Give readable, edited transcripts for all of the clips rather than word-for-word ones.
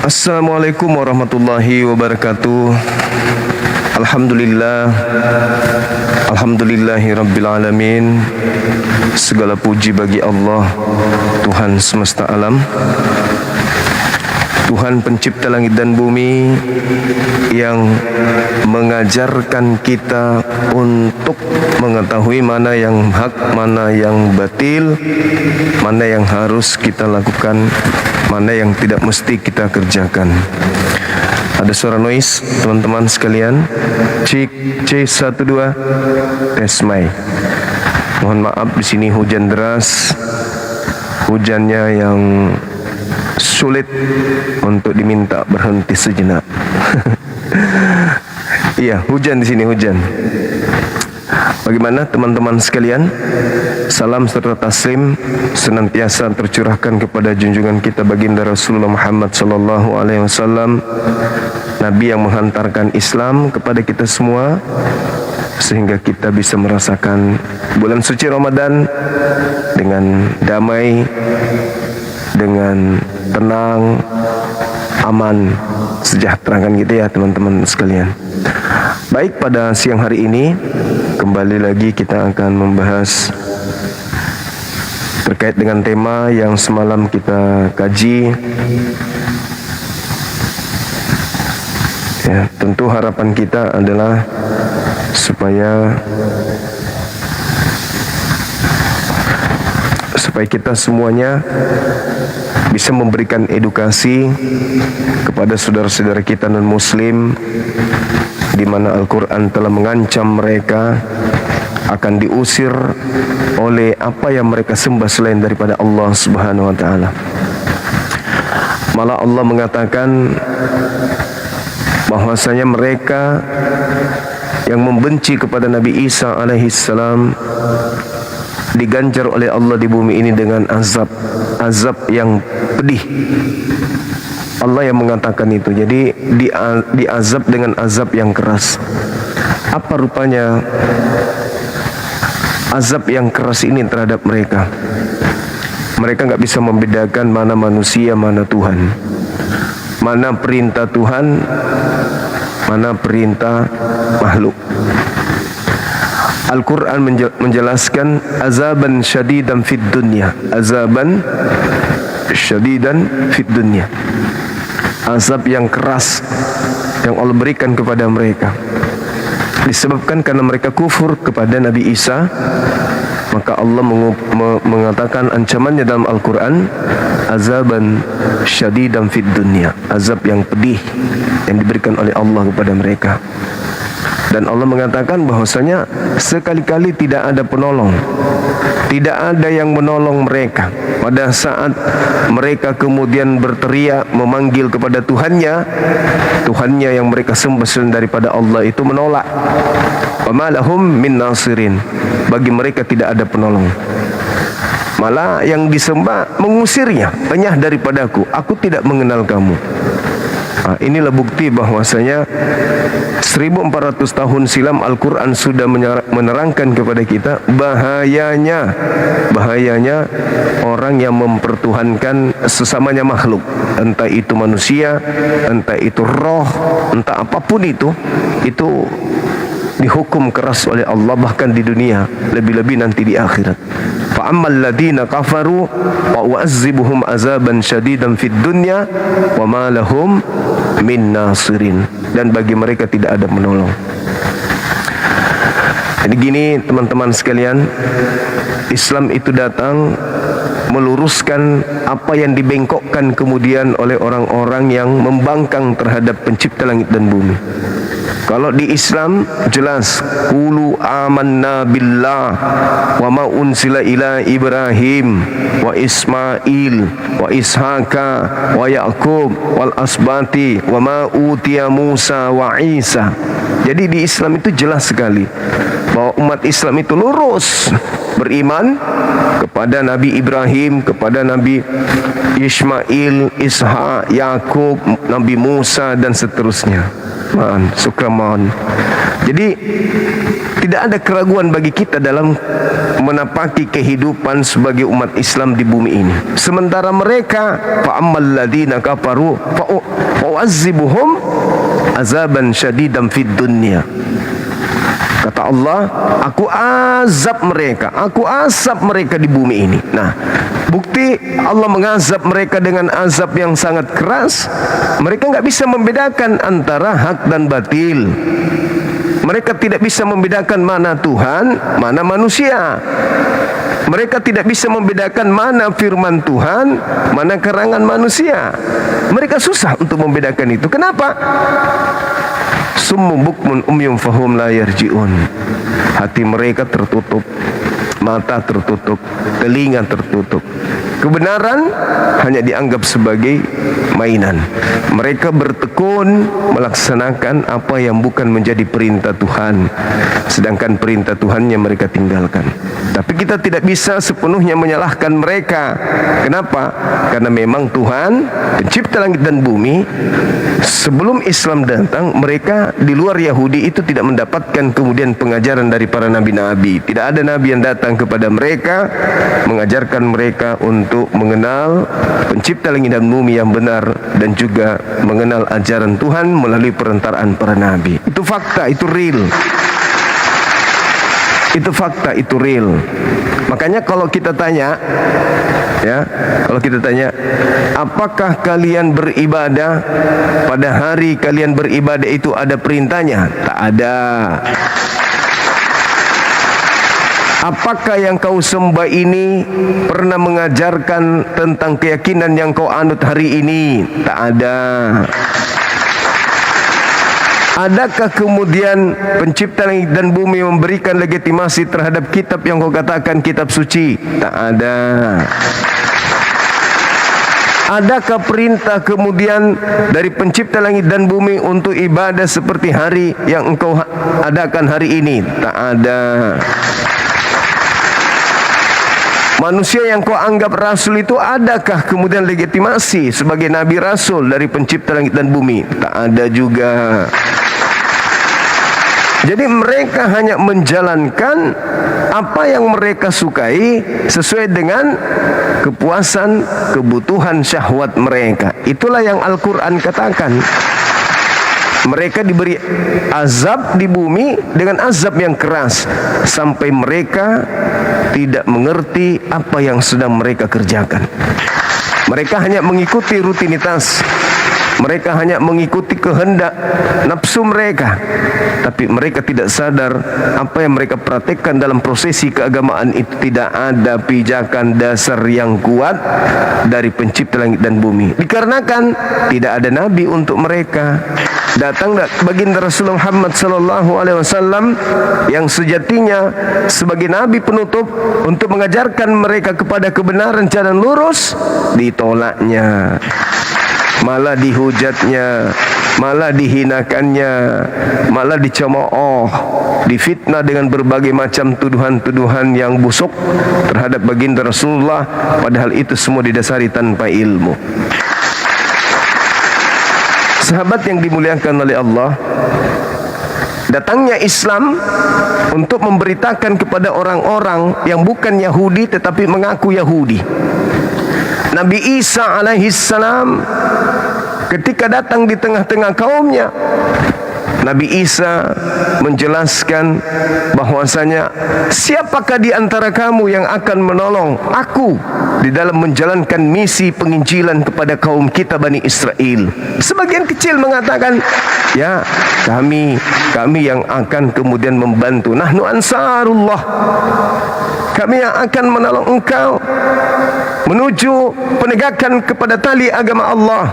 Assalamualaikum warahmatullahi wabarakatuh. Alhamdulillah, alhamdulillahi rabbil alamin. Segala puji bagi Allah, Tuhan semesta alam, Tuhan pencipta langit dan bumi, yang mengajarkan kita untuk mengetahui mana yang hak, mana yang batil, mana yang harus kita lakukan, mana yang tidak mesti kita kerjakan. Ada suara noise, teman-teman sekalian. Cek C12 tes mic. Mohon maaf, di sini hujan deras. Hujannya yang sulit untuk diminta berhenti sejenak. Iya, hujan di sini, hujan. Bagaimana teman-teman sekalian? Salam serta taslim senantiasa tercurahkan kepada junjungan kita baginda Rasulullah Muhammad sallallahu alaihi wasallam, Nabi yang menghantarkan Islam kepada kita semua, sehingga kita bisa merasakan bulan suci Ramadan dengan damai, dengan tenang, aman, sejahtera, kan gitu ya teman-teman sekalian. Baik, pada siang hari ini kembali lagi kita akan membahas terkait dengan tema yang semalam kita kaji. Ya, tentu harapan kita adalah supaya kita semuanya bisa memberikan edukasi kepada saudara-saudara kita non-muslim, di mana Al-Quran telah mengancam mereka akan diusir oleh apa yang mereka sembah selain daripada Allah Subhanahu wa taala. Malah Allah mengatakan bahwasanya mereka yang membenci kepada Nabi Isa alaihi salam diganjar oleh Allah di bumi ini dengan azab yang pedih. Allah yang mengatakan itu. Jadi diazab dengan azab yang keras. Apa rupanya azab yang keras ini terhadap mereka? Mereka nggak bisa membedakan mana manusia, mana Tuhan, mana perintah Tuhan, mana perintah makhluk. Al-Quran menjelaskan azaban syadidan fid dunya, azaban syadidan fid dunya, azab yang keras yang Allah berikan kepada mereka disebabkan karena mereka kufur kepada Nabi Isa. Maka Allah mengatakan ancamannya dalam Al-Quran, azaban syadidan fid dunya, azab yang pedih yang diberikan oleh Allah kepada mereka. Dan Allah mengatakan bahwasanya sekali-kali tidak ada penolong, tidak ada yang menolong mereka pada saat mereka kemudian berteriak memanggil kepada Tuhannya yang mereka sembah selain daripada Allah itu menolak. Wa ma lahum min nasirin, bagi mereka tidak ada penolong. Malah yang disembah mengusirnya, enyah daripadaku, aku tidak mengenal kamu. Inilah bukti bahwasanya 1400 tahun silam Al-Quran sudah menerangkan kepada kita bahayanya orang yang mempertuhankan sesamanya makhluk, entah itu manusia, entah itu roh, entah apapun itu dihukum keras oleh Allah, bahkan di dunia, lebih-lebih nanti di akhirat. Fa ammal ladina kafaru wa u'azzibuhum azaban syadidan fid dunya wa ma lahum min nasirin, dan bagi mereka tidak ada menolong. Jadi gini teman-teman sekalian, Islam itu datang meluruskan apa yang dibengkokkan kemudian oleh orang-orang yang membangkang terhadap pencipta langit dan bumi. Kalau di Islam jelas, qulu amanna billah wa ma unsila ila Ibrahim wa Ismail wa Ishaqa wa Yaqub wal asbati wa ma utiya Musa wa Isa. Jadi di Islam itu jelas sekali bahwa umat Islam itu lurus beriman kepada Nabi Ibrahim, kepada Nabi Ismail, Ishak, Yakub, Nabi Musa dan seterusnya. Sukraman. Jadi tidak ada keraguan bagi kita dalam menapaki kehidupan sebagai umat Islam di bumi ini. Sementara mereka, fa'ammal ladzina kafaru fa'u'azzibuhum azaban syadidan fid dunya. Kata Allah, aku azab mereka di bumi ini. Nah, bukti Allah mengazab mereka dengan azab yang sangat keras. Mereka nggak bisa membedakan antara hak dan batil. Mereka tidak bisa membedakan mana Tuhan, mana manusia. Mereka tidak bisa membedakan mana firman Tuhan, mana karangan manusia. Mereka susah untuk membedakan itu. Kenapa? Summu bukmun umyum fahum la yarji'un. Hati mereka tertutup, mata tertutup, telinga tertutup. Kebenaran hanya dianggap sebagai mainan. Mereka bertekun melaksanakan apa yang bukan menjadi perintah Tuhan, sedangkan perintah Tuhannya mereka tinggalkan. Tapi kita tidak bisa sepenuhnya menyalahkan mereka. Kenapa? Karena memang Tuhan, pencipta langit dan bumi, sebelum Islam datang, mereka di luar Yahudi itu tidak mendapatkan kemudian pengajaran dari para nabi-nabi. Tidak ada nabi yang datang kepada mereka mengajarkan mereka untuk mengenal pencipta langit dan bumi yang benar, dan juga mengenal ajaran Tuhan melalui perantaraan para nabi. Itu fakta, itu real. Itu fakta, itu real. Makanya kalau kita tanya, apakah kalian beribadah pada hari kalian beribadah itu ada perintahnya? Tak ada. Apakah yang kau sembah ini pernah mengajarkan tentang keyakinan yang kau anut hari ini? Tak ada. Adakah kemudian pencipta langit dan bumi memberikan legitimasi terhadap kitab yang kau katakan kitab suci? Tak ada. Adakah perintah kemudian dari pencipta langit dan bumi untuk ibadah seperti hari yang engkau adakan hari ini? Tak ada. Manusia yang kau anggap rasul itu, adakah kemudian legitimasi sebagai nabi rasul dari pencipta langit dan bumi? Tak ada juga. Jadi mereka hanya menjalankan apa yang mereka sukai sesuai dengan kepuasan, kebutuhan syahwat mereka. Itulah yang Al-Quran katakan. Mereka diberi azab di bumi dengan azab yang keras, sampai mereka tidak mengerti apa yang sedang mereka kerjakan. Mereka hanya mengikuti rutinitas. Mereka hanya mengikuti kehendak nafsu mereka. Tapi mereka tidak sadar apa yang mereka praktekkan dalam prosesi keagamaan itu tidak ada pijakan dasar yang kuat dari pencipta langit dan bumi. Dikarenakan tidak ada nabi untuk mereka. Datang baginda Rasulullah Muhammad SAW yang sejatinya sebagai nabi penutup untuk mengajarkan mereka kepada kebenaran jalan lurus, ditolaknya, malah dihujatnya, malah dihinakannya, malah dicemooh, difitnah dengan berbagai macam tuduhan-tuduhan yang busuk terhadap baginda Rasulullah, padahal itu semua didasari tanpa ilmu. Sahabat yang dimuliakan oleh Allah, datangnya Islam untuk memberitakan kepada orang-orang yang bukan Yahudi tetapi mengaku Yahudi. Nabi Isa alaihissalam ketika datang di tengah-tengah kaumnya, Nabi Isa menjelaskan bahwasanya siapakah di antara kamu yang akan menolong aku di dalam menjalankan misi penginjilan kepada kaum kita Bani Israel. Sebagian kecil mengatakan, ya kami yang akan kemudian membantu. Nahnu ansarullah, kami yang akan menolong engkau menuju penegakan kepada tali agama Allah.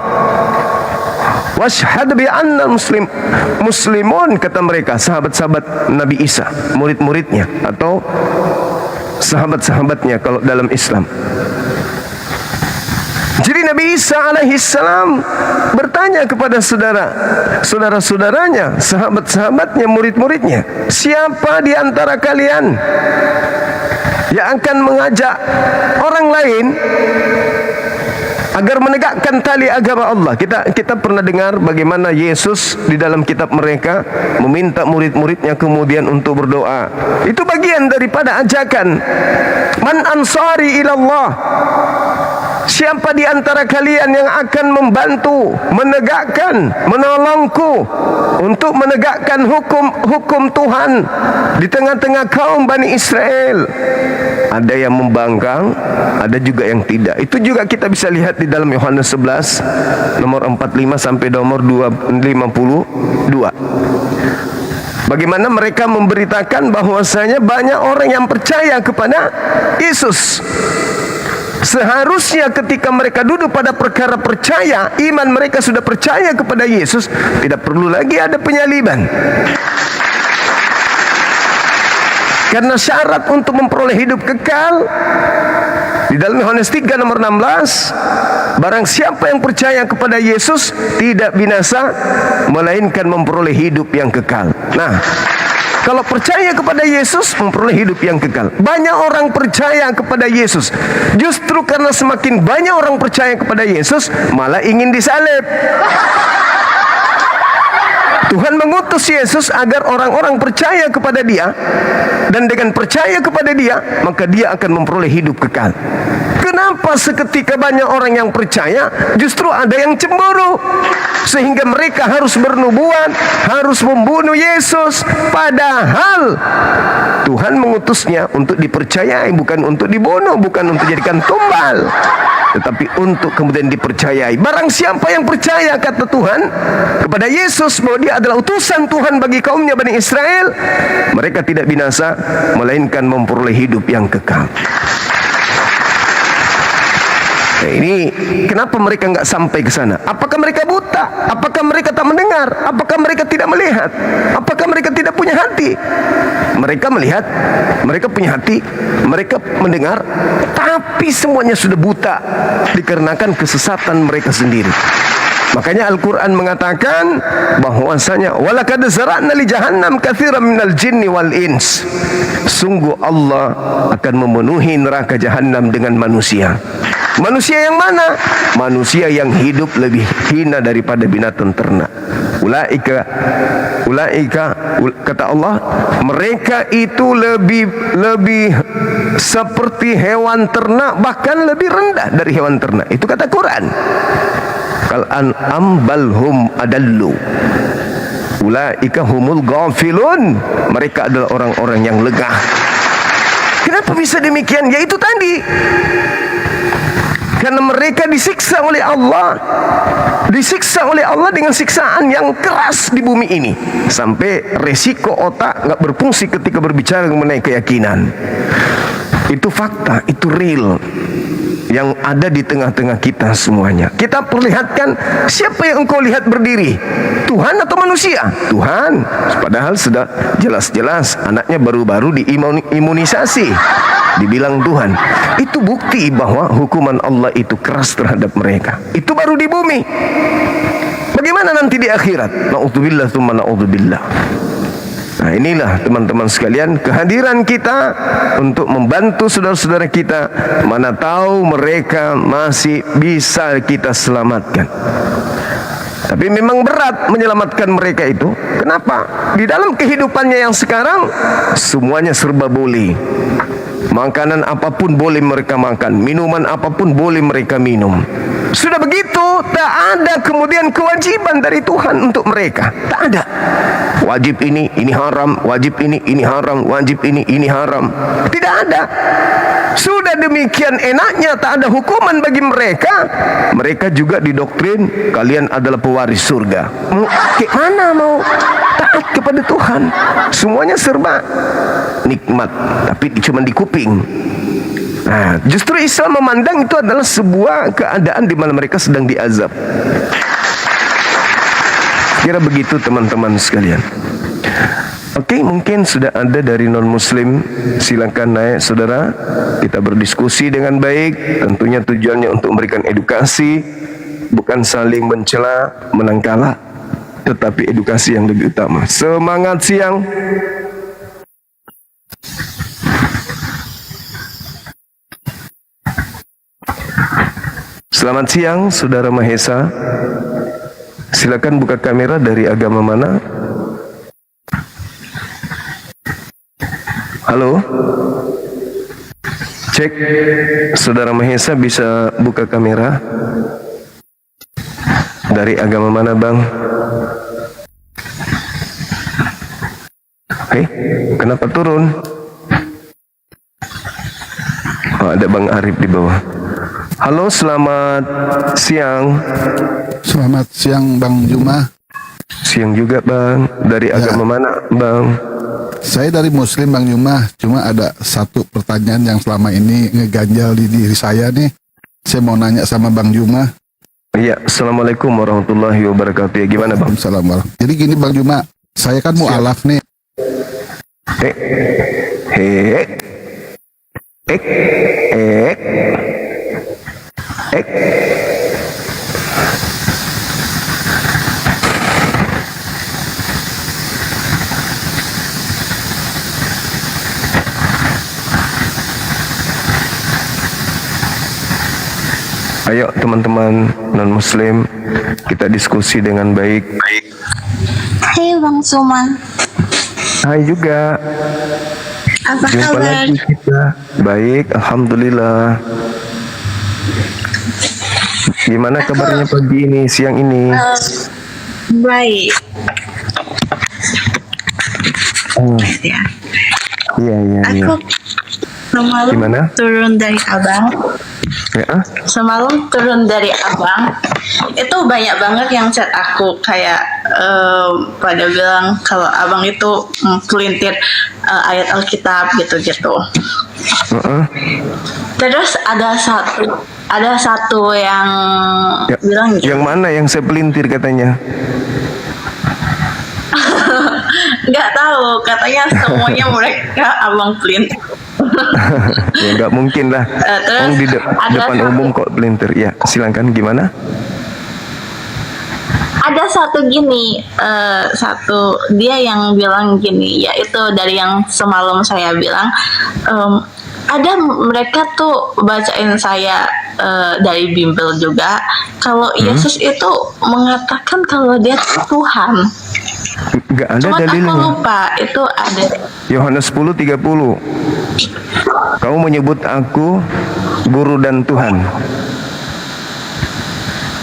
Washhad bi anna muslimun, kata mereka, sahabat-sahabat Nabi Isa, murid-muridnya atau sahabat-sahabatnya kalau dalam Islam. Jadi Nabi Isa alaihissalam bertanya kepada saudara-saudaranya, sahabat-sahabatnya, murid-muridnya, siapa di antara kalian yang akan mengajak orang lain agar menegakkan tali agama Allah. Kita pernah dengar bagaimana Yesus di dalam kitab mereka meminta murid-muridnya kemudian untuk berdoa. Itu bagian daripada ajakan man ansari ilallah. Siapa di antara kalian yang akan membantu, menegakkan, menolongku untuk menegakkan hukum Tuhan di tengah-tengah kaum Bani Israel? Ada yang membangkang, ada juga yang tidak. Itu juga kita bisa lihat di dalam Yohanes 11 nomor 45 sampai nomor 52. Bagaimana mereka memberitakan bahwasanya banyak orang yang percaya kepada Yesus. Seharusnya ketika mereka duduk pada perkara percaya, iman mereka sudah percaya kepada Yesus, tidak perlu lagi ada penyaliban. Karena syarat untuk memperoleh hidup kekal di dalam Yohanes 3 nomor 16, barang siapa yang percaya kepada Yesus tidak binasa, melainkan memperoleh hidup yang kekal. Nah, kalau percaya kepada Yesus memperoleh hidup yang kekal. Banyak orang percaya kepada Yesus. Justru karena semakin banyak orang percaya kepada Yesus, malah ingin disalib. Tuhan mengutus Yesus agar orang-orang percaya kepada Dia, dan dengan percaya kepada Dia, maka dia akan memperoleh hidup kekal. Kenapa seketika banyak orang yang percaya, justru ada yang cemburu, sehingga mereka harus bernubuat, harus membunuh Yesus, padahal Tuhan mengutusnya untuk dipercayai, bukan untuk dibunuh, bukan untuk dijadikan tumbal, tetapi untuk kemudian dipercayai. Barang siapa yang percaya, kata Tuhan, kepada Yesus, bahwa dia adalah utusan Tuhan bagi kaumnya Bani Israel, mereka tidak binasa, melainkan memperoleh hidup yang kekal. Nah, ini kenapa mereka nggak sampai ke sana? Apakah mereka buta? Apakah mereka tak mendengar? Apakah mereka tidak melihat? Apakah mereka tidak punya hati? Mereka melihat, mereka punya hati, mereka mendengar, tapi semuanya sudah buta dikarenakan kesesatan mereka sendiri. Makanya Al-Quran mengatakan bahwasanya walaqad zara'na li jahannam katsiran minal jinni wal ins. Sungguh Allah akan memenuhi neraka jahanam dengan manusia. Manusia yang mana? Manusia yang hidup lebih hina daripada binatang ternak. Ulaika, kata Allah, mereka itu lebih seperti hewan ternak, bahkan lebih rendah dari hewan ternak. Itu kata Quran. Kal an'am bal hum adallu. Ulaika humul ghafilun. Mereka adalah orang-orang yang legah. Kenapa bisa demikian? Ya itu tadi, karena mereka disiksa oleh Allah. Disiksa oleh Allah dengan siksaan yang keras di bumi ini, sampai resiko otak nggak berfungsi ketika berbicara mengenai keyakinan. Itu fakta, itu real yang ada di tengah-tengah kita semuanya. Kita perlihatkan, siapa yang engkau lihat berdiri? Tuhan atau manusia? Tuhan. Padahal sudah jelas-jelas anaknya baru-baru diimunisasi, dibilang Tuhan. Itu bukti bahwa hukuman Allah itu keras terhadap mereka. Itu baru di bumi. Bagaimana nanti di akhirat? Na'udzubillah tsumma na'udzubillah. Nah, inilah teman-teman sekalian, kehadiran kita untuk membantu saudara-saudara kita, mana tahu mereka masih bisa kita selamatkan. Tapi memang berat menyelamatkan mereka itu. Kenapa? Di dalam kehidupannya yang sekarang, semuanya serba boleh. Makanan apapun boleh mereka makan, minuman apapun boleh mereka minum. Sudah begitu, tak ada kemudian kewajiban dari Tuhan untuk mereka. Tak ada. Wajib ini haram, wajib ini haram, wajib ini haram. Tidak ada. Sudah demikian enaknya, tak ada hukuman bagi mereka. Mereka juga didoktrin, kalian adalah pewaris surga. Mana mau taat kepada Tuhan? Semuanya serba nikmat, tapi cuma di kuping. Nah, justru Islam memandang itu adalah sebuah keadaan di mana mereka sedang diazab. Kira begitu teman-teman sekalian. Oke, mungkin sudah ada dari non-muslim. Silakan naik saudara. Kita berdiskusi dengan baik. Tentunya tujuannya untuk memberikan edukasi, bukan saling mencela, menang kalah, tetapi edukasi yang lebih utama. Semangat siang. Selamat siang, Saudara Mahesa. Silakan buka kamera, dari agama mana? Halo? Cek, Saudara Mahesa bisa buka kamera? Dari agama mana, Bang? Kenapa turun? Oh, ada Bang Arif di bawah. Halo, selamat siang. Selamat siang Bang Juma. Siang juga Bang. Dari agama mana Bang? Saya dari Muslim Bang Juma. Cuma ada satu pertanyaan yang selama ini ngeganjal di diri saya nih. Saya mau nanya sama Bang Juma. Iya, Assalamualaikum warahmatullahi wabarakatuh. Ya, gimana Bang? Assalamualaikum. Jadi gini Bang Juma, saya kan mu'alaf nih. Ayo teman-teman non-muslim, kita diskusi dengan baik. Hai Bang Suman. Hai juga. Apa Jumpa kabar? lagi kita. Baik, alhamdulillah. Gimana kabarnya pagi ini, siang ini? Baik. Ya. Iya. Aku semalam Gimana? turun dari abang. Ya, Semalam turun dari abang. Itu banyak banget yang chat aku kayak pada bilang kalau abang itu pelintir ayat Alkitab gitu-gitu. Terus ada satu yang ya. bilang gitu. Yang mana yang saya pelintir katanya? Nggak tahu, katanya semuanya mereka abang pelintir. Ya nggak mungkin lah. Terus Orang di ada depan satu- umum kok pelintir. Ya, silakan gimana? Ada satu gini, satu dia yang bilang gini, yaitu dari yang semalam saya bilang, ada mereka tuh bacain saya dari Bimbel juga, kalau Yesus itu mengatakan kalau dia Tuhan. Nggak ada Cuma aku dalilnya. lupa itu ada. Yohanes 10:30. Kamu menyebut aku guru dan Tuhan.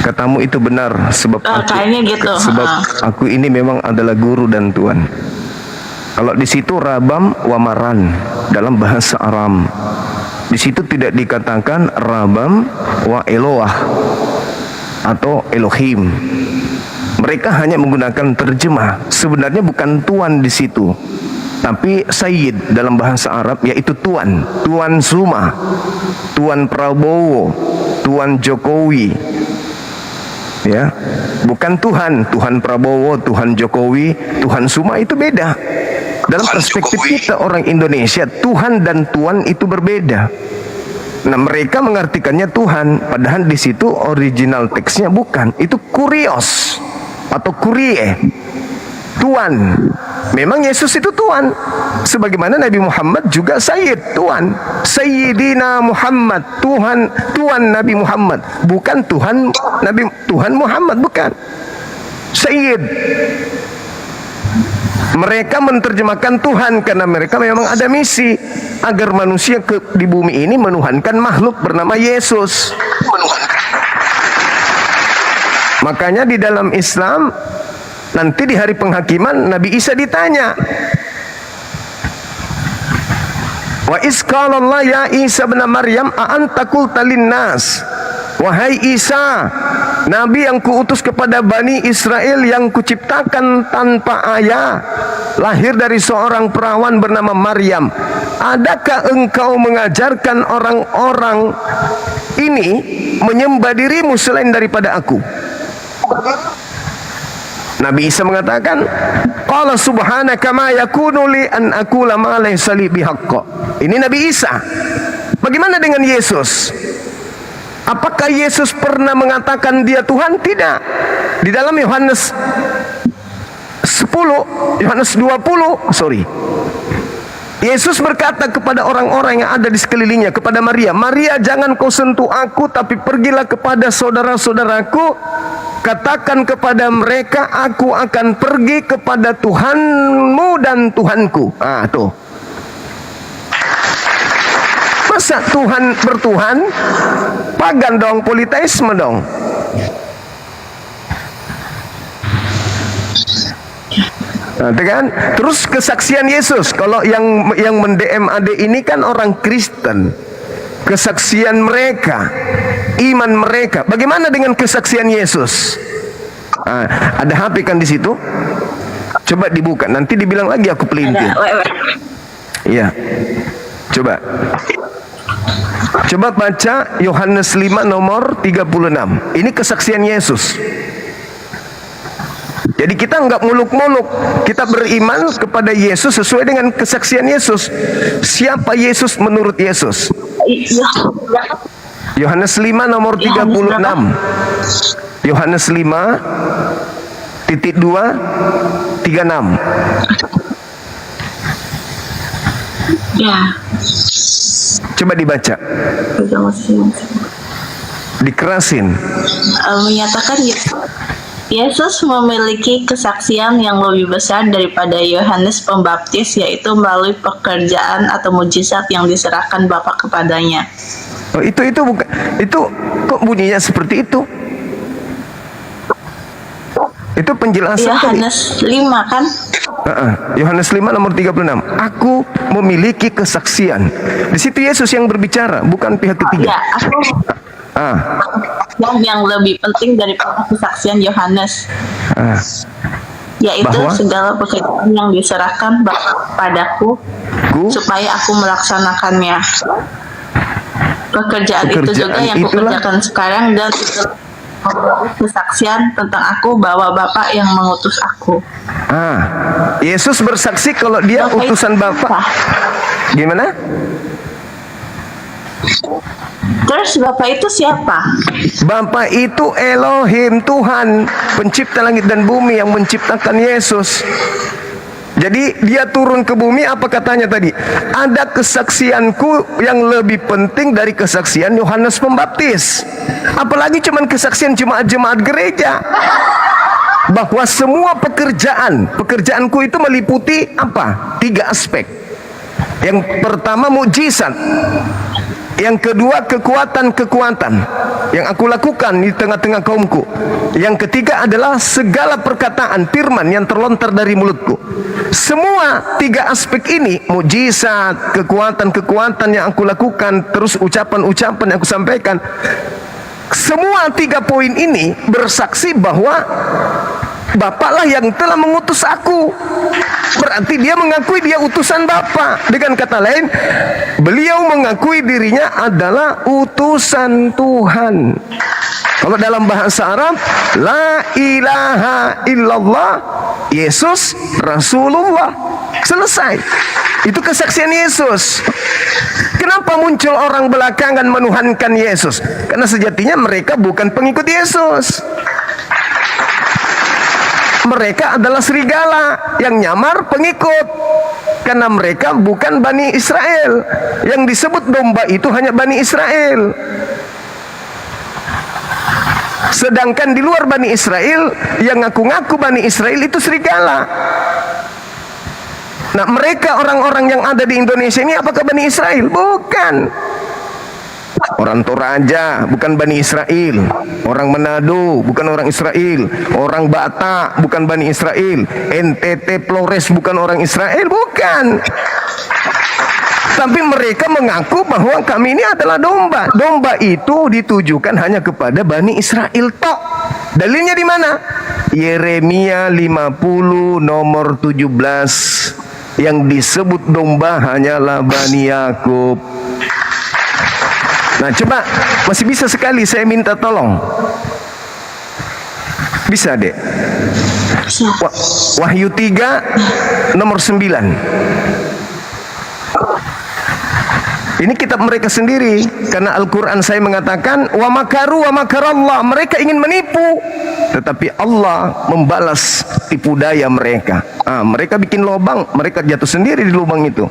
Katamu itu benar sebab Kayaknya gitu. aku ini memang adalah guru dan Tuhan. Kalau di situ Rabam wa Maran dalam bahasa Aram. Di situ tidak dikatakan Rabam wa Eloah atau Elohim. Mereka hanya menggunakan terjemah. Sebenarnya bukan Tuhan di situ, tapi Sayyid dalam bahasa Arab, yaitu Tuan, Tuan Suma, Tuan Prabowo, Tuan Jokowi. Ya, bukan Tuhan, Tuhan Prabowo, Tuhan Jokowi, Tuhan Suma itu beda. Dalam perspektif kita orang Indonesia, Tuhan dan Tuan itu berbeda. Nah, mereka mengartikannya Tuhan, padahal di situ original teksnya bukan. Itu kurios atau kurie, Tuan. Memang Yesus itu Tuan, sebagaimana Nabi Muhammad juga Sayyid, Tuan. Sayyidina Muhammad, Tuhan Nabi Muhammad, bukan Tuhan Muhammad, bukan Sayyid. Mereka menerjemahkan Tuhan karena mereka memang ada misi agar manusia di bumi ini menuhankan makhluk bernama Yesus. Makanya di dalam Islam nanti di hari penghakiman Nabi Isa ditanya, wa isqalallah ya Isa bin Maryam a anta qulta linnas. Wahai Isa, Nabi yang kuutus kepada Bani Israel yang kuciptakan tanpa ayah, lahir dari seorang perawan bernama Maryam. Adakah engkau mengajarkan orang-orang ini menyembah dirimu selain daripada aku? Nabi Isa mengatakan, qala subhanaka ma yakunu li an aqula ma laysa li bihaqq. Ini Nabi Isa. Bagaimana dengan Yesus? Apakah Yesus pernah mengatakan dia Tuhan? Tidak. Di dalam Yohanes 20, Yesus berkata kepada orang-orang yang ada di sekelilingnya, kepada Maria, Maria, jangan kau sentuh aku, tapi pergilah kepada saudara-saudaraku, katakan kepada mereka, aku akan pergi kepada Tuhanmu dan Tuhanku. Tuh. Masa Tuhan bertuhan? Pagan dong, politeisme dong. Kan? Terus kesaksian Yesus. Kalau yang mend-DM ini kan orang Kristen. Kesaksian mereka, iman mereka. Bagaimana dengan kesaksian Yesus? Ada HP kan di situ? Coba dibuka. Nanti dibilang lagi aku pelintir. Iya. Coba. Coba baca Yohanes 5 nomor 36. Ini kesaksian Yesus. Jadi kita enggak muluk-muluk, kita beriman kepada Yesus sesuai dengan kesaksian Yesus. Siapa Yesus menurut Yesus? Yohanes 5 nomor 36. Yohanes 5:2-36. Ya. Coba dibaca. Dikerasin. Menyatakan Yesus memiliki kesaksian yang lebih besar daripada Yohanes Pembaptis, yaitu melalui pekerjaan atau mujizat yang diserahkan Bapa kepadanya. Oh, itu bukan, itu kok bunyinya seperti itu? Itu penjelasan Yohanes 5 kan? Yohanes 5 nomor 36. Aku memiliki kesaksian. Di situ Yesus yang berbicara, bukan pihak ketiga. Ya, aku yang lebih penting daripada kesaksian Yohanes, yaitu bahwa segala pekerjaan yang diserahkan padaku supaya aku melaksanakannya. Pekerjaan itu juga yang kukerjakan sekarang, dan itu kesaksian tentang aku bahwa Bapa yang mengutus aku. Yesus bersaksi kalau dia Bapa utusan Bapa. Gimana? Terus Bapa itu siapa? Bapa itu Elohim, Tuhan, pencipta langit dan bumi yang menciptakan Yesus. Jadi dia turun ke bumi, apa katanya tadi? Ada kesaksianku yang lebih penting dari kesaksian Yohanes Pembaptis. Apalagi cuman kesaksian jemaat-jemaat gereja. Bahwa semua pekerjaanku itu meliputi apa? 3 aspek. Yang pertama mukjizat. Yang kedua kekuatan yang aku lakukan di tengah-tengah kaumku. Yang ketiga adalah segala perkataan firman yang terlontar dari mulutku. Semua 3 aspek ini, mukjizat, kekuatan yang aku lakukan, terus ucapan yang aku sampaikan, semua 3 poin ini bersaksi bahwa Bapa lah yang telah mengutus aku. Berarti dia mengakui dia utusan Bapa. Dengan kata lain, beliau mengakui dirinya adalah utusan Tuhan. Kalau dalam bahasa Arab, la ilaha illallah, Yesus Rasulullah. Selesai. Itu kesaksian Yesus. Kenapa muncul orang belakangan menuhankan Yesus? Karena sejatinya mereka bukan pengikut Yesus. Mereka adalah serigala yang nyamar pengikut. Karena mereka bukan Bani Israel. Yang disebut domba itu hanya Bani Israel. Sedangkan di luar Bani Israel, yang ngaku-ngaku Bani Israel itu serigala. Nah, mereka orang-orang yang ada di Indonesia ini apakah Bani Israel? Bukan. Orang Toraja bukan Bani Israel. Orang Manado bukan orang Israel. Orang Batak bukan Bani Israel. NTT Flores bukan orang Israel. Bukan. Tapi mereka mengaku bahwa kami ini adalah domba. Domba itu ditujukan hanya kepada Bani Israel tok. Dalilnya di mana? Yeremia 50 nomor 17. Yang disebut domba hanyalah Bani Yakub. Nah, coba, masih bisa sekali saya minta tolong. Bisa, Dek? Wahyu 3 nomor 9. Ini kitab mereka sendiri. Karena Al-Quran saya mengatakan, wa makaru wa makarallah. Mereka ingin menipu, tetapi Allah membalas tipu daya mereka. Mereka bikin lubang, mereka jatuh sendiri di lubang itu.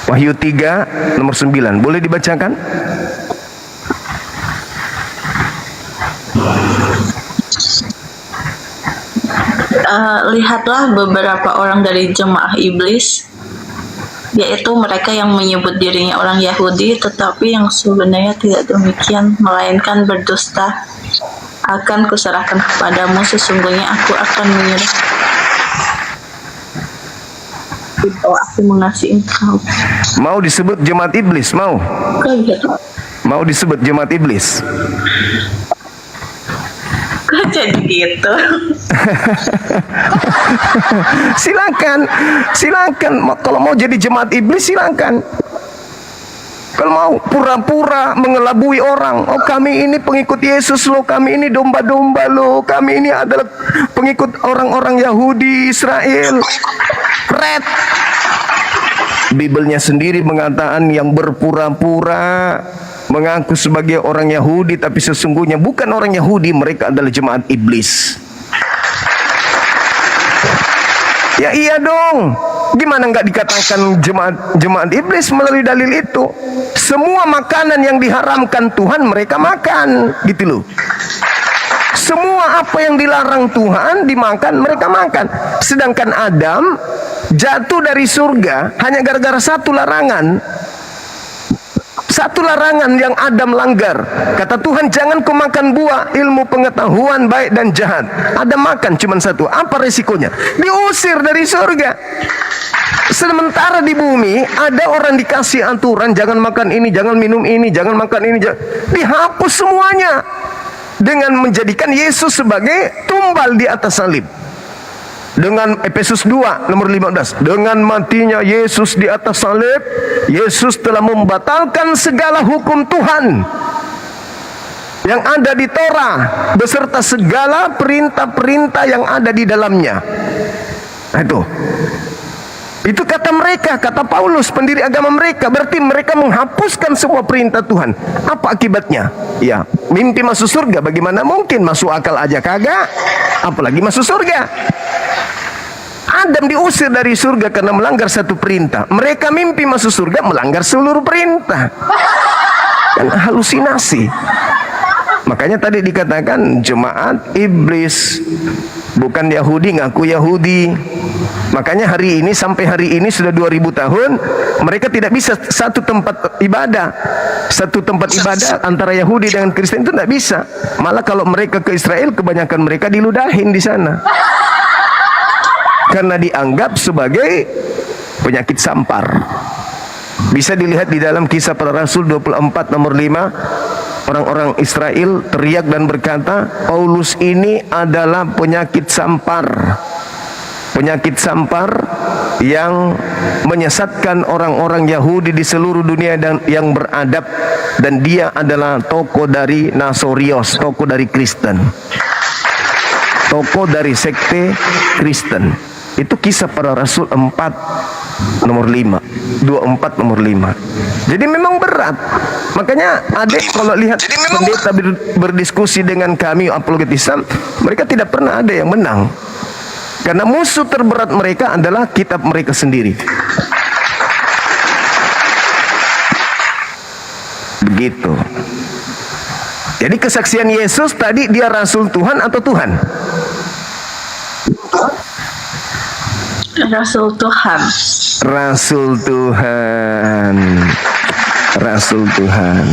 Wahyu 3 nomor 9. Boleh dibacakan? Lihatlah beberapa orang dari jemaah iblis, yaitu mereka yang menyebut dirinya orang Yahudi, tetapi yang sebenarnya tidak demikian, melainkan berdusta. Akan kuserahkan kepadamu, sesungguhnya aku akan menyerah. Bahwa aku mengasihi engkau. Mau disebut jemaat iblis? Mau? Mau disebut jemaat iblis? Kok jadi gitu? Silakan. Kalau mau jadi jemaat iblis, silakan. Kalau mau pura-pura mengelabui orang, oh kami ini pengikut Yesus loh, kami ini domba-domba loh, kami ini adalah pengikut orang-orang Yahudi Israel. Red. Bibelnya sendiri mengatakan yang berpura-pura mengaku sebagai orang Yahudi tapi sesungguhnya bukan orang Yahudi, mereka adalah jemaat iblis. Ya iya dong. Gimana nggak dikatakan jemaat iblis melalui dalil itu? Semua makanan yang diharamkan Tuhan mereka makan, gitu loh. Semua apa yang dilarang Tuhan dimakan, mereka makan. Sedangkan Adam jatuh dari surga hanya gara-gara satu larangan. Satu larangan yang Adam langgar. Kata Tuhan, jangan kau makan buah ilmu pengetahuan baik dan jahat. Adam makan cuma satu. Apa resikonya? Diusir dari surga. Sementara di bumi ada orang dikasih aturan, jangan makan ini, jangan minum ini, jangan makan ini, dihapus semuanya dengan menjadikan Yesus sebagai tumbal di atas salib. Dengan Efesus 2 nomor 15, dengan matinya Yesus di atas salib, Yesus telah membatalkan segala hukum Tuhan yang ada di Torah beserta segala perintah-perintah yang ada di dalamnya. Nah itu kata mereka, kata Paulus, pendiri agama mereka. Berarti mereka menghapuskan semua perintah Tuhan. Apa akibatnya? Ya, mimpi masuk surga bagaimana mungkin? Masuk akal aja kagak, apalagi masuk surga. Adam diusir dari surga karena melanggar satu perintah. Mereka mimpi masuk surga melanggar seluruh perintah. Kan halusinasi. Makanya tadi dikatakan jemaat iblis, bukan Yahudi ngaku Yahudi. Makanya hari ini sampai hari ini sudah 2000 tahun mereka tidak bisa satu tempat ibadah. Satu tempat ibadah antara Yahudi dengan Kristen itu tidak bisa. Malah kalau mereka ke Israel kebanyakan mereka diludahin di sana. Karena dianggap sebagai penyakit sampar. Bisa dilihat di dalam Kisah Para Rasul 24 nomor 5. Orang-orang Israel teriak dan berkata, Paulus ini adalah penyakit sampar. Penyakit sampar yang menyesatkan orang-orang Yahudi di seluruh dunia dan yang beradab. Dan dia adalah tokoh dari Nasorios, tokoh dari Kristen. Tokoh dari sekte Kristen. Itu Kisah Para Rasul 4 nomor 5, 24 nomor 5. Jadi memang berat. Makanya adik kalau lihat pendeta berdiskusi dengan kami apologet Islam, mereka tidak pernah ada yang menang. Karena musuh terberat mereka adalah kitab mereka sendiri. Begitu. Jadi kesaksian Yesus tadi, dia Rasul Tuhan atau Tuhan? Rasul Tuhan. Rasul Tuhan. Rasul Tuhan.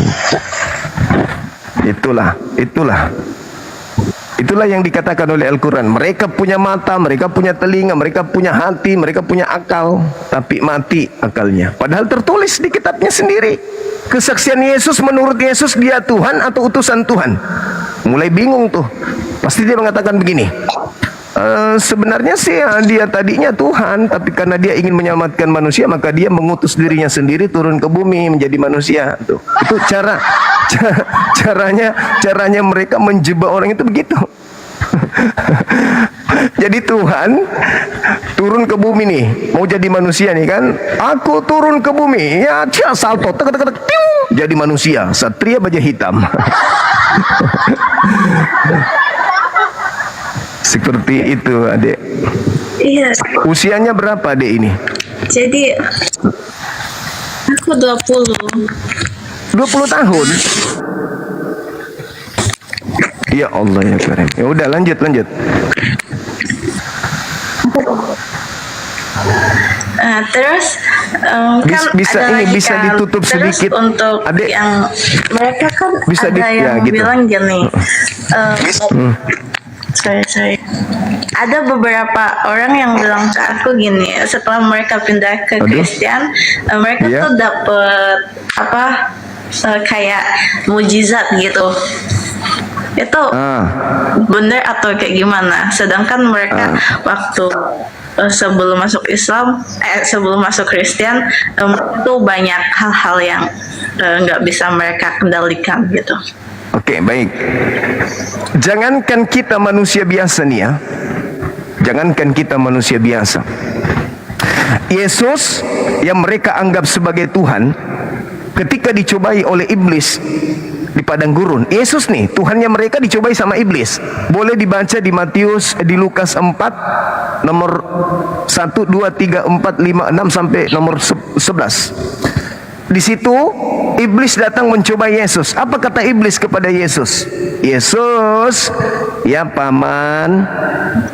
Itulah yang dikatakan oleh Al-Quran. Mereka punya mata, mereka punya telinga, mereka punya hati, mereka punya akal, tapi mati akalnya. Padahal tertulis di kitabnya sendiri. Kesaksian Yesus, menurut Yesus dia Tuhan atau utusan Tuhan? Mulai bingung tuh. Pasti dia mengatakan begini, sebenarnya sih dia tadinya Tuhan, tapi karena dia ingin menyelamatkan manusia, maka dia mengutus dirinya sendiri turun ke bumi menjadi manusia. Tuh. Itu caranya mereka menjebak orang itu begitu. Jadi Tuhan turun ke bumi nih, mau jadi manusia nih kan? Aku turun ke bumi, ya salto, jadi manusia, satria baja hitam. Seperti itu adik. Iya. Usianya berapa adik ini? Jadi Aku 20. 20 tahun. Ya Allah ya Karim. Ya udah lanjut. Terus Bisa ada ini lagi bisa kan. ditutup Terus sedikit. untuk Adek. yang mereka kan Bisa ada yang gitu. bilang gini. Sorry. Ada beberapa orang yang bilang ke aku gini, setelah mereka pindah ke Aduh. Kristen, mereka Iya. tuh dapet kayak mujizat gitu. Itu bener atau kayak gimana? Sedangkan mereka waktu sebelum masuk Islam, sebelum masuk Kristen, itu banyak hal-hal yang nggak bisa mereka kendalikan gitu. Oke, baik. Jangankan kita manusia biasa nih ya. Jangankan kita manusia biasa. Yesus yang mereka anggap sebagai Tuhan, ketika dicobai oleh iblis di padang gurun, Yesus nih Tuhannya mereka dicobai sama iblis. Boleh dibaca di Matius, di Lukas 4 nomor 1, 2, 3, 4, 5, 6 sampai nomor 11. Di situ iblis datang mencoba Yesus. Apa kata iblis kepada Yesus? Yesus, ya paman,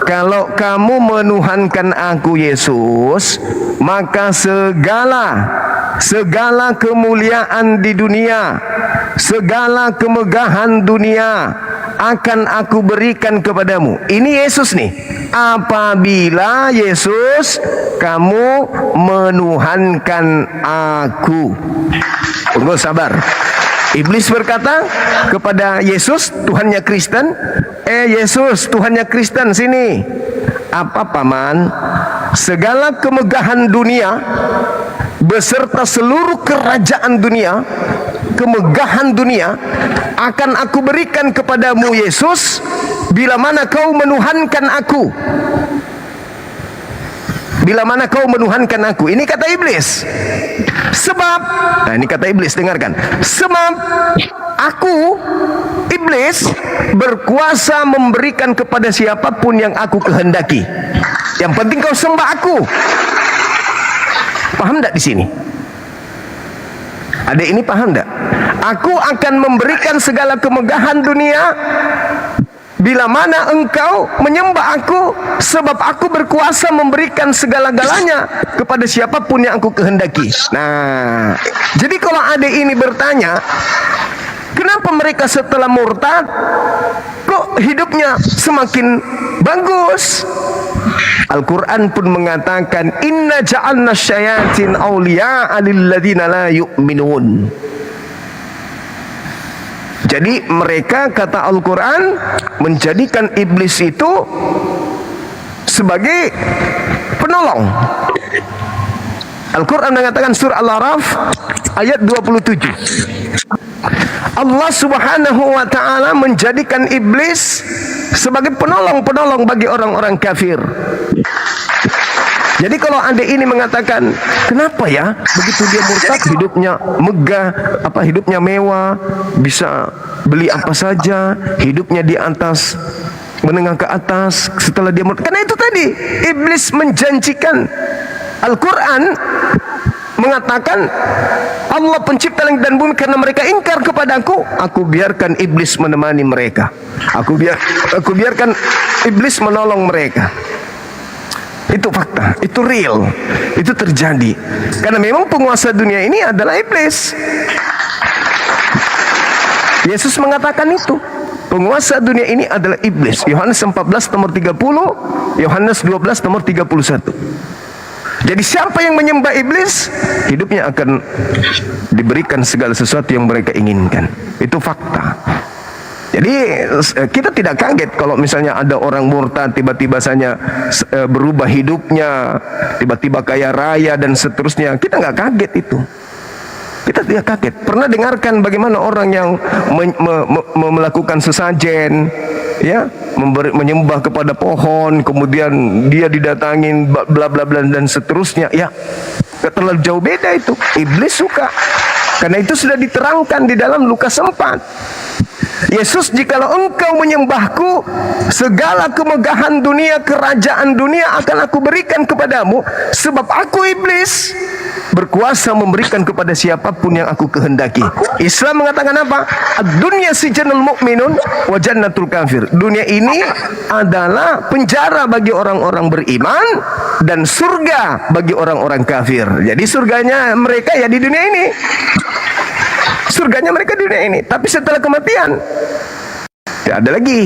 kalau kamu menuhankan aku Yesus, maka segala kemuliaan di dunia, segala kemegahan dunia akan aku berikan kepadamu. Ini Yesus nih. Apabila Yesus kamu menuhankan aku. Tunggu sabar. Iblis berkata kepada Yesus, Tuhannya Kristen, Yesus, Tuhannya Kristen, sini. Apa paman? Segala kemegahan dunia beserta seluruh kerajaan dunia, kemegahan dunia akan aku berikan kepadamu Yesus, bila mana kau menuhankan aku. Bila mana kau menuhankan aku. Ini kata iblis. Sebab, nah ini kata iblis, dengarkan. Sebab aku, iblis, berkuasa memberikan kepada siapapun yang aku kehendaki. Yang penting kau sembah aku. Paham tak di sini? Adik ini paham tak? Aku akan memberikan segala kemegahan dunia bila mana engkau menyembah aku, sebab aku berkuasa memberikan segala-galanya kepada siapapun yang aku kehendaki. Nah, jadi kalau adik ini bertanya, kenapa mereka setelah murtad kok hidupnya semakin bagus? Al-Quran pun mengatakan, Inna ja'alna syayatin awliya'a lilladzina la yu'minun. Jadi mereka, kata Al-Quran, menjadikan iblis itu sebagai penolong. Al-Quran mengatakan surah Al-Araf ayat 27. Allah subhanahu wa ta'ala menjadikan iblis sebagai penolong-penolong bagi orang-orang kafir. Jadi kalau adik ini mengatakan, kenapa ya begitu dia murtad hidupnya megah, hidupnya mewah, bisa beli apa saja, hidupnya di atas, menengah ke atas setelah dia murtad. Karena itu tadi iblis menjanjikan. Al-Quran mengatakan, Allah pencipta langit dan bumi, karena mereka ingkar kepadaku, aku biarkan iblis menemani mereka. Aku biarkan iblis menolong mereka. Itu fakta, itu real, itu terjadi. Karena memang penguasa dunia ini adalah iblis. Yesus mengatakan itu. Penguasa dunia ini adalah iblis. Yohanes 14 nomor 30, Yohanes 12 nomor 31. Jadi siapa yang menyembah iblis, hidupnya akan diberikan segala sesuatu yang mereka inginkan. Itu fakta. Jadi kita tidak kaget kalau misalnya ada orang murtad tiba-tiba saja berubah hidupnya, tiba-tiba kaya raya dan seterusnya. Kita nggak kaget itu. Kita tidak kaget. Pernah dengarkan bagaimana orang yang melakukan sesajen, ya, menyembah kepada pohon, kemudian dia didatangin bla bla bla dan seterusnya. Ya, nggak terlalu jauh beda itu. Iblis suka. Karena itu sudah diterangkan di dalam Lukas 4. Yesus, jikalau engkau menyembahku, segala kemegahan dunia, kerajaan dunia akan aku berikan kepadamu, sebab aku iblis berkuasa memberikan kepada siapapun yang aku kehendaki. Islam mengatakan apa? Ad-dunya sijanul mu'minun wa jannatul kafir. Dunia ini adalah penjara bagi orang-orang beriman dan surga bagi orang-orang kafir. Jadi surganya mereka ya di dunia ini. Surganya mereka di dunia ini. Tapi setelah kematian tidak ada lagi.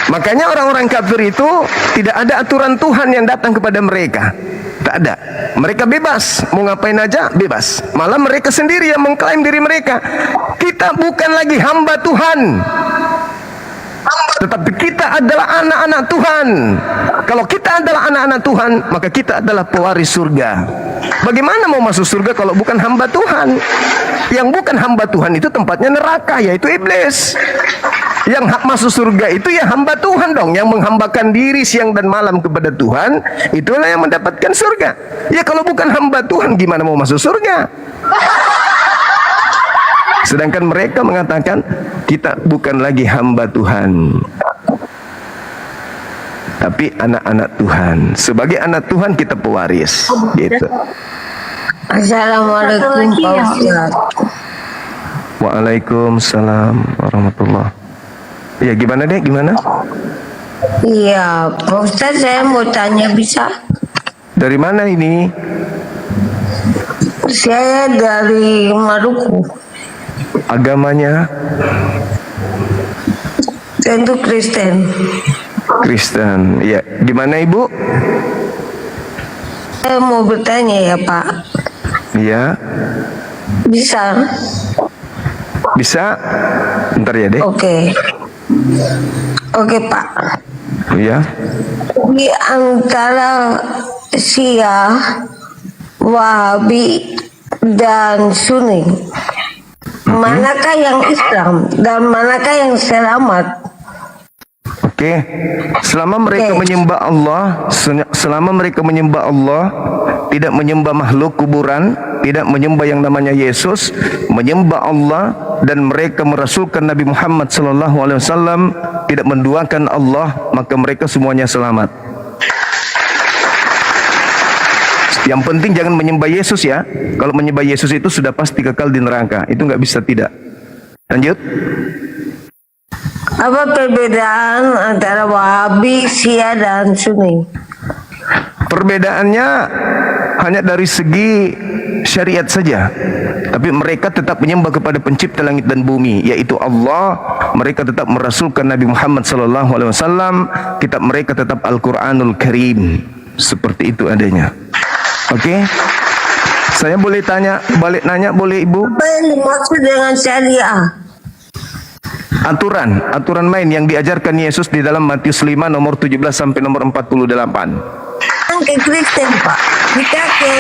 Makanya orang-orang kafir itu tidak ada aturan Tuhan yang datang kepada mereka. Tak ada. Mereka bebas, mau ngapain aja bebas. Malah mereka sendiri yang mengklaim diri mereka, kita bukan lagi hamba Tuhan, tetapi kita adalah anak-anak Tuhan. Kalau kita adalah anak-anak Tuhan, maka kita adalah pewaris surga. Bagaimana mau masuk surga kalau bukan hamba Tuhan? Yang bukan hamba Tuhan itu tempatnya neraka, yaitu iblis. Yang masuk surga itu ya hamba Tuhan dong, yang menghambakan diri siang dan malam kepada Tuhan, itulah yang mendapatkan surga. Ya kalau bukan hamba Tuhan gimana mau masuk surga? Sedangkan mereka mengatakan kita bukan lagi hamba Tuhan, tapi anak-anak Tuhan. Sebagai anak Tuhan kita pewaris. Gitu. Assalamualaikum Pak Ustaz. Waalaikumsalam warahmatullah. Ya gimana deh, gimana? Iya, Pak Ustaz, saya mau tanya bisa? Dari mana ini? Saya dari Maluku. Agamanya Tentu Kristen. Kristen. Ya, gimana Ibu? Saya mau bertanya ya Pak. Ya, Bisa? bisa? Bentar ya deh. Oke. Oke Pak. Ya. Di antara Syiah, Wahabi, dan Sunni, manakah yang Islam dan manakah yang selamat? Oke. Selama mereka menyembah Allah, selama mereka menyembah Allah, tidak menyembah makhluk kuburan, tidak menyembah yang namanya Yesus, menyembah Allah dan mereka merasulkan Nabi Muhammad SAW, tidak menduakan Allah, maka mereka semuanya selamat. Yang penting jangan menyembah Yesus ya. Kalau menyembah Yesus itu sudah pasti kekal di neraka. Itu nggak bisa tidak. Lanjut. Apa perbedaan antara Wahabi, Syiah, dan Sunni? Perbedaannya hanya dari segi syariat saja. Tapi mereka tetap menyembah kepada pencipta langit dan bumi, yaitu Allah. Mereka tetap merasulkan Nabi Muhammad SAW. Kitab mereka tetap Al-Quranul Karim. Seperti itu adanya. Oke? Saya boleh tanya, balik nanya boleh Ibu? Apa yang dimaksud dengan syariah? Aturan main yang diajarkan Yesus di dalam Matius 5 nomor 17 sampai nomor 48. Ke Kristen Pak, kita ke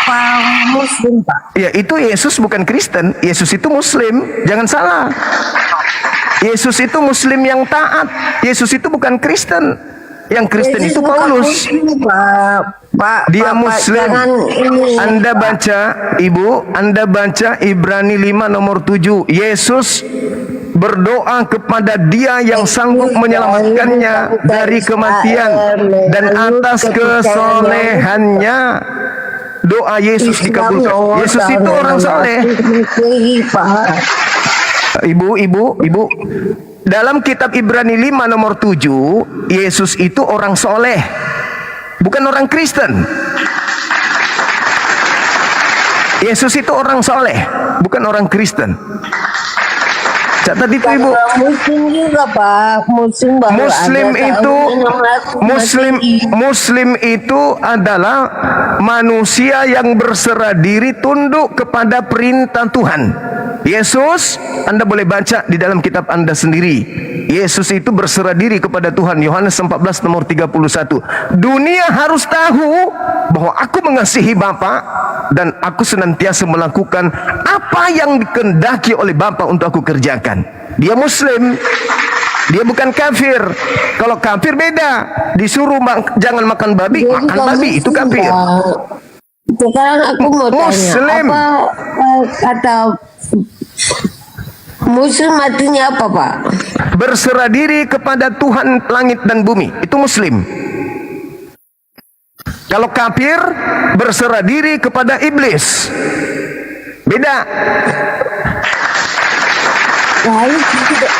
Pak Muslim Pak. Ya itu Yesus bukan Kristen, Yesus itu Muslim, jangan salah. Yesus itu Muslim yang taat, Yesus itu bukan Kristen. Yang Kristen Yesus itu bukan Paulus. Muslim, Pak. Dia Pak, Muslim. jangan ini, Anda Pak. baca, Ibu, Anda baca Ibrani 5 nomor 7. Yesus berdoa kepada Dia yang sanggup menyelamatkannya dari kematian dan atas kesolehannya doa Yesus dikabulkan. Yesus itu orang soleh. Ibu, dalam kitab Ibrani 5 nomor 7, Yesus itu orang soleh, bukan orang Kristen. Yesus itu orang soleh, bukan orang Kristen. Catat itu Ibu. Muslim juga Pak, Muslim itu adalah manusia yang berserah diri tunduk kepada perintah Tuhan. Yesus, Anda boleh baca di dalam kitab Anda sendiri. Yesus itu berserah diri kepada Tuhan. Yohanes 14 nomor 31. Dunia harus tahu bahwa aku mengasihi Bapa dan aku senantiasa melakukan apa yang dikehendaki oleh Bapa untuk aku kerjakan. Dia Muslim. Dia bukan kafir. Kalau kafir beda. Disuruh jangan makan babi, makan babi, itu kafir. Sekarang aku mau Muslim. tanya, apa kata Muslim artinya apa Pak? Berserah diri kepada Tuhan langit dan bumi, itu Muslim. Kalau kafir berserah diri kepada iblis. Beda. Lalu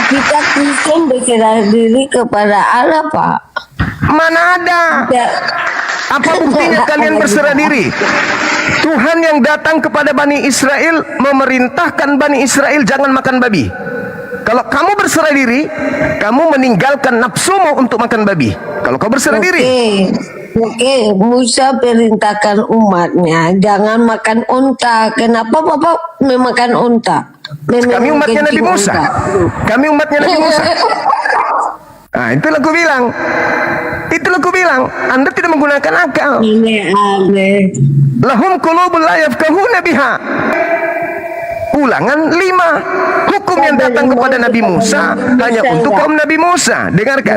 kita Kristen berserah diri kepada Allah, Pak. Mana ada? Ya. Apa buktinya kalian berserah diri? Tuhan yang datang kepada Bani Israel memerintahkan Bani Israel jangan makan babi. Kalau kamu berserah diri, kamu meninggalkan nafsumu untuk makan babi. Kalau kau berserah diri. Oke, Musa perintahkan umatnya jangan makan unta. Kenapa Bapak memakan unta? Kami umatnya Nabi Musa. Kami umatnya Nabi Musa. Nah, itulah aku bilang. Itulah aku bilang. Anda tidak menggunakan akal. Ini aneh. Lahum qulubun la yafqahuna biha. Ulangan 5. Hukum yang datang kepada Nabi Musa hanya untuk kaum Nabi Musa. Dengarkan.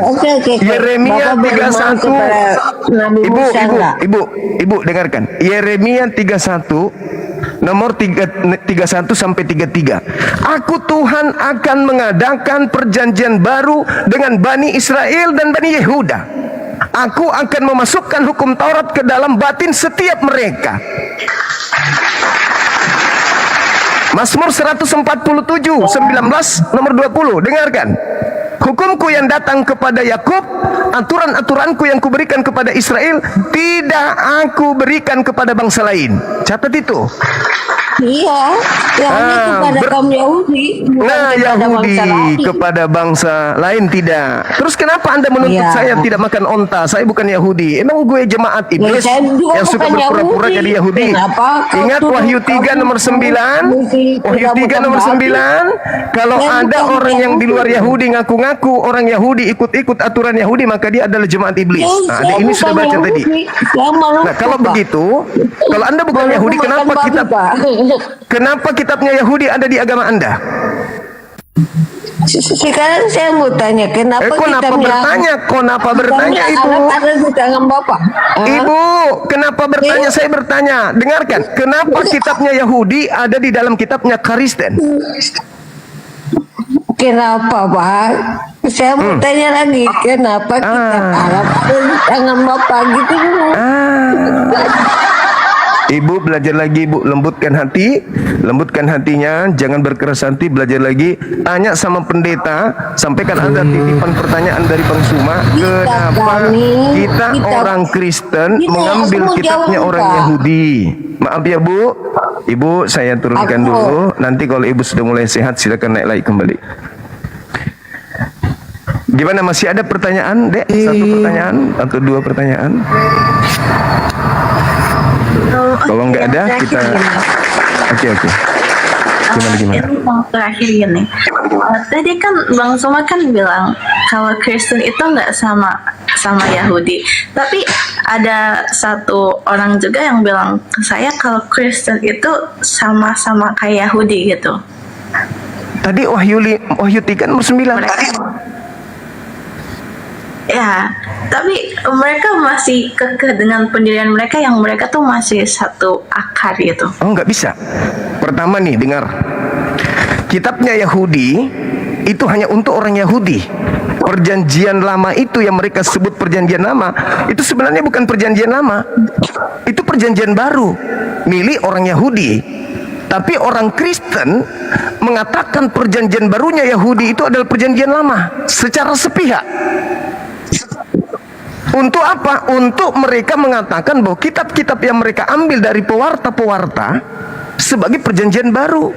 Yeremia 31. Ibu, dengarkan. Yeremia 31 nomor 31 sampai 33. Aku Tuhan akan mengadakan perjanjian baru dengan Bani Israel dan Bani Yehuda. Aku akan memasukkan hukum Taurat ke dalam batin setiap mereka. Mazmur 147 19 nomor 20. Dengarkan. Hukumku yang datang kepada Yakub, aturan-aturanku yang kuberikan kepada Israel, tidak aku berikan kepada bangsa lain. Catat itu. Iya, yang kepada kaum Yahudi, bukan Nah, kepada Yahudi bangsa lain. kepada bangsa lain tidak. Terus kenapa Anda menuntut Iya. saya tidak makan onta? Saya bukan Yahudi. Emang gue jemaat iblis saya juga yang suka bukan berpura-pura Yahudi. jadi Yahudi? Kenapa kau Ingat tuduh Wahyu 3 kamu nomor 9. Wahyu 3 nomor 9. Kalau Saya ada bukan orang yang di luar Yahudi. Yahudi ngaku-ngaku orang Yahudi ikut-ikut aturan Yahudi, maka dia adalah jemaat iblis. Nah, Saya ini sudah bukan baca Yahudi. tadi. Saya malu, Nah, kalau Pak. begitu, kalau Anda bukan Malu Yahudi, makan kenapa babi, kitab Pak. kenapa kitabnya Yahudi ada di agama Anda? Sekarang saya mau tanya, kenapa Kenapa bertanya? Kenapa bertanya, Ibu? Ada di tangan Bapak. Ibu, kenapa bertanya? Saya bertanya. Dengarkan. Kenapa kitabnya Yahudi ada di dalam kitabnya Kristen? Kenapa, Pak? Saya mau tanya lagi, kenapa kita Arab ada di tangan Bapak gitu? Ibu belajar lagi, Ibu, lembutkan hati, lembutkan hatinya, jangan berkeras hati, belajar lagi, tanya sama pendeta, sampaikan ada titipan pertanyaan dari Bang Suma, kenapa kita orang Kristen mengambil kitabnya orang Yahudi? Maaf ya, Bu, Ibu saya turunkan dulu, nanti kalau Ibu sudah mulai sehat silakan naik lagi kembali. Gimana, masih ada pertanyaan, Dek? Satu pertanyaan atau dua pertanyaan? Kalau nggak ada, kita Oke. Gimana? Itu yang terakhir gini. Tadi kan Bang Suma kan bilang kalau Kristen itu nggak sama Yahudi. Tapi ada satu orang juga yang bilang ke saya kalau Kristen itu sama-sama kayak Yahudi gitu. Tadi Wahyu 3 nomor 9. Ya, tapi mereka masih kekeh dengan pendirian mereka yang mereka tuh masih satu akar gitu. Oh, nggak bisa. Pertama nih, dengar. Kitabnya Yahudi itu hanya untuk orang Yahudi. Perjanjian lama itu yang mereka sebut perjanjian lama, itu sebenarnya bukan perjanjian lama. Itu perjanjian baru milik orang Yahudi. Tapi orang Kristen mengatakan perjanjian barunya Yahudi itu adalah perjanjian lama secara sepihak. Untuk apa? Untuk mereka mengatakan bahwa kitab-kitab yang mereka ambil dari pewarta-pewarta sebagai perjanjian baru.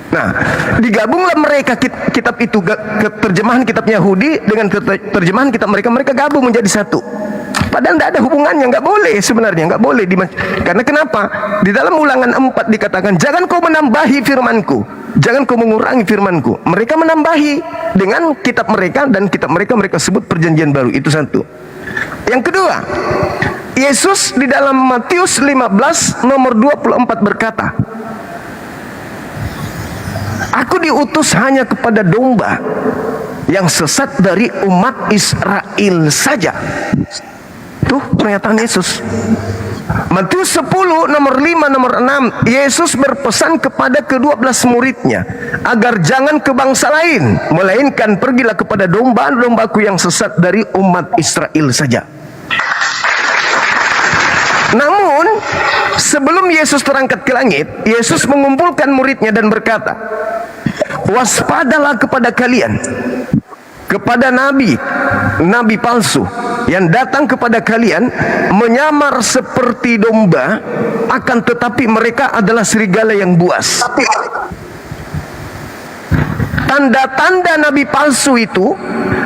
Nah, digabunglah mereka kitab itu, terjemahan kitab Yahudi dengan terjemahan kitab mereka gabung menjadi satu. Padahal tidak ada hubungannya, nggak boleh sebenarnya, nggak boleh. Karena kenapa? Di dalam Ulangan 4 dikatakan, jangan kau menambahi firmanku, jangan kau mengurangi firmanku. Mereka menambahi dengan kitab mereka, dan kitab mereka sebut perjanjian baru. Itu satu. Yang kedua, Yesus di dalam Matius 15 nomor 24 berkata, aku diutus hanya kepada domba yang sesat dari umat Israel saja. Tuh pernyataan Yesus. Matius 10 nomor 5 nomor 6, Yesus berpesan kepada ke-12 muridnya agar jangan ke bangsa lain, melainkan pergilah kepada domba-dombaku yang sesat dari umat Israel saja. Namun sebelum Yesus terangkat ke langit, Yesus mengumpulkan muridnya dan berkata, waspadalah kepada kalian, kepada nabi palsu yang datang kepada kalian menyamar seperti domba, akan tetapi mereka adalah serigala yang buas. Tanda-tanda nabi palsu itu,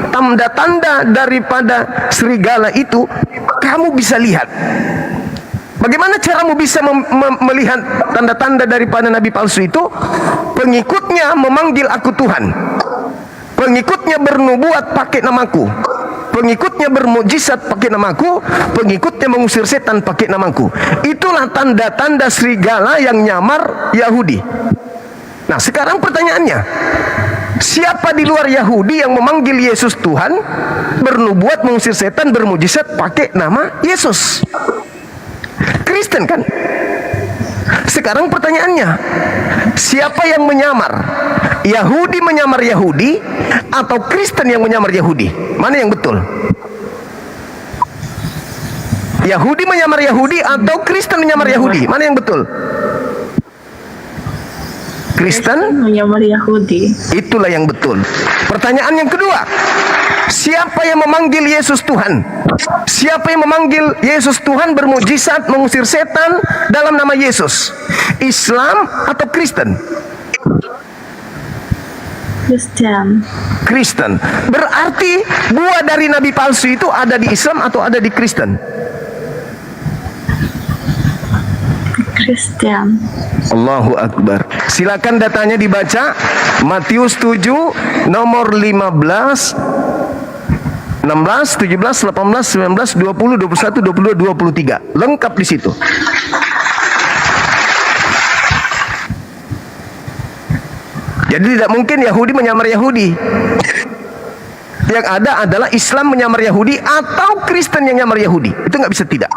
tanda-tanda daripada serigala itu, kamu bisa lihat. Bagaimana caramu bisa melihat tanda-tanda daripada nabi palsu itu? Pengikutnya memanggil aku Tuhan, pengikutnya bernubuat pakai namaku, pengikutnya bermukjizat pakai namaku, pengikutnya mengusir setan pakai namaku. Itulah tanda-tanda serigala yang nyamar Yahudi. Nah, sekarang pertanyaannya, siapa di luar Yahudi yang memanggil Yesus Tuhan, bernubuat, mengusir setan, bermukjizat pakai nama Yesus? Kristen kan? Sekarang pertanyaannya, siapa yang menyamar? Yahudi menyamar Yahudi atau Kristen yang menyamar Yahudi? Mana yang betul? Yahudi menyamar Yahudi atau Kristen menyamar Yahudi? Mana yang betul? Kristen menyamar Yahudi. Itulah yang betul. Pertanyaan yang kedua, siapa yang memanggil Yesus Tuhan? Siapa yang memanggil Yesus Tuhan, bermukjizat, mengusir setan dalam nama Yesus? Islam atau Kristen? Kristen. Kristen. Berarti buah dari nabi palsu itu ada di Islam atau ada di Kristen? Kristen. Allahu Akbar. Silakan datanya dibaca. Matius 7 nomor 15, 16, 17, 18, 19, 20, 21, 22, 23. Lengkap di situ. Jadi tidak mungkin Yahudi menyamar Yahudi. Yang ada adalah Islam menyamar Yahudi atau Kristen yang menyamar Yahudi. Itu nggak bisa tidak.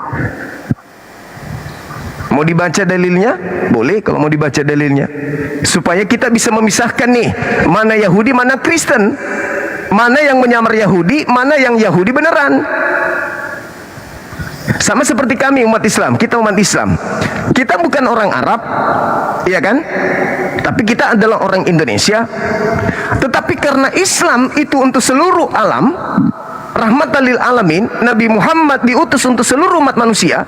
Mau dibaca dalilnya? Boleh kalau mau dibaca dalilnya. Supaya kita bisa memisahkan nih, mana Yahudi, mana Kristen. Mana yang menyamar Yahudi, mana yang Yahudi beneran. Sama seperti kami umat Islam, kita umat Islam. Kita bukan orang Arab, iya kan? Tapi kita adalah orang Indonesia. Tetapi karena Islam itu untuk seluruh alam, rahmatan lil alamin, Nabi Muhammad diutus untuk seluruh umat manusia,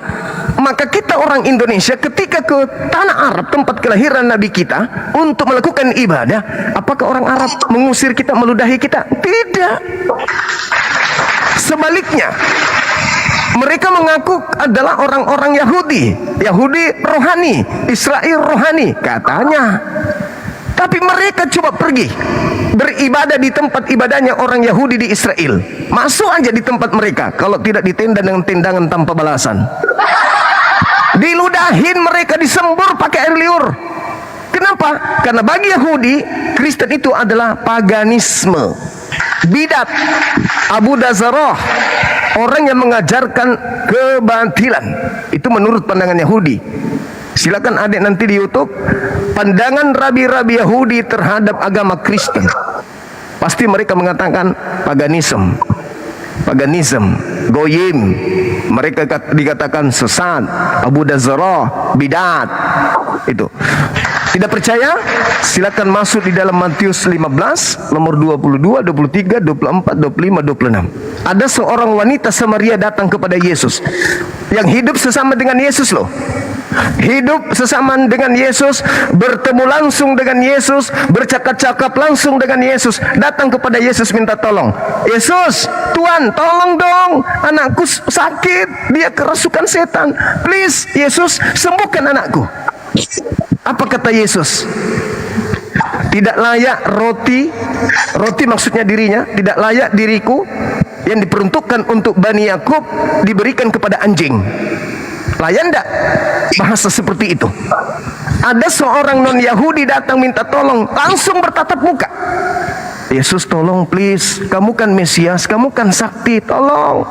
maka kita orang Indonesia ketika ke tanah Arab, tempat kelahiran Nabi kita, untuk melakukan ibadah, apakah orang Arab mengusir kita, meludahi kita? Tidak. Sebaliknya, mereka mengaku adalah orang-orang Yahudi, Yahudi rohani, Israel rohani, katanya. Tapi mereka coba pergi beribadah di tempat ibadahnya orang Yahudi di Israel. Masuk aja di tempat mereka, kalau tidak ditenda dengan tendangan tanpa balasan. Diludahin mereka, disembur pakai air liur. Kenapa? Karena bagi Yahudi, Kristen itu adalah paganisme, bidat, Abu Dazarah, orang yang mengajarkan kebatilan. Itu menurut pandangan Yahudi. Silakan adik nanti di YouTube, pandangan rabi-rabi Yahudi terhadap agama Kristen. Pasti mereka mengatakan paganisme, goyim. Mereka dikatakan sesat, Abu Dazarah, bidat. Itu. Tidak percaya? Silakan masuk di dalam Matius 15 nomor 22, 23, 24, 25, 26. Ada seorang wanita Samaria datang kepada Yesus, yang hidup sesama dengan Yesus loh. Hidup sesama dengan Yesus, bertemu langsung dengan Yesus, bercakap-cakap langsung dengan Yesus, datang kepada Yesus minta tolong. Yesus, Tuhan, tolong dong, anakku sakit, dia kerasukan setan. Please, Yesus, sembuhkan anakku. Apa kata Yesus? Tidak layak roti maksudnya dirinya, tidak layak diriku yang diperuntukkan untuk Bani Yakub diberikan kepada anjing. Layak enggak bahasa seperti itu? Ada seorang non Yahudi datang minta tolong, langsung bertatap muka. Yesus, tolong please, kamu kan Mesias, kamu kan sakti, tolong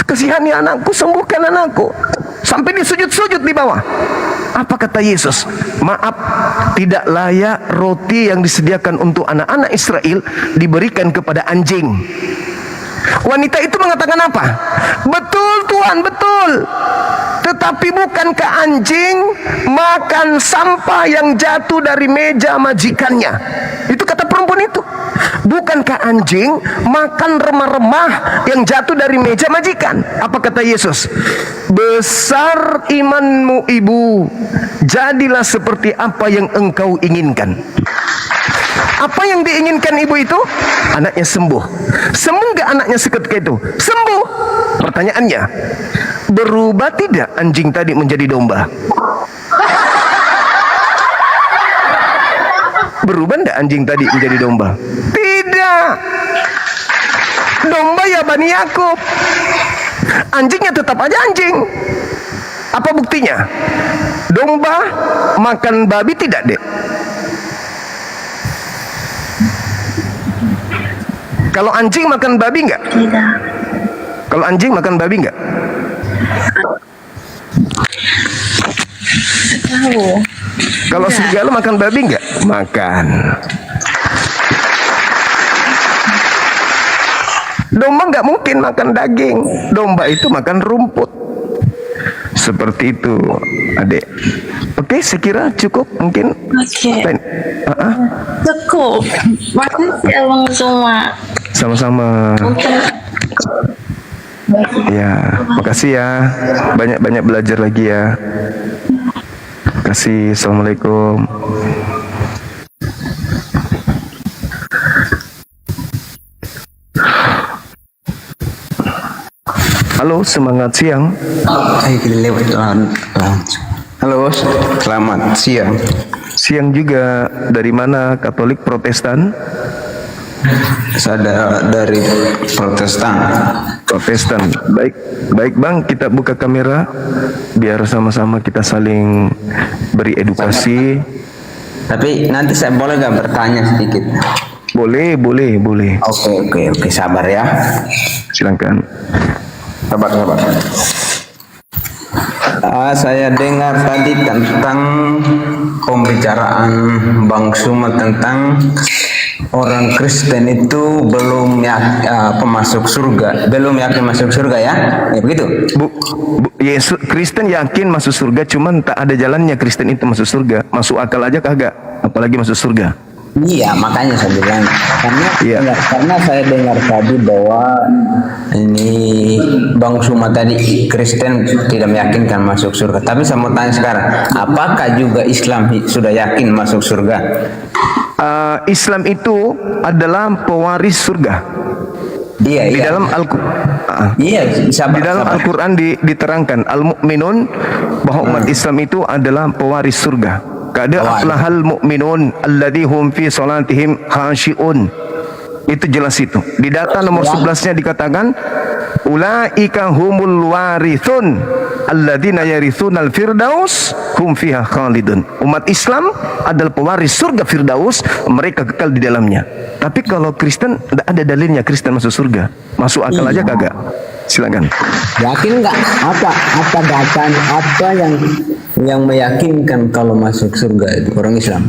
kasihani anakku, sembuhkan anakku. Sampai dia sujud-sujud di bawah. Apa kata Yesus? Maaf, tidak layak roti yang disediakan untuk anak-anak Israel diberikan kepada anjing. Wanita itu mengatakan apa? Betul Tuhan, betul. Tetapi bukankah anjing makan sampah yang jatuh dari meja majikannya? Itu kata perempuan itu. Bukankah anjing makan remah-remah yang jatuh dari meja majikan? Apa kata Yesus? Besar imanmu ibu, jadilah seperti apa yang engkau inginkan. Apa yang diinginkan ibu itu? Anaknya sembuh. Sembuh nggak anaknya seketika itu? Sembuh. Pertanyaannya, berubah tidak anjing tadi menjadi domba? Berubah tidak anjing tadi menjadi domba? Tidak. Domba ya Bani Yakub. Anjingnya tetap aja anjing. Apa buktinya? Domba makan babi tidak, Dek? Kalau anjing makan babi enggak? Tidak. Kalau anjing makan babi enggak? Tahu. Kalau serigala makan babi enggak? Makan. Domba enggak mungkin makan daging. Domba itu makan rumput. Seperti itu, Adik. Oke, saya kira cukup mungkin. Oke. Ah, Cukup. Makasih abang semua. sama-sama. Ya, makasih ya. Banyak-banyak belajar lagi ya. Kasih. Assalamualaikum. Halo, semangat siang. Ayo kita lewat langsung. Halo, selamat siang. Siang juga. Dari mana? Katolik, Protestan? Saya dari Protestan. Protestan. Baik, baik Bang, kita buka kamera biar sama-sama kita saling beri edukasi. Tapi nanti saya boleh nggak bertanya sedikit? Boleh, boleh, boleh. Oke, sabar ya. Silakan. Sabar. Saya dengar tadi tentang pembicaraan Bang Suma tentang orang Kristen itu belum masuk surga, belum yakin masuk surga ya, begitu? Yesus Kristen yakin masuk surga, cuman tak ada jalannya Kristen itu masuk surga. Masuk akal aja kagak, apalagi masuk surga. Iya, makanya saya bilang karena saya dengar tadi bahwa ini Bang Suma tadi Kristen tidak meyakinkan masuk surga. Tapi saya mau tanya sekarang, apakah juga Islam sudah yakin masuk surga? Islam itu adalah pewaris surga. Iya. Di dalam di dalam Al-Quran diterangkan al-mu'minun bahwa umat Islam itu adalah pewaris surga. Kada aflahal mu'minun alladzihum fi salatihim khashi'un. Itu jelas itu. Di data nomor 11-nya dikatakan ulaika humul warithun alladzina yarithunal firdaus hum fiha khalidun. Umat Islam adalah pewaris surga Firdaus, mereka kekal di dalamnya. Tapi kalau Kristen tidak ada dalilnya Kristen masuk surga. Masuk akal aja kagak. Silakan. Yakin nggak? Apa data apa yang meyakinkan kalau masuk surga itu orang Islam?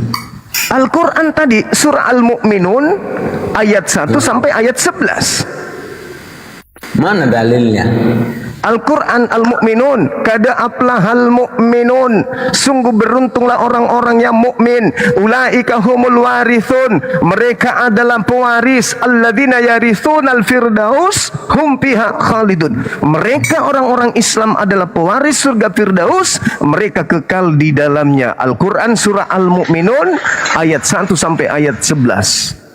Al-Quran tadi surah Al-Mu'minun ayat 1 sampai ayat 11. Mana dalilnya? Al-Quran Al-Mu'minun, kada aflahal mu'minun, sungguh beruntunglah orang-orang yang mukmin. Ulaika humul warithun, mereka adalah pewaris. Alladzina yarithunal firdaus hum fiha khalidun. Mereka orang-orang Islam adalah pewaris surga Firdaus, mereka kekal di dalamnya. Al-Quran surah Al-Mu'minun ayat 1 sampai ayat 11.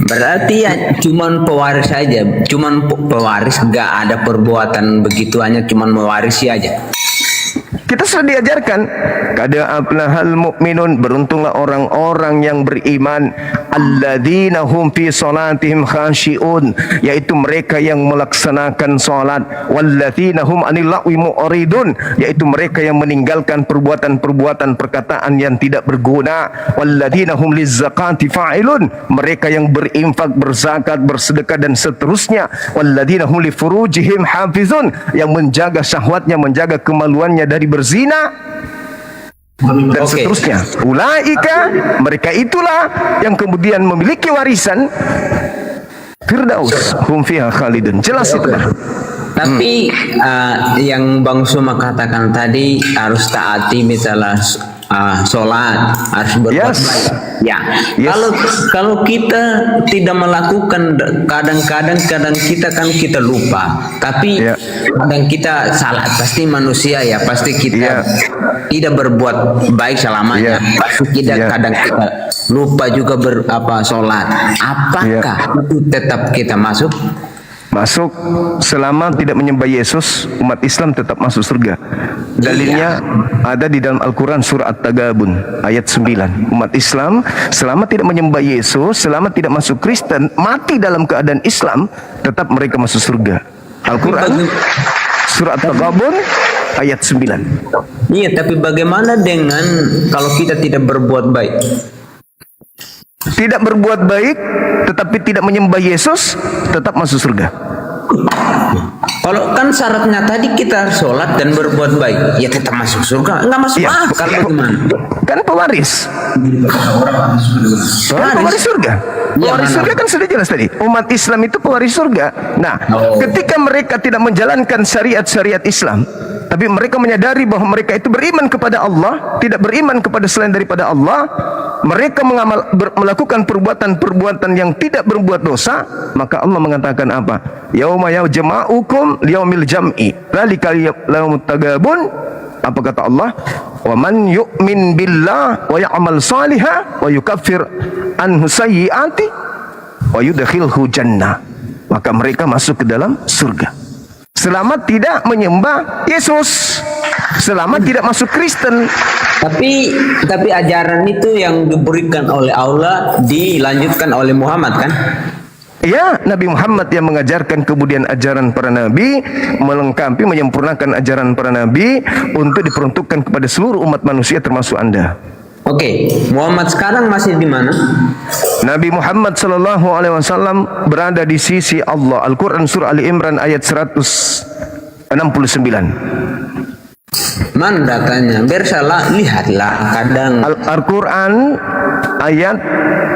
Berarti ya cuman pewaris saja, cuman pewaris, nggak ada perbuatan begitu, hanya cuman mewarisi aja. Kita sudah diajarkan kada aflahal mu'minun, beruntunglah orang-orang yang beriman, alladzina hum fi salatihim khashi'un, yaitu mereka yang melaksanakan salat, walladzina hum anil lagwi mu'ridun, yaitu mereka yang meninggalkan perbuatan-perbuatan perkataan yang tidak berguna, walladzina hum lizzakati fa'ilun, mereka yang berinfak, berzakat, bersedekah dan seterusnya, walladzina hum li furujihim hafizun, yang menjaga syahwatnya, menjaga kemaluannya dari berzina dan seterusnya. Ulaika, mereka itulah yang kemudian memiliki warisan Firdaus hum fiha khalidun. Jelas itu. Tapi yang Bang Suma katakan tadi harus taati misalnya sholat, harus berbuat Yes. baik. Ya, Yes. kalau kita tidak melakukan, kadang kita lupa. Tapi Ya. kadang kita salah, pasti manusia ya, pasti kita Ya. tidak berbuat baik selamanya. Ya. Pasti kita Ya. kadang kita lupa juga sholat. Apakah itu tetap kita masuk? Masuk selama tidak menyembah Yesus, umat Islam tetap masuk surga. Dalilnya ada di dalam Al-Quran surah At-Tagabun ayat 9. Umat Islam selama tidak menyembah Yesus, selama tidak masuk Kristen, mati dalam keadaan Islam, tetap mereka masuk surga. Al-Quran surah At-Tagabun ayat 9. Iya, tapi bagaimana dengan kalau kita tidak berbuat baik? Tidak berbuat baik tetapi tidak menyembah Yesus, tetap masuk surga. Kalau kan syaratnya tadi kita harus sholat dan berbuat baik, ya tetap masuk surga. Enggak masuk Iya. akal bagaimana? Kan pewaris. Pewaris surga. Pewaris mana? surga kan sudah jelas tadi. Umat Islam itu pewaris surga. Nah, ketika mereka tidak menjalankan syariat-syariat Islam, tapi mereka menyadari bahwa mereka itu beriman kepada Allah, tidak beriman kepada selain daripada Allah, mereka melakukan perbuatan-perbuatan yang tidak berbuat dosa, maka Allah mengatakan apa? Yauma yajma'ukum liyaumil jam'i. Dzalika yaumut tagabun. Apa kata Allah? Wa man yu'min billah wa ya'mal salihah wa yukaffir anhu sayyi'ati wa yudkhilhu jannah. Maka mereka masuk ke dalam surga. Selama tidak menyembah Yesus, selama tidak masuk Kristen. Tapi ajaran itu yang diberikan oleh Allah dilanjutkan oleh Muhammad kan? Ya, Nabi Muhammad yang mengajarkan kemudian ajaran para nabi, melengkapi, menyempurnakan ajaran para nabi untuk diperuntukkan kepada seluruh umat manusia termasuk Anda. Oke, Muhammad sekarang masih di mana? Nabi Muhammad sallallahu alaihi wasallam berada di sisi Allah. Al-Qur'an surah Ali Imran ayat 169. Mana datanya? Biar salah, lihatlah kadang.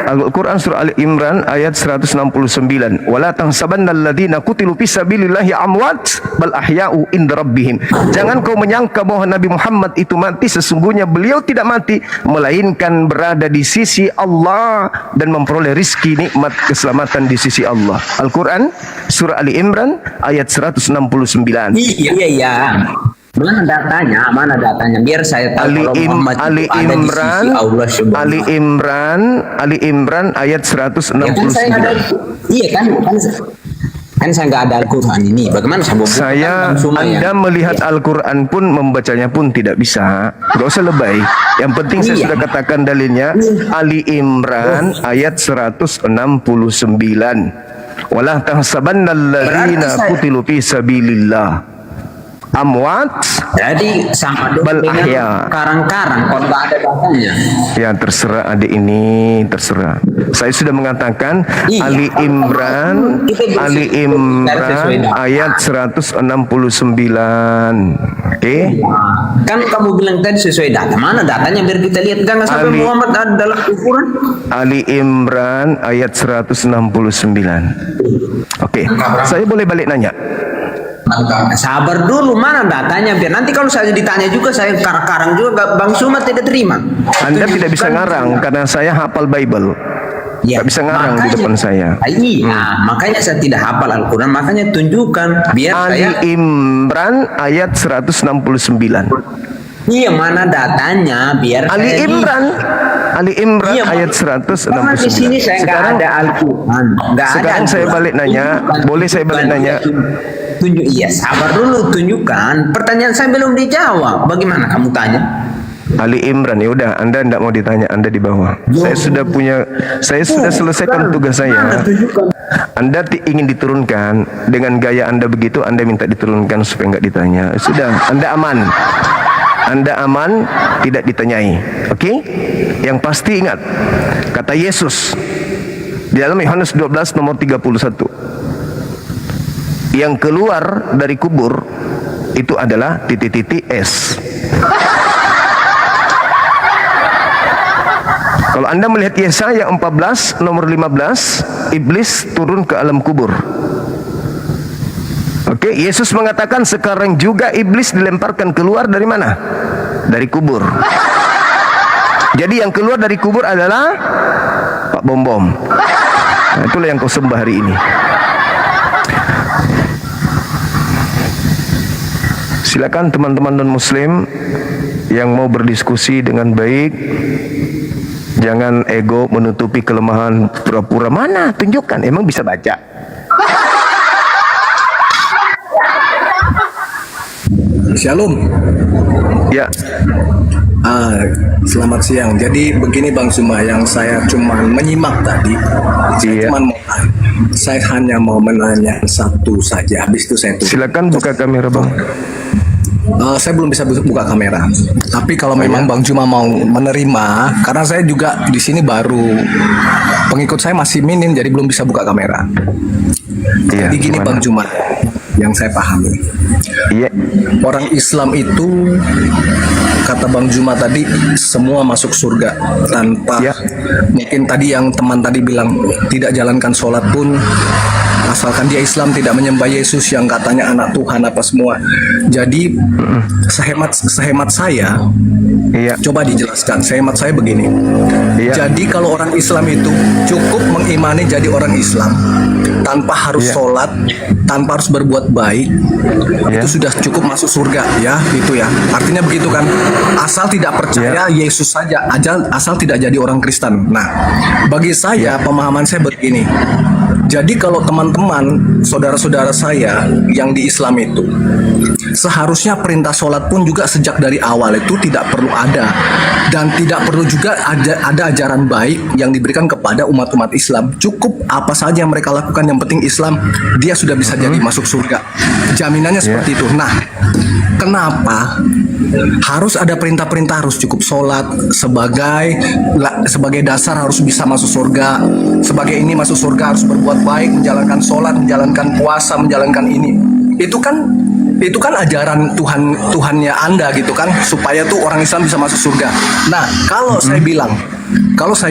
Al-Quran surah Ali Imran ayat 169. Wala tahsabanna alladziina qutilu fi sabilillahi amwat bal ahya'u inda rabbihim. Jangan kau menyangka bahwa Nabi Muhammad itu mati, sesungguhnya beliau tidak mati, melainkan berada di sisi Allah dan memperoleh rizki, nikmat, keselamatan di sisi Allah. Al-Quran surah Ali Imran ayat 169. Iya. Mana datanya? Biar saya tahu kalau Muhammad itu ada di sisi Allah subhanahu. Ali Imran ayat 169. Ya kan saya ada, iya kan saya nggak ada Al-Quran ini. Bagaimana saya Anda melihat Al-Quran pun membacanya pun tidak bisa. Gak usah lebay. Yang penting saya sudah katakan dalilnya. Ali Imran ayat 169. Wala tahsabanna alladziina qutilu fi sabilillah amwat. Jadi sama dong dengan karang-karang kalau nggak ada datanya. Ya terserah adik ini, terserah. Saya sudah mengatakan Ali Imran ayat 169. Oke? Kan kamu bilang tadi sesuai data. Mana datanya biar kita lihat, jangan sampai Muhammad ada dalam ukuran. Ali Imran ayat 169. Oke, saya boleh balik nanya. Sabar dulu, mana datanya biar nanti kalau saya ditanya juga saya karang-karang juga Bang Suma tidak terima. Anda tidak bisa ngarang karena saya hafal Bible. Ya, tidak bisa ngarang di depan saya. Iya, makanya saya tidak hafal Al-Quran, makanya tunjukkan biar Ali Imran ayat 169. Iya, mana datanya biar Ali Imran ayat 169. Karena di sini saya nggak ada Al-Quran. Sekarang saya balik nanya, boleh saya balik nanya? Tunjuk, iya, sabar dulu, tunjukkan. Pertanyaan saya belum dijawab. Bagaimana kamu tanya? Ali Imran, ya udah, Anda tidak mau ditanya, Anda di bawah. Saya sudah selesaikan tugas saya. Anda ingin diturunkan dengan gaya Anda begitu, Anda minta diturunkan supaya nggak ditanya. Sudah, Anda aman. Anda aman, tidak ditanyai. Oke? Yang pasti ingat kata Yesus di dalam Yohanes 12 nomor 31. Yang keluar dari kubur itu adalah titik-titik S. Kalau Anda melihat Yesaya 14 nomor 15, iblis turun ke alam kubur. Oke? Oke, Yesus mengatakan sekarang juga iblis dilemparkan keluar dari mana? Dari kubur. Jadi yang keluar dari kubur adalah Pak Bom-Bom. Nah, itulah yang kau sembah hari ini. Silakan teman-teman non-muslim yang mau berdiskusi dengan baik. Jangan ego menutupi kelemahan pura-pura. Mana? Tunjukkan. Emang bisa baca? Shalom. Ya. Selamat siang. Jadi begini Bang Suma, yang saya cuman menyimak tadi. Iya. Saya hanya mau menanya satu saja. Habis itu saya tutup. Silakan buka kamera, Bang. Saya belum bisa buka kamera. Tapi kalau memang Bang Juma mau menerima, karena saya juga di sini baru, pengikut saya masih minim, jadi belum bisa buka kamera. Iya, Jadi gini gimana? Bang Juma, yang saya pahami. Iya. Orang Islam itu, kata Bang Juma tadi, semua masuk surga tanpa, Ya. mungkin tadi yang teman tadi bilang tidak jalankan sholat pun, asalkan dia Islam, tidak menyembah Yesus yang katanya anak Tuhan apa semua. Jadi sehemat saya, Iya. coba dijelaskan. Sehemat saya begini. Iya. Jadi kalau orang Islam itu cukup mengimani jadi orang Islam tanpa harus Iya. sholat, tanpa harus berbuat baik, Iya. itu sudah cukup masuk surga, ya, itu ya. Artinya begitu kan? Asal tidak percaya Yesus saja, asal tidak jadi orang Kristen. Nah, bagi saya pemahaman saya begini. Jadi kalau teman-teman, saudara-saudara saya yang di Islam itu, seharusnya perintah sholat pun juga sejak dari awal itu tidak perlu ada. Dan tidak perlu juga ada ajaran baik yang diberikan kepada umat-umat Islam. Cukup apa saja yang mereka lakukan, yang penting Islam, dia sudah bisa jadi masuk surga. Jaminannya seperti itu. Nah, kenapa harus ada perintah-perintah, harus cukup sholat sebagai dasar harus bisa masuk surga, sebagai ini masuk surga harus berbuat baik, menjalankan sholat, menjalankan puasa, menjalankan ini. Itu kan ajaran Tuhannya Anda gitu kan, supaya tuh orang Islam bisa masuk surga. Nah, kalau saya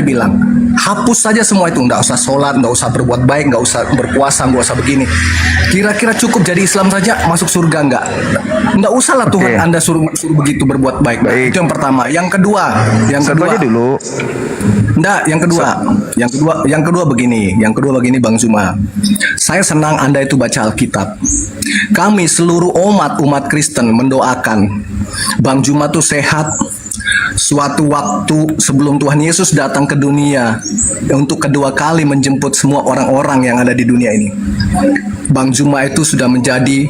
bilang hapus saja semua itu, nggak usah sholat, nggak usah berbuat baik, nggak usah berpuasa, nggak usah begini. Kira-kira cukup jadi Islam saja masuk surga nggak? Nggak usah lah Tuhan Anda suruh begitu berbuat baik. Nah, itu yang pertama. Yang kedua, Satu aja dulu. Enggak, yang kedua begini Bang Zuma. Saya senang Anda itu baca Alkitab. Kami seluruh umat Kristen mendoakan Bang Juma tuh sehat. Suatu waktu sebelum Tuhan Yesus datang ke dunia untuk kedua kali menjemput semua orang-orang yang ada di dunia ini, Bang Juma itu sudah menjadi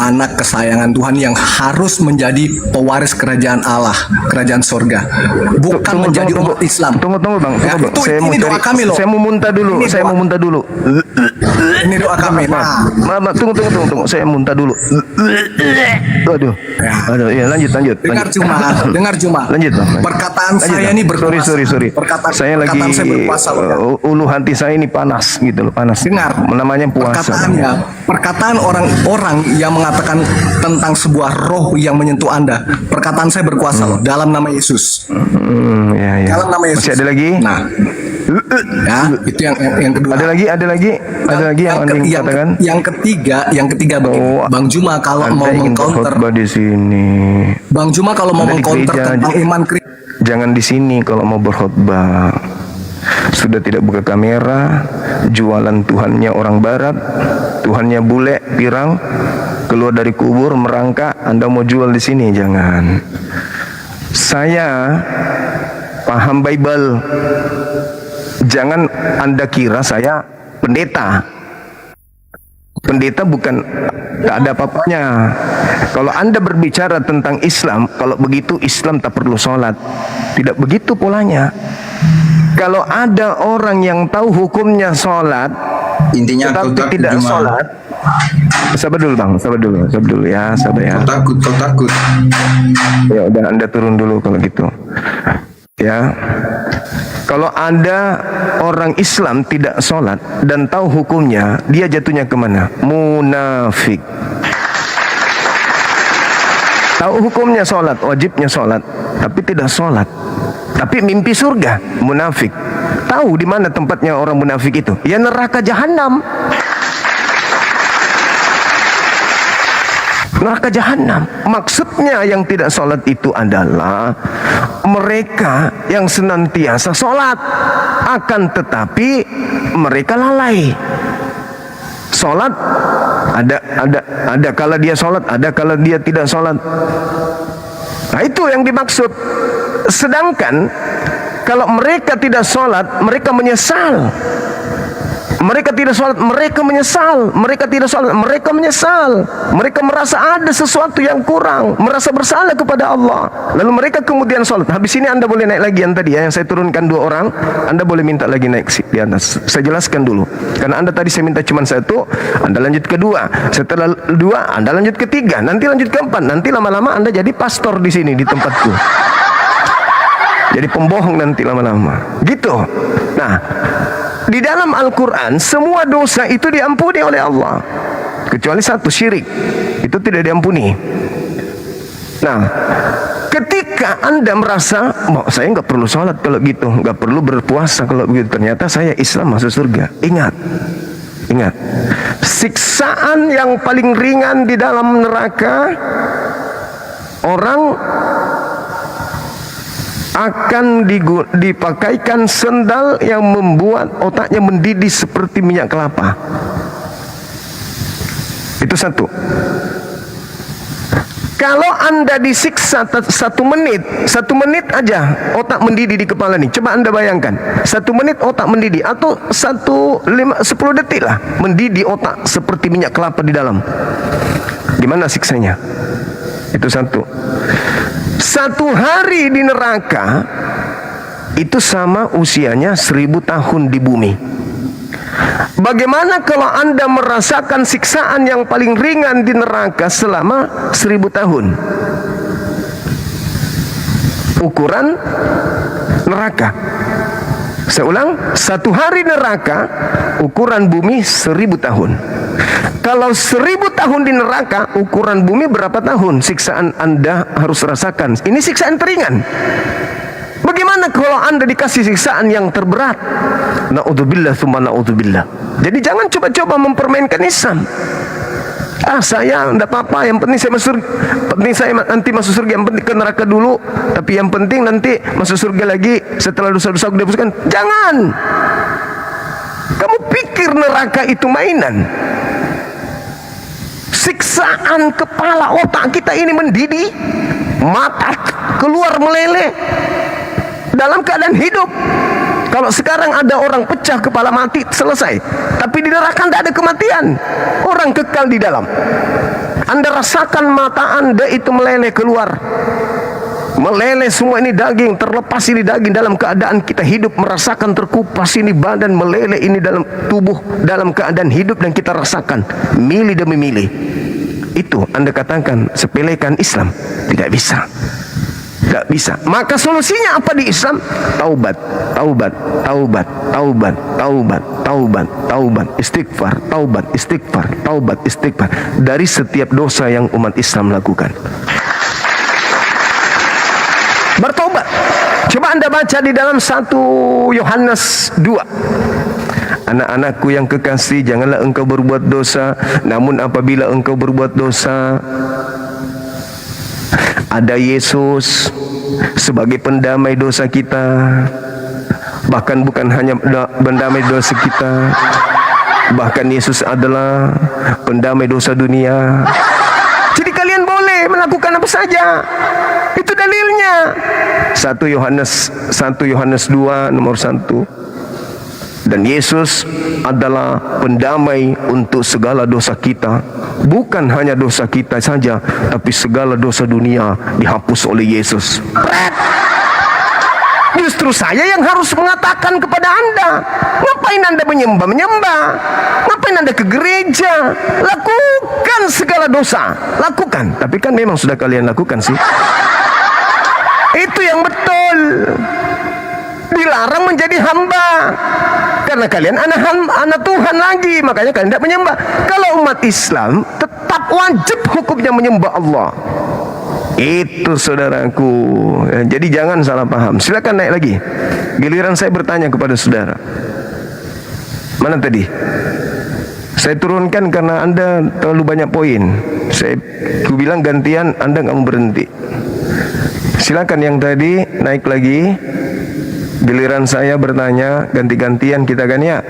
anak kesayangan Tuhan yang harus menjadi pewaris kerajaan Allah, kerajaan sorga, bukan menjadi umat Islam. Tunggu Bang. Ya, Bang. itu ini doa kami loh. Saya mau muntah dulu. Ini doa kami. Maaf, tunggu. Saya muntah dulu. Aduh. Ya, lanjut. Dengar Juma. Lanjut, Bang. Perkataan Lanjut, saya Bang. ini berkuasa. Sorry. Saya lagi Perkataan saya berkuasa loh. ulu hati saya ini panas gitu loh, panas. Dengar. Namanya puasa. Perkataan orang-orang yang mengatakan tentang sebuah roh yang menyentuh Anda. Perkataan saya berkuasa loh, dalam nama Yesus. Ya. Dalam nama Yesus. Masih ada lagi? Nah, ya, itu yang kedua. Ada lagi yang Anda katakan? Yang ketiga begini. Bang Juma kalau Anda mau ingin mengcounter, berkhotbah di sini. Bang Juma kalau mau Anda di mengcounter gereja tentang aja. iman Kristus, Jangan di sini kalau mau berkhotbah. Sudah tidak buka kamera, jualan Tuhannya orang barat, Tuhannya bule, pirang, keluar dari kubur, merangkak, Anda mau jual di sini, jangan. Saya paham Bible. Jangan Anda kira saya pendeta. Pendeta bukan, tak ada apa-apanya. Kalau Anda berbicara tentang Islam, kalau begitu Islam tak perlu sholat. Tidak begitu polanya. Kalau ada orang yang tahu hukumnya sholat, Intinya kau tetapi takut tidak cuma sholat, sabar dulu Bang, sabar dulu ya, sabar ya. kau takut. Ya udah, Anda turun dulu kalau gitu. Ya. Kalau ada orang Islam tidak sholat dan tahu hukumnya, dia jatuhnya kemana? Munafik. Tahu hukumnya sholat, wajibnya sholat, tapi tidak sholat, tapi mimpi surga, munafik. Tahu di mana tempatnya orang munafik itu? Ya neraka jahanam. neraka jahanam. Maksudnya yang tidak sholat itu adalah mereka yang senantiasa sholat, akan tetapi mereka lalai. Sholat ada kala dia sholat, ada kala dia tidak sholat. Nah, itu yang dimaksud. Sedangkan kalau mereka tidak sholat, mereka menyesal. Mereka tidak sholat, mereka menyesal. Mereka tidak sholat, mereka menyesal. Mereka merasa ada sesuatu yang kurang, merasa bersalah kepada Allah. Lalu mereka kemudian sholat. Habis ini Anda boleh naik lagi yang tadi ya, yang saya turunkan 2 orang. Anda boleh minta lagi naik di atas. Saya jelaskan dulu. Karena Anda tadi saya minta cuma 1, Anda lanjut ke 2. Setelah 2, Anda lanjut ke 3. Nanti lanjut ke 4. Nanti lama-lama Anda jadi pastor di sini di tempatku. Jadi pembohong nanti lama-lama. Gitu. Nah, di dalam Al-Quran semua dosa itu diampuni oleh Allah, kecuali 1, syirik. Itu tidak diampuni. Nah, ketika Anda merasa, saya nggak perlu sholat kalau gitu, nggak perlu berpuasa kalau begitu, ternyata saya Islam masuk surga. Ingat, siksaan yang paling ringan di dalam neraka, orang akan dipakaikan sendal yang membuat otaknya mendidih seperti minyak kelapa. Itu 1. Kalau Anda disiksa 1 menit, 1 menit aja otak mendidih di kepala nih. Coba Anda bayangkan, 1 menit otak mendidih, atau 10 detik lah mendidih otak seperti minyak kelapa di dalam. Gimana siksanya? Itu 1. 1 hari di neraka itu sama usianya 1000 tahun di bumi. Bagaimana kalau Anda merasakan siksaan yang paling ringan di neraka selama 1000 tahun? Ukuran neraka. Saya ulang, 1 hari neraka ukuran bumi 1000 tahun. Kalau 1000 tahun di neraka, ukuran bumi berapa tahun siksaan Anda harus rasakan? Ini siksaan teringan. Bagaimana kalau Anda dikasih siksaan yang terberat? Na'udzubillah tsumma na'udzubillah. Jadi jangan coba-coba mempermainkan Islam. Saya enggak apa-apa, yang penting saya masuk, penting saya nanti masuk surga, yang penting ke neraka dulu, tapi yang penting nanti masuk surga lagi setelah dosa-dosa dihapuskan. Jangan. Kamu pikir neraka itu mainan? Siksaan kepala otak kita ini mendidih, mata keluar meleleh dalam keadaan hidup. Kalau sekarang ada orang pecah kepala mati, selesai. Tapi di neraka tidak ada kematian, orang kekal di dalam. Anda rasakan mata Anda itu meleleh keluar, meleleh semua ini daging, terlepas ini daging dalam keadaan kita hidup, merasakan terkupas ini badan, meleleh ini dalam tubuh dalam keadaan hidup, dan kita rasakan mili demi mili. Itu Anda katakan sepelekan Islam? Tidak bisa. Tidak bisa. Maka solusinya apa di Islam? Taubat, taubat, taubat, taubat, taubat, taubat, taubat, istighfar, taubat, istighfar, taubat, istighfar dari setiap dosa yang umat Islam lakukan. Bertobat. Coba Anda baca di dalam 1 Yohanes 2. Anak-anakku yang kekasih, janganlah engkau berbuat dosa. Namun apabila engkau berbuat dosa, ada Yesus sebagai pendamai dosa kita. Bahkan bukan hanya pendamai dosa kita, bahkan Yesus adalah pendamai dosa dunia. Jadi kalian boleh melakukan apa saja. Itu dalilnya. 1 Yohanes 2 nomor 1. Dan Yesus adalah pendamai untuk segala dosa kita. Bukan hanya dosa kita saja, tapi segala dosa dunia dihapus oleh Yesus. Justru saya yang harus mengatakan kepada Anda, ngapain Anda menyembah? Ngapain Anda ke gereja? Lakukan segala dosa, lakukan. Tapi kan memang sudah kalian lakukan sih. Itu yang betul. Dilarang menjadi hamba, karena kalian anak Tuhan lagi, makanya kalian tidak menyembah. Kalau umat Islam tetap wajib hukumnya menyembah Allah. Itu saudaraku. Jadi jangan salah paham. Silakan naik lagi. Giliran saya bertanya kepada saudara. Mana tadi? Saya turunkan karena Anda terlalu banyak poin. Ku bilang gantian, Anda nggak mau berhenti. Silakan yang tadi naik lagi. Giliran saya bertanya, ganti-gantian kita kan ya.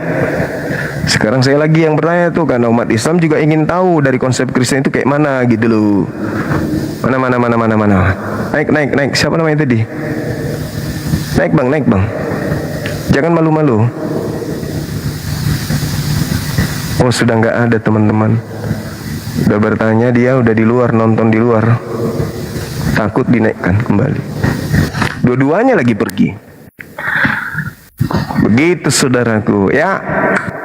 Sekarang saya lagi yang bertanya tuh, karena umat Islam juga ingin tahu dari konsep Kristen itu kayak mana gitu loh. Mana. Naik. Siapa namanya tadi? Naik bang. Jangan malu-malu. Oh, sudah nggak ada teman-teman. Udah bertanya dia, udah di luar, nonton di luar. Takut dinaikkan kembali. Dua-duanya lagi pergi. Begitu saudaraku, ya.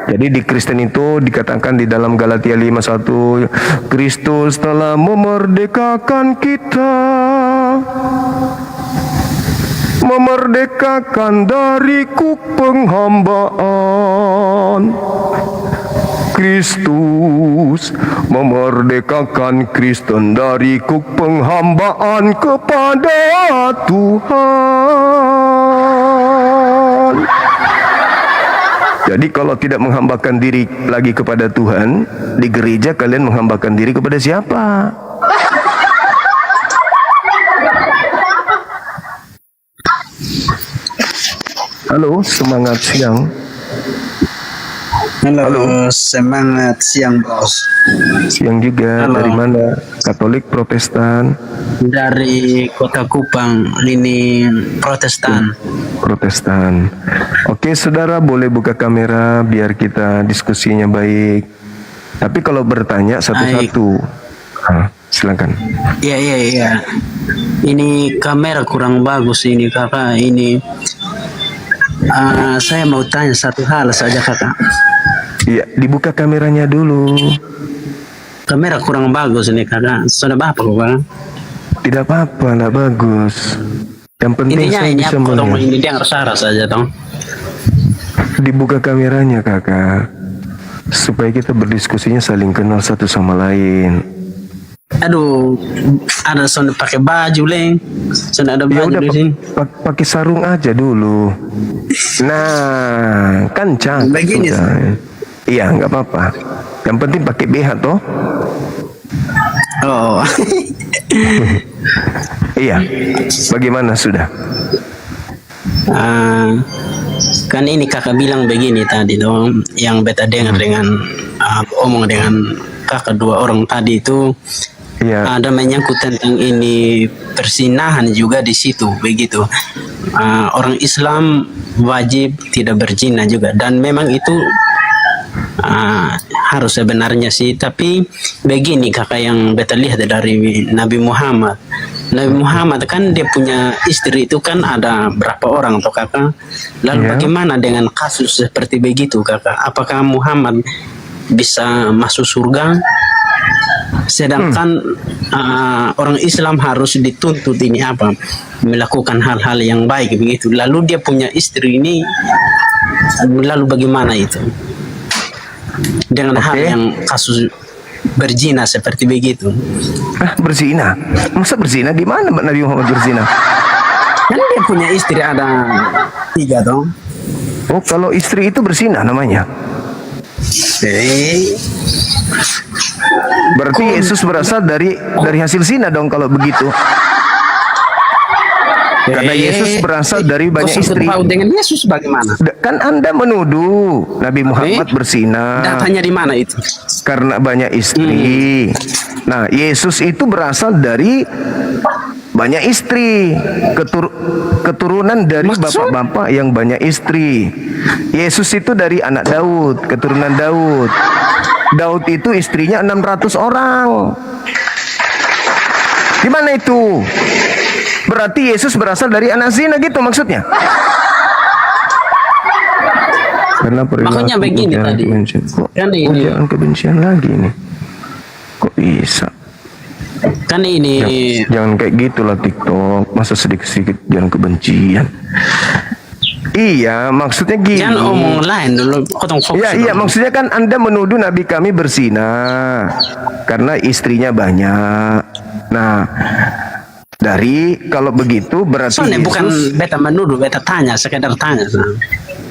Jadi di Kristen itu dikatakan di dalam Galatia 5:1, Kristus telah memerdekakan kita. Memerdekakan dari kuk penghambaan. Kristus memerdekakan Kristen dari kuk penghambaan kepada Tuhan. Jadi kalau tidak menghambakan diri lagi kepada Tuhan, di gereja kalian menghambakan diri kepada siapa? Halo, semangat siang. Halo, semangat siang bos. Siang juga. Halo. Dari mana? Katolik, Protestan? Dari Kota Kupang, lini Protestan. Protestan. Oke, saudara boleh buka kamera biar kita diskusinya baik. Tapi kalau bertanya satu-satu. Silakan. Iya. Ini kamera kurang bagus ini kakak. Ini saya mau tanya satu hal saja kakak. Iya, dibuka kameranya dulu. Kamera kurang bagus ini kakak. Sudah apa kakak? Tidak apa-apa, tidak bagus. Yang penting Intinya saya ini bisa aku tolong melihat. ini dia suara saja dong. Dibuka kameranya kakak, supaya kita berdiskusinya saling kenal satu sama lain. Aduh, ada sudah pakai baju leng. Sudah ada Ya baju udah, di sini. pakai sarung aja dulu. Nah, kan cakep Begini, sudah. Iya, nggak apa-apa. Yang penting pakai BH toh. Oh. Iya. Bagaimana sudah? Kan ini kakak bilang begini tadi dong, yang beta dengar dengan omong dengan kakak dua orang tadi itu Iya. ada menyangkut tentang ini persinahan juga di situ begitu. Orang Islam wajib tidak berzina juga, dan memang itu harus sebenarnya sih, tapi begini kakak yang beta lihat dari Nabi Muhammad. Nabi Muhammad kan dia punya istri itu kan ada berapa orang toh kakak. Lalu bagaimana dengan kasus seperti begitu kakak? Apakah Muhammad bisa masuk surga? Sedangkan orang Islam harus dituntut ini apa? Melakukan hal-hal yang baik begitu. Lalu dia punya istri ini, lalu bagaimana itu? Dengan hal yang kasus berzina seperti begitu. Berzina? Masa berzina? Gimana Nabi Muhammad berzina? Kan dia punya istri ada 3 dong. Oh, kalau istri itu berzina namanya. Berarti Yesus berasal dari hasil zina dong kalau begitu. Karena Yesus berasal dari banyak istri. Kau dengan Yesus bagaimana? Kan Anda menuduh Nabi Muhammad berzina. Datanya di mana itu? Karena banyak istri. Nah, Yesus itu berasal dari banyak istri, keturunan dari bapak-bapak yang banyak istri. Yesus itu dari anak Daud, keturunan Daud. Daud itu istrinya 600 orang. Gimana itu? Berarti Yesus berasal dari anak zina gitu maksudnya? Karena Makanya begini tadi. Kan ini. Jangan kebencian lagi nih. Kok bisa? Kan ini. Jangan kayak gitulah TikTok. Masa sedikit-sedikit jangan kebencian. Iya, maksudnya gini. Jangan omong lain dulu. Iya, maksudnya kan Anda menuduh Nabi kami berzina karena istrinya banyak. Nah, dari kalau begitu berarti Soalnya Yesus, bukan beta menuduh, beta tanya, sekedar tanya.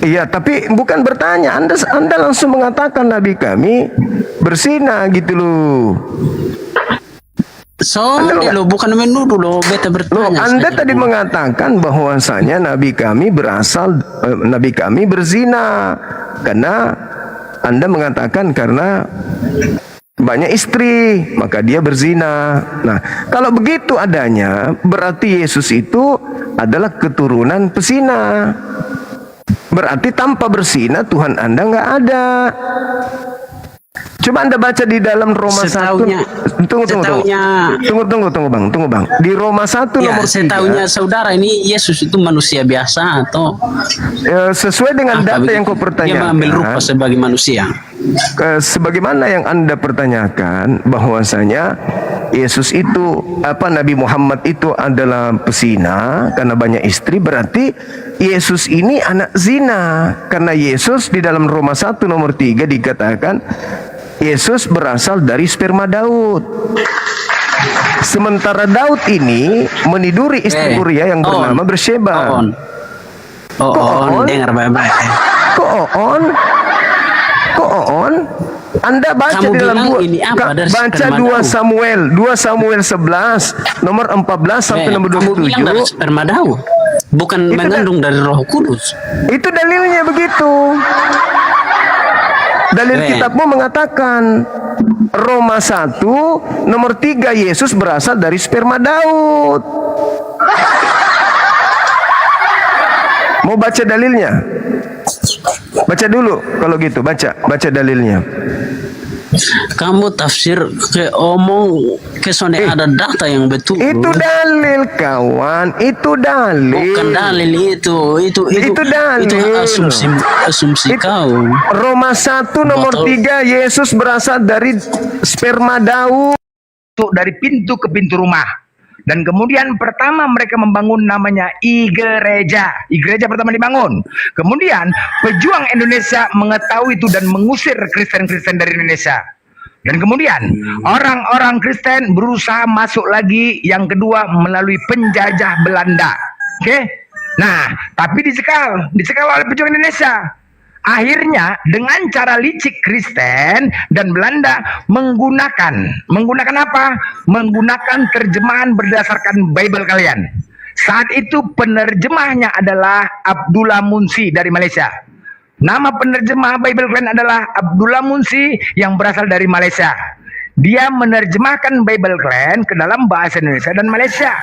Iya, tapi bukan bertanya. Anda langsung mengatakan Nabi kami berzina gitu loh. So, lo bukan menuduh lo, beta Loh, bertanya. Anda saja. tadi mengatakan bahwasanya Nabi kami Nabi kami berzina karena Anda mengatakan karena banyak istri maka dia berzina. Nah, kalau begitu adanya berarti Yesus itu adalah keturunan pesina. Berarti tanpa berzina Tuhan Anda nggak ada. Coba Anda baca di dalam Roma 1. Tunggu Bang. Di Roma 1 Ya, nomor 3. setahunya saudara ini Yesus itu manusia biasa atau Sesuai dengan apa data yang kau begitu? Dia pertanyakan. mengambil rupa sebagai manusia. Sebagaimana yang Anda pertanyakan bahwasanya Yesus itu Nabi Muhammad itu adalah pesina karena banyak istri, berarti Yesus ini anak zina karena Yesus di dalam Roma 1 nomor 3 dikatakan Yesus berasal dari sperma Daud. Sementara Daud ini meniduri istri Uria yang bernama Bersheba. On, dengar baik-baik. Kok on? Anda baca Kamu di dalam bilang ini apa? Dari baca sperma 2 Samuel 11 nomor 14 sampai nomor Kamu bilang dari 27. sperma Daud, bukan Itu mengandung dari Roh Kudus. Itu dalilnya begitu. Dalil kitabmu mengatakan Roma 1 nomor 3 Yesus berasal dari sperma Daud. Mau baca dalilnya? Baca dulu kalau gitu, baca dalilnya. Kamu tafsir ke omong ke sone ada data yang betul. Itu dalil kawan, itu dalil. Bukan dalil itu dalil. Itu asumsi kau. Roma 1 nomor 3 Yesus berasal dari sperma Daud. Dari pintu ke pintu rumah. Dan kemudian pertama mereka membangun namanya I-Gereja. I-Gereja pertama dibangun. Kemudian pejuang Indonesia mengetahui itu dan mengusir Kristen-Kristen dari Indonesia. Dan kemudian orang-orang Kristen berusaha masuk lagi yang kedua melalui penjajah Belanda. Oke? Nah, tapi dicekal oleh pejuang Indonesia. Akhirnya dengan cara licik Kristen dan Belanda menggunakan apa? Menggunakan terjemahan berdasarkan Bible kalian. Saat itu penerjemahnya adalah Abdullah Munsi dari Malaysia. Nama penerjemah Bible kalian adalah Abdullah Munsi yang berasal dari Malaysia. Dia menerjemahkan Bible kalian ke dalam bahasa Indonesia dan Malaysia.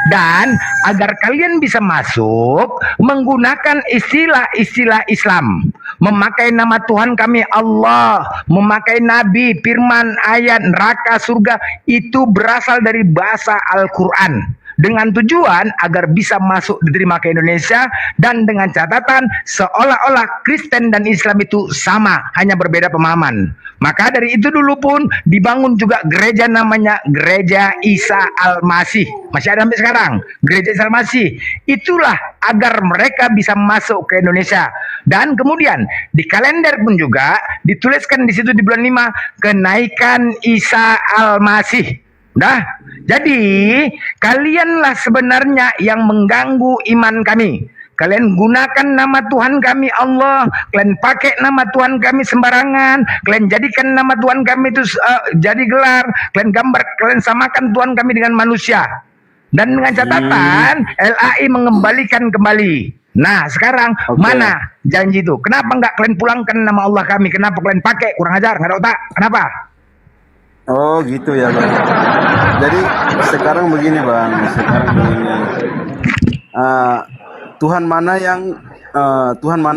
Dan agar kalian bisa masuk menggunakan istilah-istilah Islam, memakai nama Tuhan kami Allah, memakai nabi, firman, ayat, neraka, surga, itu berasal dari bahasa Al-Quran dengan tujuan agar bisa masuk diterima ke Indonesia, dan dengan catatan seolah-olah Kristen dan Islam itu sama, hanya berbeda pemahaman. Maka dari itu dulu pun dibangun juga gereja namanya Gereja Isa Al-Masih. Masih ada sampai sekarang, Gereja Isa Al-Masih. Itulah agar mereka bisa masuk ke Indonesia. Dan kemudian di kalender pun juga dituliskan di situ di bulan 5 kenaikan Isa Al-Masih. Nah, jadi kalianlah sebenarnya yang mengganggu iman kami. Kalian gunakan nama Tuhan kami Allah, kalian pakai nama Tuhan kami sembarangan, kalian jadikan nama Tuhan kami itu jadi gelar, kalian gambar, kalian samakan Tuhan kami dengan manusia. Dan dengan catatan LAI mengembalikan kembali. Nah, sekarang mana janji itu? Kenapa enggak kalian pulangkan nama Allah kami? Kenapa kalian pakai? Kurang ajar, enggak ada otak. Kenapa? Oh gitu ya Bang. Jadi sekarang begini Bang, Tuhan mana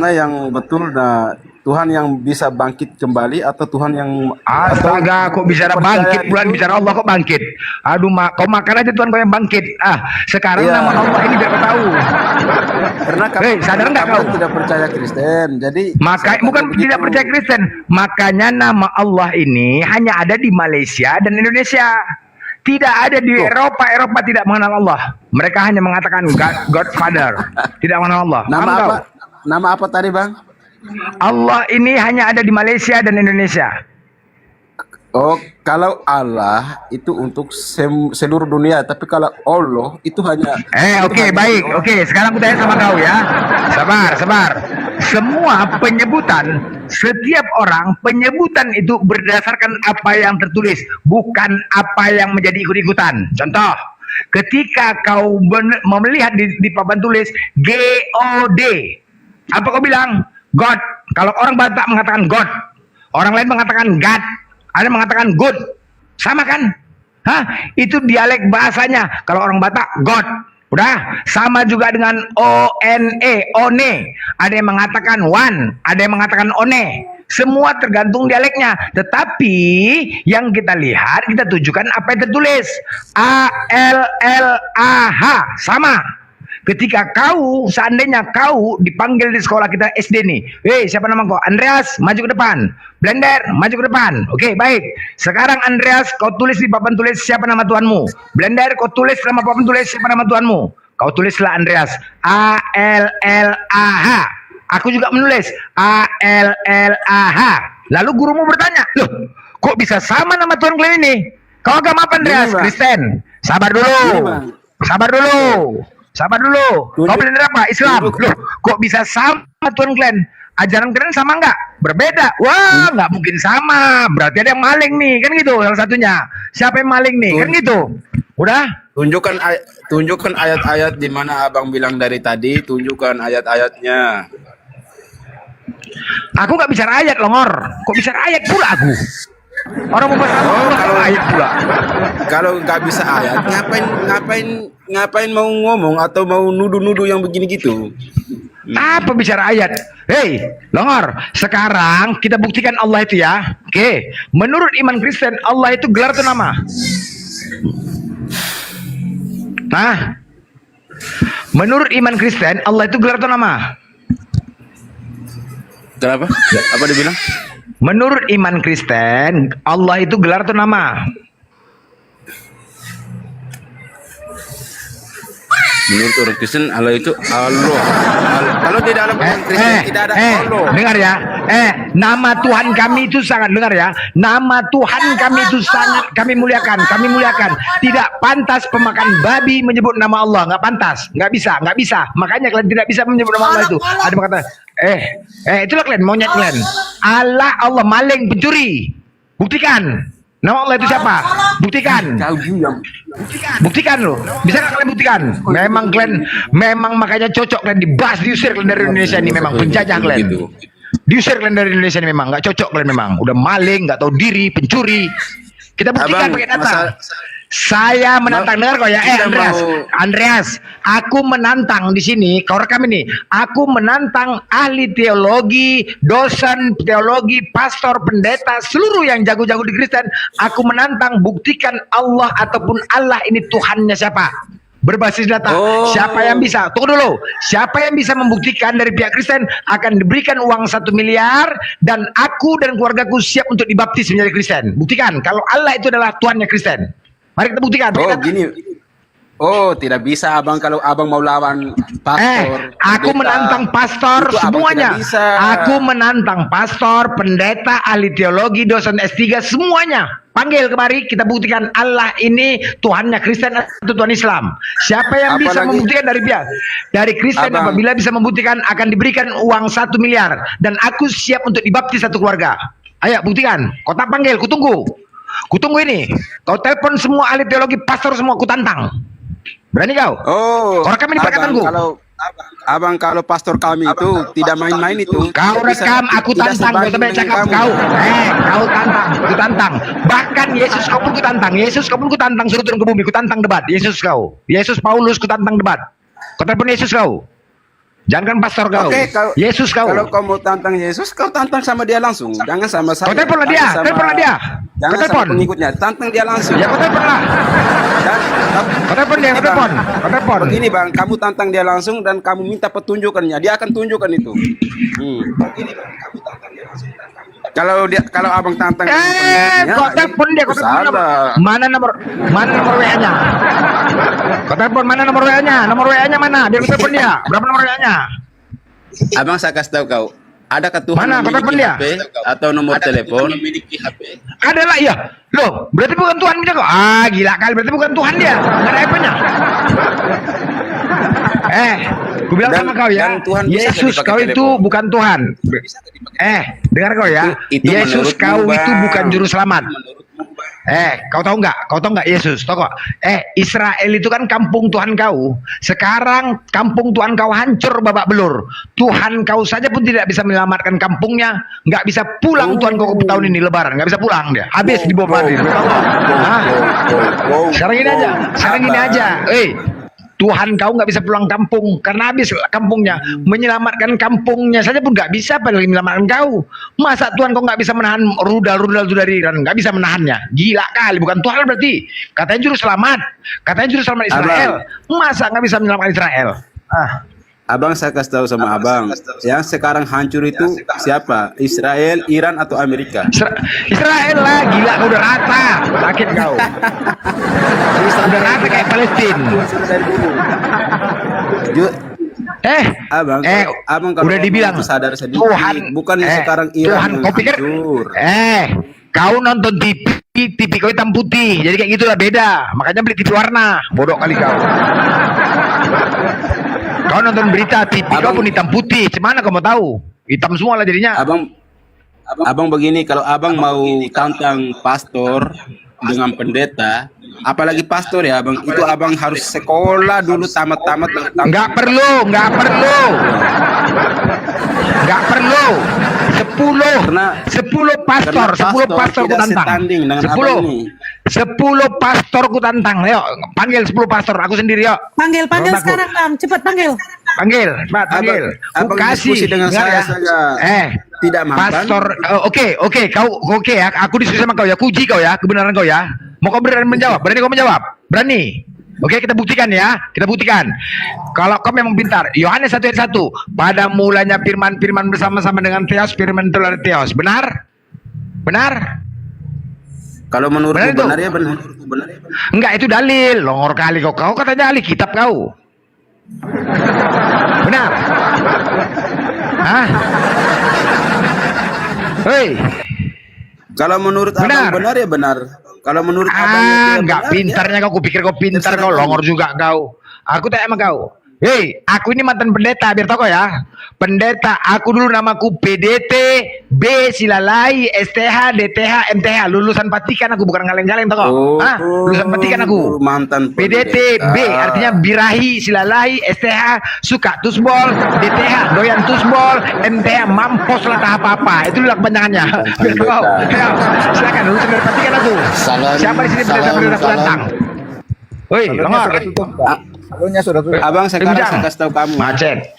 yang betul, Tuhan yang bisa bangkit kembali atau Tuhan yang Astaga, kok bicara bangkit, bulan bicara Allah kok bangkit. Aduh, kau makan aja Tuhan kau yang bangkit. Sekarang nama Allah ini biar kau tahu. Karena sadar nggak kau? Tidak percaya Kristen, jadi bukan tidak percaya Kristen. Makanya nama Allah ini hanya ada di Malaysia dan Indonesia. Tidak ada di Eropa. Eropa tidak mengenal Allah. Mereka hanya mengatakan Godfather. Tidak mengenal Allah. Nama apa tadi Bang? Allah ini hanya ada di Malaysia dan Indonesia. Oh, kalau Allah itu untuk seluruh dunia, tapi kalau Allah itu hanya Oke, baik. Oke, sekarang aku tanya sama kau ya. Sabar. semua penyebutan, setiap orang penyebutan itu berdasarkan apa yang tertulis, bukan apa yang menjadi ikut-ikutan. Contoh, ketika kau melihat di papan tulis God, apa kau bilang? God. Kalau orang Batak mengatakan God, orang lain mengatakan God, ada mengatakan good, sama kan? Hah? Itu dialek bahasanya. Kalau orang Batak God. Udah, sama juga dengan ONE, one. Ada yang mengatakan one, ada yang mengatakan one. Semua tergantung dialeknya. Tetapi yang kita lihat, kita tujukan apa yang tertulis. ALLAH, sama. Ketika kau, seandainya kau dipanggil di sekolah kita SD nih, siapa nama kau? Andreas, maju ke depan. Blender, maju ke depan. Oke, baik. Sekarang Andreas, kau tulis di papan tulis siapa nama Tuhanmu. Blender, kau tulis nama papan tulis siapa nama Tuhanmu. Kau tulislah Andreas, ALLAH. Aku juga menulis ALLAH. Lalu gurumu bertanya, loh, kok bisa sama nama Tuhan kalian ini? Kau agama apa Andreas? Kristen. Sabar dulu. Sabar dulu. Sabar dulu. Kau belajar apa? Islam. Loh, kok bisa sama Tuhan kalian? Ajaran kalian sama nggak? Berbeda. Wah, nggak mungkin sama. Berarti ada yang maling nih, kan gitu salah satunya. Siapa yang maling nih? Kan gitu. Udah? Tunjukkan ayat-ayat di mana abang bilang dari tadi. Tunjukkan ayat-ayatnya. Aku nggak bicara ayat, Longor. Kok bicara ayat pula aku? Orang mau kalau ayat pula. Kalau nggak bisa ayat, ngapain mau ngomong atau mau nuduh-nuduh yang begini gitu? Apa bicara ayat? Hei, Longor, sekarang kita buktikan Allah itu ya. Oke, menurut iman Kristen, Allah itu gelar atau nama? Nah, menurut iman Kristen, Allah itu gelar atau nama? Kenapa? Apa dibilang? Menurut iman Kristen, Allah itu gelar atau nama? Menurut orang Kristen, Allah itu Allah. Kalau di dalam orang Kristen tidak ada Allah. Dengar ya. Nama Tuhan kami itu sangat, dengar ya. Nama Tuhan kami itu sangat kami muliakan, kami muliakan. Tidak pantas pemakan babi menyebut nama Allah, nggak pantas, nggak bisa. Makanya kalian tidak bisa menyebut nama Allah itu. Ada yang kata, itulah kalian monyet kalian. Allah maling, pencuri. Buktikan. Nama Allah itu siapa? Buktikan. Buktikan loh. Bisa nggak kalian buktikan? Memang makanya cocok kalian dibahas, diusir kalian dari Indonesia ini, memang penjajah kalian. Diusir kalian dari Indonesia ini, memang nggak cocok kalian, memang udah maling, nggak tahu diri, pencuri. Kita buktikan pakai data. Saya menantang, dengar kok ya, Andreas, aku menantang di sini, kau rekam ini, aku menantang ahli teologi, dosen teologi, pastor, pendeta, seluruh yang jago-jago di Kristen, aku menantang, buktikan Allah ataupun Allah ini Tuhannya siapa? Berbasis data. Siapa yang bisa? Tunggu dulu. Siapa yang bisa membuktikan dari pihak Kristen akan diberikan uang 1 miliar dan aku dan keluargaku siap untuk dibaptis menjadi Kristen. Buktikan kalau Allah itu adalah Tuhannya Kristen. Mari kita buktikan. Gini. Tidak bisa abang kalau abang mau lawan pastor. Aku menantang pastor semuanya. Aku menantang pastor, pendeta, ahli teologi, dosen S3 semuanya. Panggil kemari, kita buktikan Allah ini Tuhannya Kristen atau Tuhan Islam. Siapa yang bisa membuktikan dari Kristen, apabila bisa membuktikan akan diberikan uang 1 miliar dan aku siap untuk dibaptis satu keluarga. Ayo buktikan. Kau tak panggil, kutunggu. Kutunggu ini. Kau telepon semua ahli teologi, pastor semua, kutantang. Berani kau? Kau rekam ini perkataanku. Kalau pastor kami itu tidak main-main itu. Kau rekam, aku tantang. Kau sampai cakap kau. Kau tantang, aku tantang. Bahkan Yesus kau pun kutantang. Yesus kau pun kutantang, suruh turun ke bumi, kutantang debat. Yesus kau. Yesus Paulus kutantang debat. Kau telepon Yesus kau. Jangan pastor kau. Yesus kau. Kalau kau mau tantang Yesus, kau tantang sama dia langsung. Jangan sama saya. Kau teleponlah dia, teleponlah dia. Jangan sama pengikutnya, tantang dia langsung. Ya kau teleponlah. Kau telepon dia, kau telepon. Begini bang, kamu tantang dia langsung dan kamu minta petunjukannya, dia akan tunjukkan itu. Begini bang, kamu tantang dia langsung. Kalau abang tantang. Kau telepon dia, kau telepon. Mana nomor WA-nya? Kau telepon mana nomor WA-nya? Nomor WA-nya mana? Dia telepon dia. Berapa nomor WA-nya? Abang saya kasih tahu kau. Adakah Tuhan mana? Kau telepon dia? Atau nomor telepon? Ada lah ya. Loh, berarti bukan Tuhan dia kok. Gila kali, berarti bukan Tuhan dia. Nggak ada apa-nya. Ku bilang Dan- sama kau ya, dan Tuhan bisa Yesus dipakai kau itu telepon. bukan Tuhan. Dengar kau ya, Itu Yesus menurutmu, kau itu Bang. bukan juru selamat. Kau tahu nggak? Kau tahu nggak Yesus? Tahu kok? Israel itu kan kampung Tuhan kau. Sekarang kampung Tuhan kau hancur babak belur. Tuhan kau saja pun tidak bisa menyelamatkan kampungnya. Nggak bisa pulang Tuhan kau tahun ini Lebaran. Nggak bisa pulang dia. Habis di bawah Madrid. Tahu nggak? Hah? Sekarang ini aja. Sekarang ini aja. Tuhan kau nggak bisa pulang kampung karena habis kampungnya. Menyelamatkan kampungnya saja pun nggak bisa, apalagi menyelamatkan kau. Masa Tuhan kau nggak bisa menahan rudal-rudal itu dari Iran? Nggak bisa menahannya. Gila kali, bukan Tuhan berarti. Katanya juru selamat. Katanya juru selamat Israel. Masa nggak bisa menyelamatkan Israel? Abang saya kasih tahu sama abang, yang sekarang hancur itu siapa? Israel, Iran atau Amerika? Israel lah, gila kau udah rata. Sakit kau. Udah rata kayak Palestina. Abang, abang kalau udah dibilang ngomong sadar sedikit, Tuhan, bukannya sekarang Iran Tuhan, kau pikir, hancur. kau nonton TV kau hitam putih, jadi kayak gitulah beda. Makanya beli TV warna, bodoh kali kau. Kau nonton berita TV kau pun hitam putih, gimana kau mau tahu? Hitam semua lah jadinya. Abang begini, kalau abang mau tantang pastor dengan pendeta, apalagi pastor ya abang, itu abang harus sekolah dulu tamat-tamat. Nggak perlu. 10 pastor ku tantang. 10 pastor ku tantang. Ayo, panggil 10 pastor, aku sendiri yuk. Panggil sekarang, Bang. Cepat panggil. Panggil. Ku kasih diskusi dengan dengar saya ya. saja. Tidak mampan. Pastor, oke, kau oke ya. Aku diskusi sama kau ya. Aku uji kau ya, kebenaran kau ya. Mau kau berani menjawab? Berani kau menjawab? Berani? Oke, kita buktikan ya. Kita buktikan. Kalau kau memang pintar. Yohanes 1 ayat 1. Pada mulanya firman bersama-sama dengan Theos, firman itu adalah Theos. Benar? Kalau menurut benar ya benar. Enggak, itu dalil. Longor kali kau. Kau katanya ahli kitab kau. Benar? Hah? Hei. Kalau menurut abang benar ya benar. Kalau menurut abang enggak pintarnya kau. Kupikir kau pintar kau, longor juga kau. Aku tanya sama kau. Hei, aku ini mantan pendeta, biar tau kau ya. Pendeta, aku dulu namaku PDT, B, Silalai, STH, DTH, MTH. Lulusan Patikan aku, bukan kaleng-kaleng tau kau. Lulusan Patikan aku. Mantan PDT, B, artinya birahi, Silalai, STH, suka tusbol, DTH, doyan tusbol, MTH, mampos lah tak apa-apa. Itu lah kepanjangannya. Biar tau kau. Ayo, silakan, lulusan dari Patikan aku. Siapa di sini pendeta-pendeta tantang? Woi, longor. Abang sekarang saya kasih tahu kamu. Macet.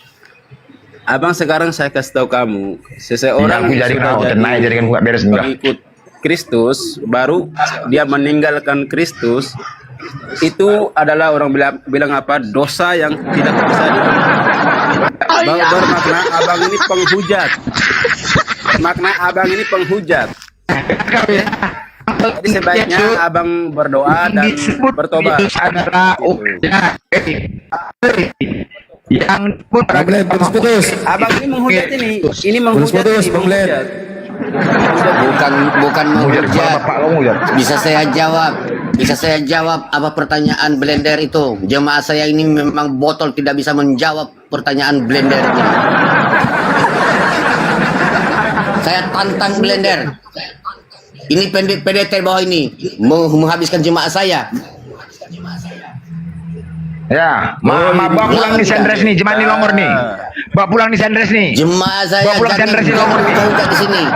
Abang sekarang saya kasih tahu kamu, seseorang Iya, aku jadi kau tenang jadikan buka beres enggak. Mengikut Kristus, baru dia meninggalkan Kristus, itu adalah orang bilang apa? Dosa yang tidak bisa bermakna abang ini penghujat. Makna abang ini penghujat. Jadi sebaiknya abang berdoa dan bertobat. Yang putus. Abang ini menghujat ini. Ini menghujat. Bukan menghujat. Bisa saya jawab apa pertanyaan Blender itu? Jemaah saya ini memang botol, tidak bisa menjawab pertanyaan Blender ini. Saya tantang Blender. Ini PDT bawah ini menghabiskan jemaah saya. Ya, bawa pulang nih Sandres nih, jemaah nih longor nih. Bawa pulang nih Sandres nih. Jemaah saya bawa pulang Sandres nih longor nih. Di sini.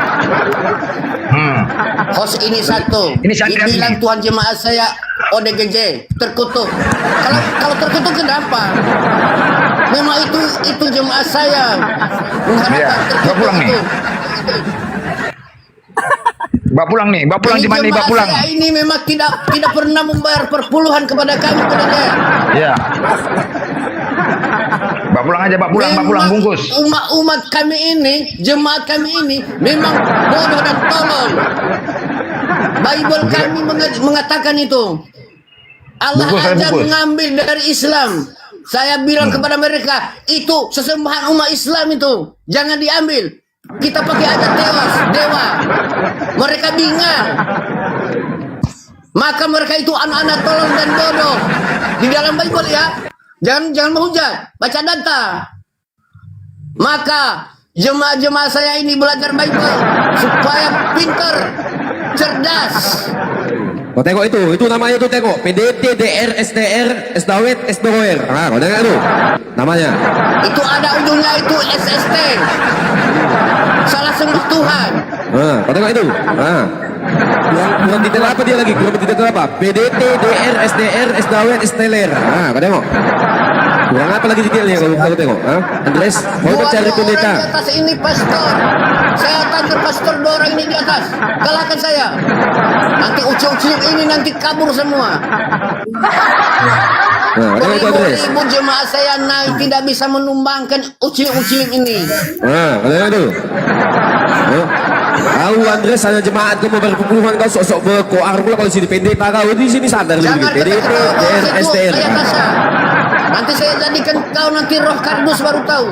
Host ini satu. Dibilang Tuhan jemaah saya ODGJ terkutuk. Kalau terkutuk kenapa? Memang itu jemaah saya. Ya, bawa pulang nih. Bawa pulang nih, bawa pulang jemaah nih, bawa pulang. Saya ini memang tidak pernah membayar perpuluhan kepada kami, Pendeta. Ya. Bawa pulang aja, bawa pulang bungkus. Umat kami ini, jemaat kami ini memang bodoh dan tolol. Bible kami mengatakan itu. Allah aja mengambil dari Islam. Saya bilang kepada mereka, itu sesembahan umat Islam itu. Jangan diambil. Kita pakai aja Theos, dewa. Mereka bingung. Maka mereka itu anak-anak tolong dan bodoh. Di dalam Bible ya. Jangan menghujat, baca data. Maka jemaah-jemaah saya ini belajar Bible supaya pintar, cerdas. Kau tengok itu namanya tuh tengok PDT, DR, SDR, SDawet, SDOR. Nah, kau tengok itu namanya. Itu ada ujungnya itu SST. Salah sembah Tuhan. Nah, kau tengok itu. Nah, kurang detail apa dia lagi? Kurang detail apa? PDT, DR, SDR, SDawet, STLR. Nah, kau tengok. Kurang apa lagi detailnya kalau tengok? Andres, mau cari pendeta. Di atas ini pastor. Saya tangkap pastor 2 orang ini di atas. Kalahkan saya. Nanti ucil-ucil ini nanti kabur semua. Nah, itu Andres. Ibu jemaah saya naik tidak bisa menumbangkan ucil-ucil ini. Nah, kalian itu. Tahu Andres hanya jemaat kamu berpuluhan kau sok-sok berkoar pula kalau sini pendeta kau di sini sadar Jangan PDT, DR, SDR. Nanti saya jadikan kau nanti roh kardus baru tahu.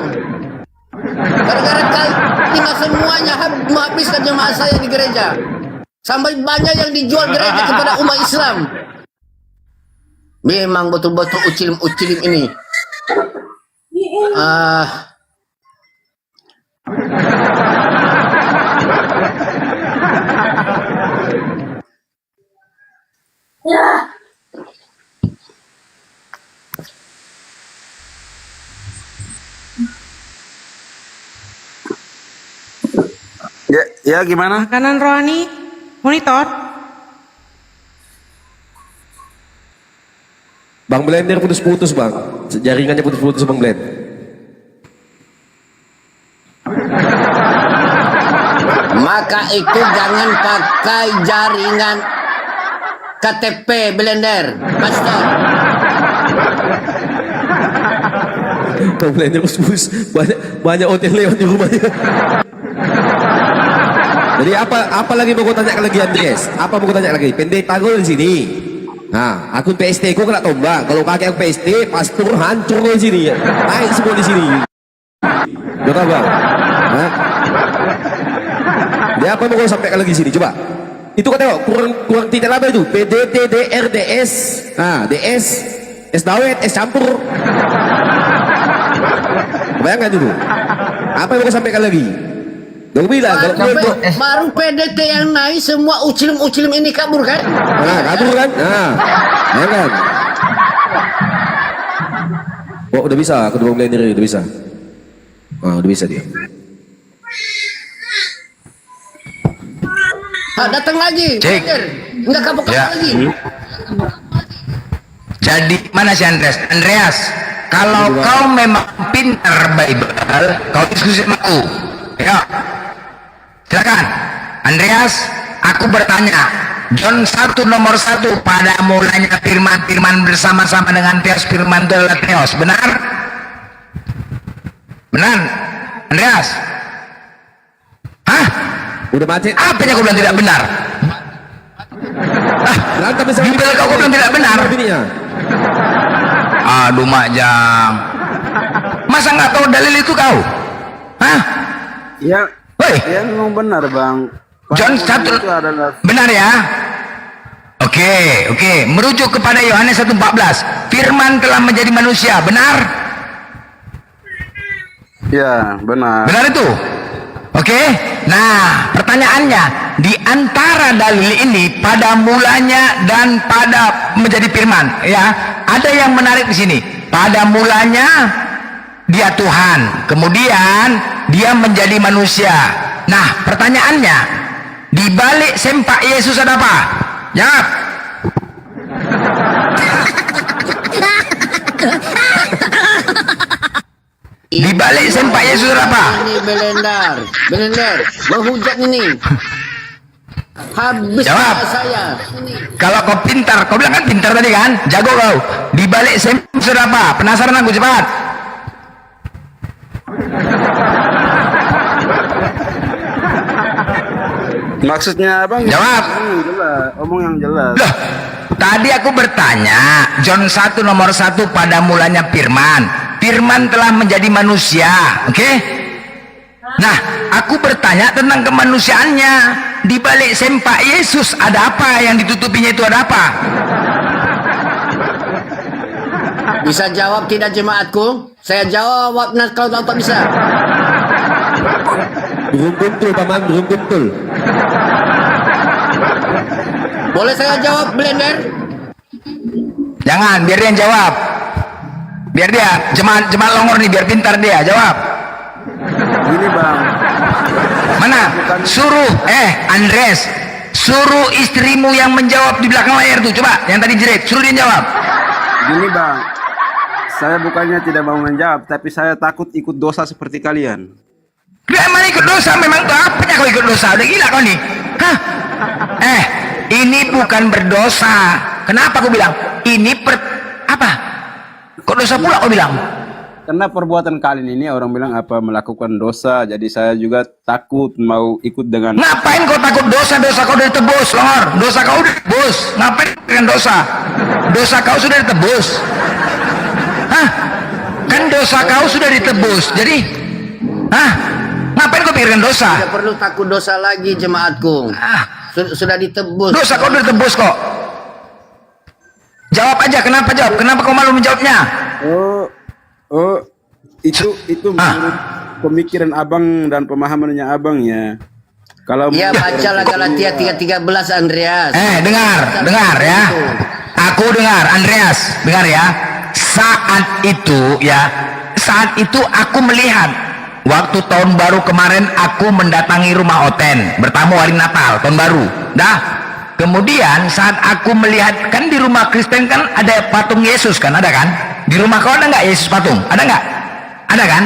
Gara-gara kau tinggal semuanya menghabiskan jemaah saya di gereja. Sampai banyak yang dijual gereja kepada umat Islam. Memang betul-betul ucilim-ucilim ini. Ya gimana? Makanan rohani, monitor. Bang Blender putus-putus bang, jaringannya putus-putus Bang Blend. Maka itu jangan pakai jaringan KTP Blender, pastor. Bang Blender putus-putus, banyak hotel lewat di rumahnya. Jadi apa lagi mau kau tanya lagi Andres? Apa mau kau tanya lagi? Pendeta kau di sini. Nah, akun PST kau kena tombak. Kalau pakai akun PST, pastor hancur di sini. Naik semua di sini. Betul bang? Hah? Dia apa mau kau sampaikan lagi sini? Coba. Itu kau tengok kurang tidak apa itu? PDT, DR, DS, DS, SDawet, S campur. Bayangkan dulu. Apa yang mau kau sampaikan lagi? Dong bilang baru PDT yang naik semua ucilim-ucilim ini kabur kan? Nah, kabur kan? Nah, ya kan? Oh, udah bisa, aku udah Blender udah bisa. Udah bisa dia. Datang lagi. Cek. Enggak kapok lagi. Jadi mana si Andreas? Kalau kau memang pintar Bible, kau diskusi sama aku. Ya. Silakan. Andreas, aku bertanya. John 1 nomor 1 pada mulanya firman bersama-sama dengan Theos, firman itu adalah Theos. Benar? Benar? Andreas? Hah? Udah macet. Apa yang kau bilang tidak benar? Bible kau bilang tidak benar. Aduh Majang. Masa nggak tahu dalil itu kau? Hah? Ya, woi. Ya memang benar bang. John 1 benar ya? Oke. Merujuk kepada Yohanes 1:14. Firman telah menjadi manusia, benar? Ya, benar. Benar itu? Oke. Nah, pertanyaannya, di antara dalil ini pada mulanya dan pada menjadi firman, ya, ada yang menarik di sini. Pada mulanya dia Tuhan, kemudian dia menjadi manusia. Nah, pertanyaannya, di balik sempak Yesus ada apa? Jawab. Di balik sempak Yesus ada apa? Ini Belender, menghujat ini. Habis Jawab. saya. Kalau kau pintar, kau bilang kan pintar tadi kan? Jago kau. Di balik sempak Yesus ada apa? Penasaran aku, cepat. Maksudnya abang? Jawab. Omong yang jelas. Loh, tadi aku bertanya, John 1 nomor 1 pada mulanya firman. Firman telah menjadi manusia, oke? Nah, aku bertanya tentang kemanusiaannya. Di balik sempak Yesus ada apa? Yang ditutupinya itu ada apa? Bisa jawab tidak jemaatku? Saya jawab nah, kalau tak bisa. Belum betul, paman, belum betul. Boleh saya jawab, Blender? Jangan, biar dia yang jawab. Biar dia, jemaat longor nih, biar pintar dia, jawab. Gini bang, Mana? Suruh, Andres, suruh istrimu yang menjawab di belakang layar tuh, coba, yang tadi jerit, suruh dia jawab. gini bang. Saya bukannya tidak mau menjawab, tapi saya takut ikut dosa seperti kalian. Memang ikut dosa, memang tuh apanya kau ikut dosa? Udah gila kau nih. Hah? Ini bukan berdosa. Kenapa aku bilang? Ini apa? Kok dosa pula kau bilang? Karena perbuatan kalian ini orang bilang apa melakukan dosa, jadi saya juga takut mau ikut dengan. Ngapain kau takut dosa? Dosa kau udah ditebus, Lor. Dosa kau udah ditebus. Ngapain dengan dosa? Dosa kau sudah ditebus. Hah? Kan dosa kau sudah ditebus. Jadi, ngapain kau pikirkan dosa? Tidak perlu takut dosa lagi, jemaatku. Sudah ditebus. Dosa kau udah ditebus kok. Jawab aja, kenapa jawab? Kenapa kau malu menjawabnya? Itu menurut pemikiran abang dan pemahamannya abang ya. Kalau ya bacalah Galatia 3:13 Andreas. Dengar ya. Aku dengar, Andreas, dengar ya. Saat itu aku melihat waktu tahun baru kemarin aku mendatangi rumah Oten, bertamu hari Natal, tahun baru. Kemudian saat aku melihat, kan di rumah Kristen kan ada patung Yesus kan, ada kan? Di rumah kau ada nggak Yesus patung? Ada nggak? Ada kan?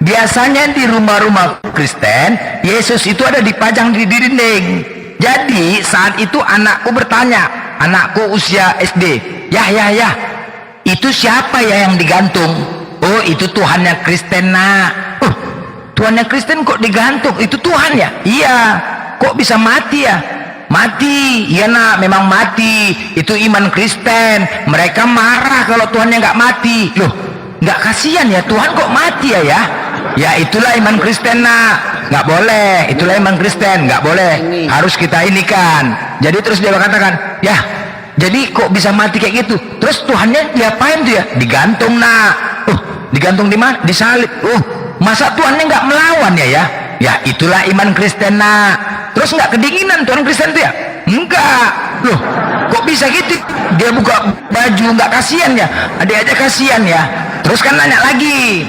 Biasanya di rumah-rumah Kristen, Yesus itu ada dipajang di dinding. Jadi saat itu anakku bertanya, anakku usia SD, ya, itu siapa ya yang digantung? Oh, itu Tuhannya Kristen nak. Tuhannya Kristen kok digantung? Itu Tuhan ya? Iya. Kok bisa mati ya? Mati, iya nak, memang mati. Itu iman Kristen. Mereka marah kalau Tuhannya nggak mati. Loh, nggak kasihan ya Tuhan kok mati ya? Ya itulah iman Kristen nak. Nggak boleh. Itulah iman Kristen. Nggak boleh. Harus kita ini kan. Jadi terus dia katakan, ya. Jadi kok bisa mati kayak gitu? Terus Tuhannya diapain tuh ya? Digantung nak. Digantung di mana? Disalib. Masa Tuhannya nggak melawan ya? Ya itulah iman Kristen nak. Terus nggak kedinginan Tuhan Kristen itu ya? Enggak. Loh, kok bisa gitu? Dia buka baju, nggak kasihan ya? Dia aja kasihan ya. Terus kan nanya lagi.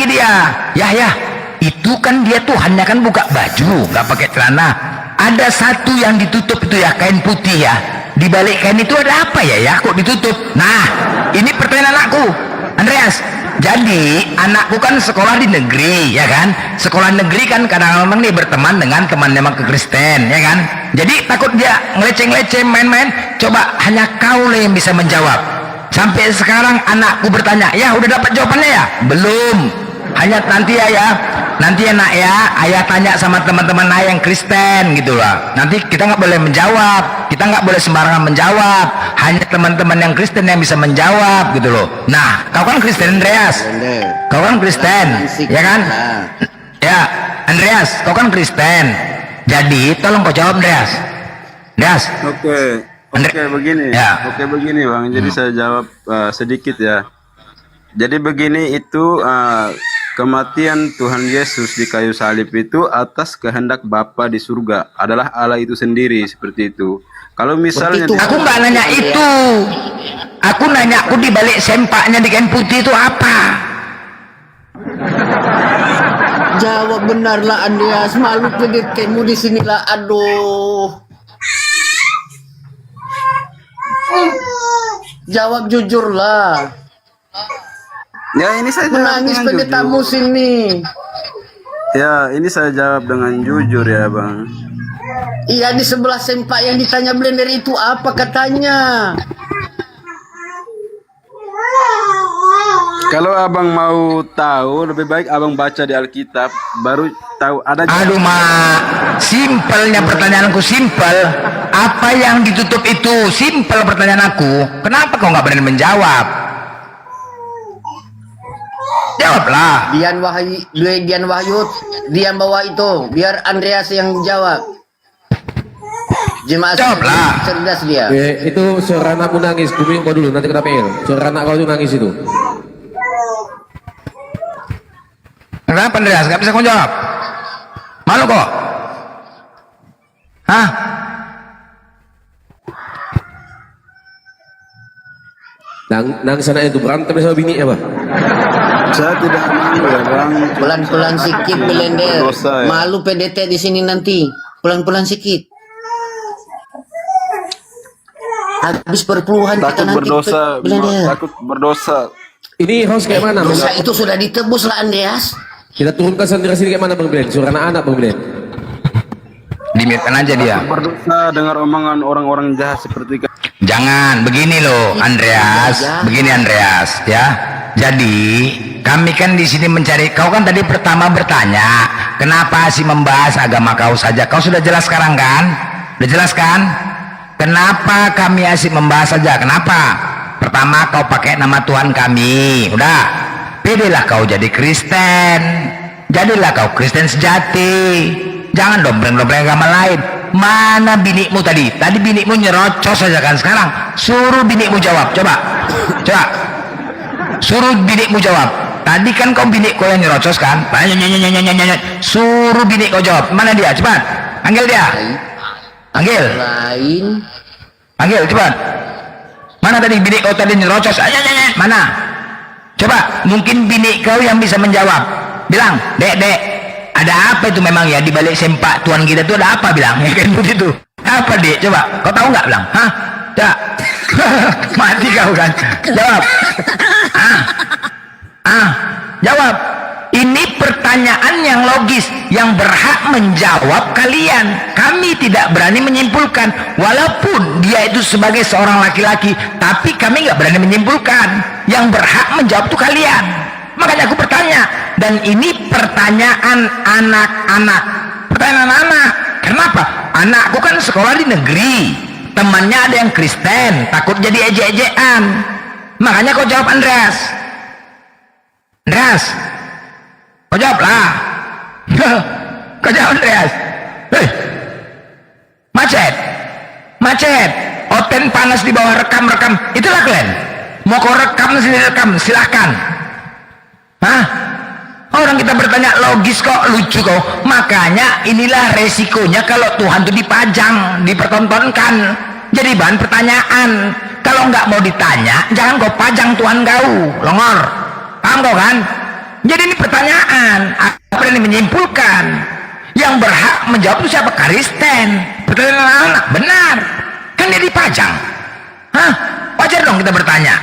Dia. Ya. Itu kan dia Tuhannya kan buka baju, nggak pakai celana. Ada satu yang ditutup itu ya, kain putih ya. Di balik kain itu ada apa ya? Kok ditutup? Nah, ini pertanyaan anakku, Andreas. Jadi anakku kan sekolah di negeri ya kan, sekolah negeri kan kadang-kadang nih berteman dengan teman-teman ke Kristen ya kan. Jadi takut dia ngeleceh-ngeleceh main-main. Coba hanya kau lah yang bisa menjawab. Sampai sekarang anakku bertanya, ya udah dapat jawabannya ya? Belum. Hanya nanti nanti nak ya, ayah tanya sama teman-teman ayah yang Kristen gitu lah. Nanti kita nggak boleh menjawab, kita nggak boleh sembarangan menjawab. Hanya teman-teman yang Kristen yang bisa menjawab gitu loh. Nah, kau kan Kristen Andreas, kau kan Kristen, ya kan? Ya, Andreas, kau kan Kristen. Jadi tolong kau jawab Andreas. Oke, begini. Ya. Oke, begini bang. Jadi saya jawab sedikit ya. Jadi begini itu. Kematian Tuhan Yesus di kayu salib itu atas kehendak Bapa di surga, adalah Allah itu sendiri, seperti itu. Kalau misalnya aku nggak nanya itu, aku nanya aku di balik sempaknya di kain putih itu apa? Jawab benarlah Andreas, malu kedekemu di sinilah, aduh. Jawab jujurlah. Ya ini saya menangis pendetamu sini. Ya ini saya jawab dengan jujur ya bang. Iya, di sebelah sempak yang ditanya Blender itu apa katanya? Kalau abang mau tahu, lebih baik abang baca di Alkitab, baru tahu ada. Aduh mak, simpelnya pertanyaanku simpel. Apa yang ditutup itu simpel pertanyaan aku. Kenapa kau nggak berani menjawab? Jawablah. Dian Wahyu, Dian bawa itu. Biar Andreas yang jawab. Jemaat Jawablah. cerdas dia. Itu suara anakmu nangis, kuping kau dulu, nanti kena PL. Suara anak kau itu nangis itu. Kenapa Andreas? Gak bisa kau jawab? Malu kok? Hah? Nangis anaknya itu berantem sama bini apa? Saya tidak malu ya bang. Pelan-pelan sikit Belender. Dosa, ya. Malu PDT di sini nanti. Pelan-pelan sikit. Habis perpuluhan kita Takut nanti berdosa, Belender. takut berdosa. Ini host kayak mana? Dosa itu sudah ditebus lah Andreas. Kita turunkan sendiri sini kayak mana Bang Glenn? Suara anak-anak Bang Glenn. Dimitkan aja dia. Berdosa dengar omongan orang-orang jahat seperti Jangan begini loh Andreas, begini Andreas ya. Jadi kami kan di sini mencari, kau kan tadi pertama bertanya kenapa sih membahas agama kau saja. Kau sudah jelas sekarang kan? Udah jelas kan? Kenapa kami asik membahas saja? Kenapa? Pertama kau pakai nama Tuhan kami, udah. Pilihlah kau jadi Kristen, jadilah kau Kristen sejati. Jangan dombreng-dombreng agama lain. Mana binikmu tadi? Tadi binikmu nyerocos saja kan. Sekarang suruh binikmu jawab. Coba suruh binikmu jawab. Tadi kan kau binik kau yang nyerocos kan. Suruh binik kau jawab. Mana dia? Cepat panggil dia. Panggil cepat. Mana tadi binik kau tadi nyerocos? Mana? Coba mungkin binik kau yang bisa menjawab. Bilang, dek, ada apa itu memang ya di balik sempak Tuhan kita itu ada apa, bilang ya kan begitu. Apa dek? Coba kau tahu nggak, bilang? Hah? Cak. Mati kau kan. Jawab. Jawab. Ini pertanyaan yang logis yang berhak menjawab kalian. Kami tidak berani menyimpulkan, walaupun dia itu sebagai seorang laki-laki, tapi kami nggak berani menyimpulkan. Yang berhak menjawab itu kalian. Makanya aku bertanya, dan ini pertanyaan anak-anak. Pertanyaan anak. Kenapa? Anakku kan sekolah di negeri, temannya ada yang Kristen, takut jadi ejek-ejekan. Makanya kau jawab Andreas. Kau jawab lah. Kau jawab Andreas. Hei, macet. Oten panas di bawah rekam. Itulah kalian. Mau kau rekam sendiri rekam, silahkan. Hah? Orang kita bertanya logis kok, lucu kok. Makanya inilah resikonya kalau Tuhan itu dipajang, dipertontonkan. Jadi bahan pertanyaan. Kalau nggak mau ditanya, jangan kau pajang Tuhan kau, longor. Paham kau kan? Jadi ini pertanyaan. Apa yang menyimpulkan? Yang berhak menjawab itu siapa? Kristen. Pertanyaan anak, benar. Kan dia dipajang. Hah? Wajar dong kita bertanya.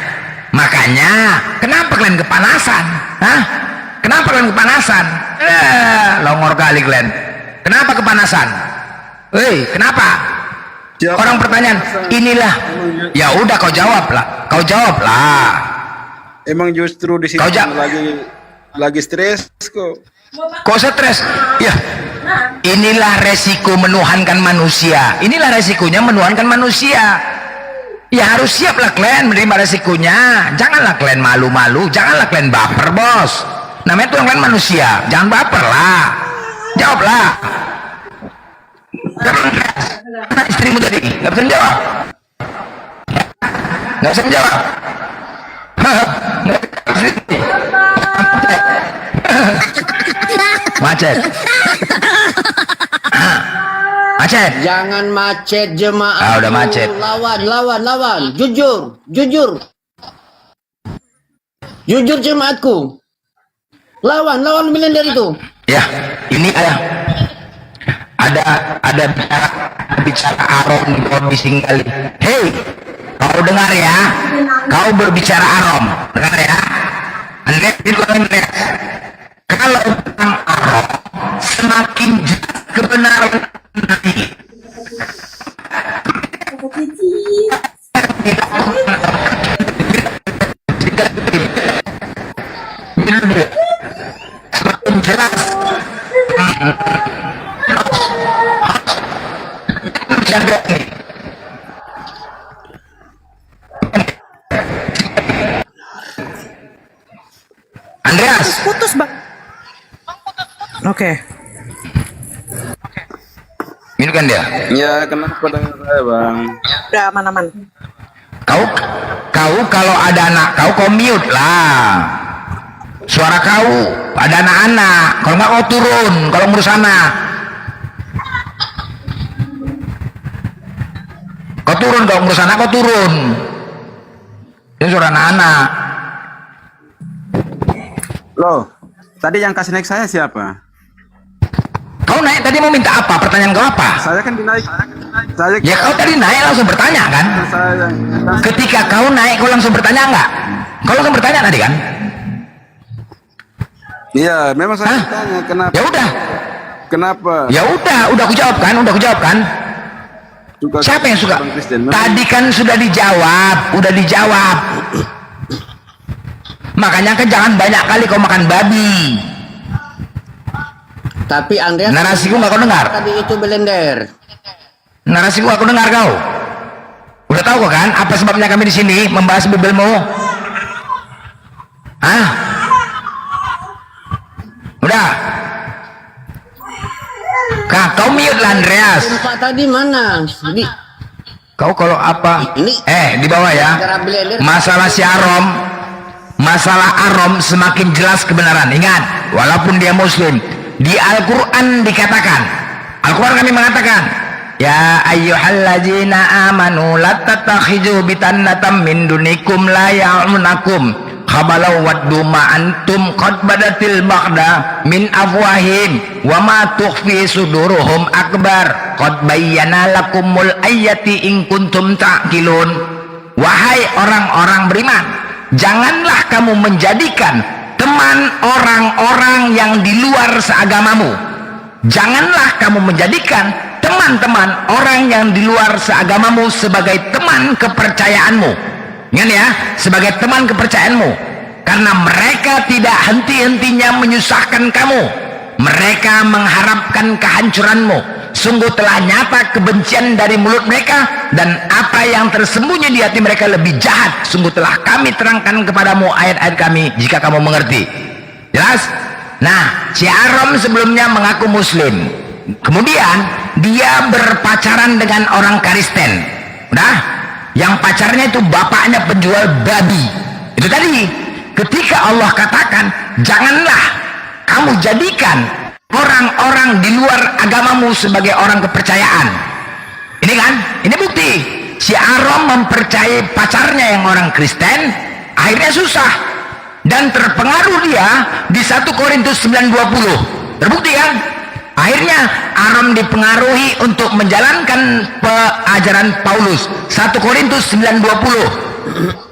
Makanya, kenapa kalian kepanasan? Hah? Kenapa kalian kepanasan? Longor kali kalian. Kenapa kepanasan? Hei, kenapa? Orang pertanyaan, inilah. Ya udah kau jawablah. Emang justru di sini lagi stres kok. Kok stres? Ya. Inilah resiko menuhankan manusia. Inilah resikonya menuhankan manusia. Ya harus siaplah kalian menerima resikonya. Janganlah kalian malu-malu, janganlah kalian baper, bos. Namanya Tuhan kalian manusia, jangan baper lah. Jawablah. Mana istrimu tadi? Gak bisa menjawab. Gak bisa menjawab. Macet. Jangan macet jemaah. Udah macet. Lawan. Jujur jemaatku. Lawan Belender itu. Ya, ini ada bicara Arom di kondisi kali. Hei, kau dengar ya? Kau berbicara Arom, dengar ya? Andreas, kalau tentang Arom semakin jelas kebenaran nanti. Semakin jelas. Andreas, Putus bang. Oke. minum mute-kan dia? Ya, kenapa dengan saya, Bang? Udah aman-aman. Kau kalau ada anak kau mute lah. Suara kau ada anak-anak. Kalau nggak kau turun. Kalau ngurus anak, kau turun. Kalau ngurus anak kau turun. Ini suara anak-anak. Loh, tadi yang kasih naik saya siapa? Kau naik tadi mau minta apa? Pertanyaan kau apa? Saya kan dinaik. Ya kau tadi naik langsung bertanya kan? Ketika kau naik kau langsung bertanya enggak? Kau langsung bertanya tadi kan? Iya, memang saya tanya kenapa. Ya udah. Kenapa? Ya udah aku jawab kan? Siapa yang suka? Tadi kan sudah dijawab. Makanya kan jangan banyak kali kau makan babi. Tapi Andreas Narasiku nggak kau dengar? tadi itu belender. Narasiku aku dengar kau. Udah tahu kau kan apa sebabnya kami di sini membahas Bibelmu? Hah? Udah. Kau mute lah Andreas. Tempat tadi mana? Kau kalau apa? Di bawah ya. Masalah si masalah Arom semakin jelas kebenaran. Ingat, walaupun dia Muslim, di Al-Quran dikatakan, Al-Quran kami mengatakan, ya ayyuhalladzina amanu la tattakhidhu bitannatam min dunikum la ya'lunakum khabalau waddu ma antum qad badatil baghda min afwahim wa ma tukhfi suduruhum akbar qad bayyana lakumul ayati in kuntum ta'qilun. Wahai orang-orang beriman, janganlah kamu menjadikan teman orang-orang yang di luar seagamamu. Janganlah kamu menjadikan teman-teman orang yang di luar seagamamu sebagai teman kepercayaanmu. Ingat ya, sebagai teman kepercayaanmu. Karena mereka tidak henti-hentinya menyusahkan kamu. Mereka mengharapkan kehancuranmu. Sungguh telah nyata kebencian dari mulut mereka, dan apa yang tersembunyi di hati mereka lebih jahat. Sungguh telah kami terangkan kepadamu ayat-ayat kami, jika kamu mengerti. Jelas? Nah, si Arom sebelumnya mengaku Muslim, kemudian dia berpacaran dengan orang Kristen. Udah? Yang pacarnya itu bapaknya penjual babi. Itu tadi. Ketika Allah katakan, janganlah kamu jadikan orang-orang di luar agamamu sebagai orang kepercayaan. Ini kan? Ini bukti. Si Arom mempercayai pacarnya yang orang Kristen, akhirnya susah. Dan terpengaruh dia di 1 Korintus 9:20. Terbukti kan? Akhirnya Arom dipengaruhi untuk menjalankan ajaran Paulus. 1 Korintus 9:20.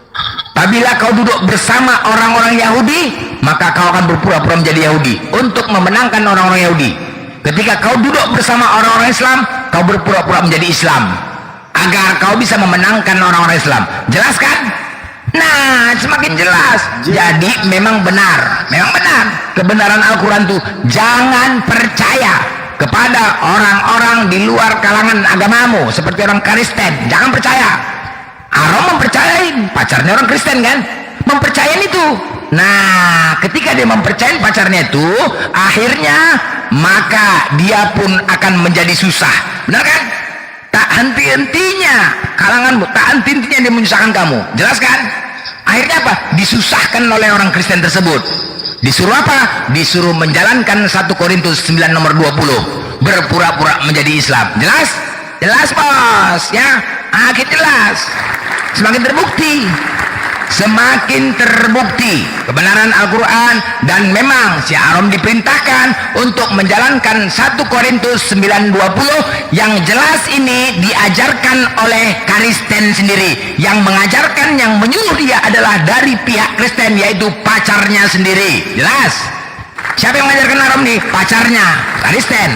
Apabila kau duduk bersama orang-orang Yahudi, maka kau akan berpura-pura menjadi Yahudi untuk memenangkan orang-orang Yahudi. Ketika kau duduk bersama orang-orang Islam, kau berpura-pura menjadi Islam agar kau bisa memenangkan orang-orang Islam. Jelas kan? Nah, semakin jelas. Jadi memang benar kebenaran Al-Quran itu jangan percaya kepada orang-orang di luar kalangan agamamu seperti orang Kristen. Jangan percaya. Arom mempercayai pacarnya orang Kristen kan, mempercayai itu. Nah, ketika dia mempercayai pacarnya itu, akhirnya maka dia pun akan menjadi susah. Benar kan? Tak henti-hentinya kalanganmu, tak henti-hentinya dia menyusahkan kamu. Jelas kan? Akhirnya apa? Disusahkan oleh orang Kristen tersebut. Disuruh apa? Disuruh menjalankan 1 Korintus 9:20, berpura-pura menjadi Islam. Jelas? Jelas bos ya. Akhir jelas. Semakin terbukti kebenaran Al-Quran, dan memang si Arom diperintahkan untuk menjalankan 1 Korintus 9:20 yang jelas ini diajarkan oleh Kristen sendiri. Yang mengajarkan, yang menyuruh dia adalah dari pihak Kristen, yaitu pacarnya sendiri. Jelas? Siapa yang mengajarkan Arom nih? Pacarnya, Kristen.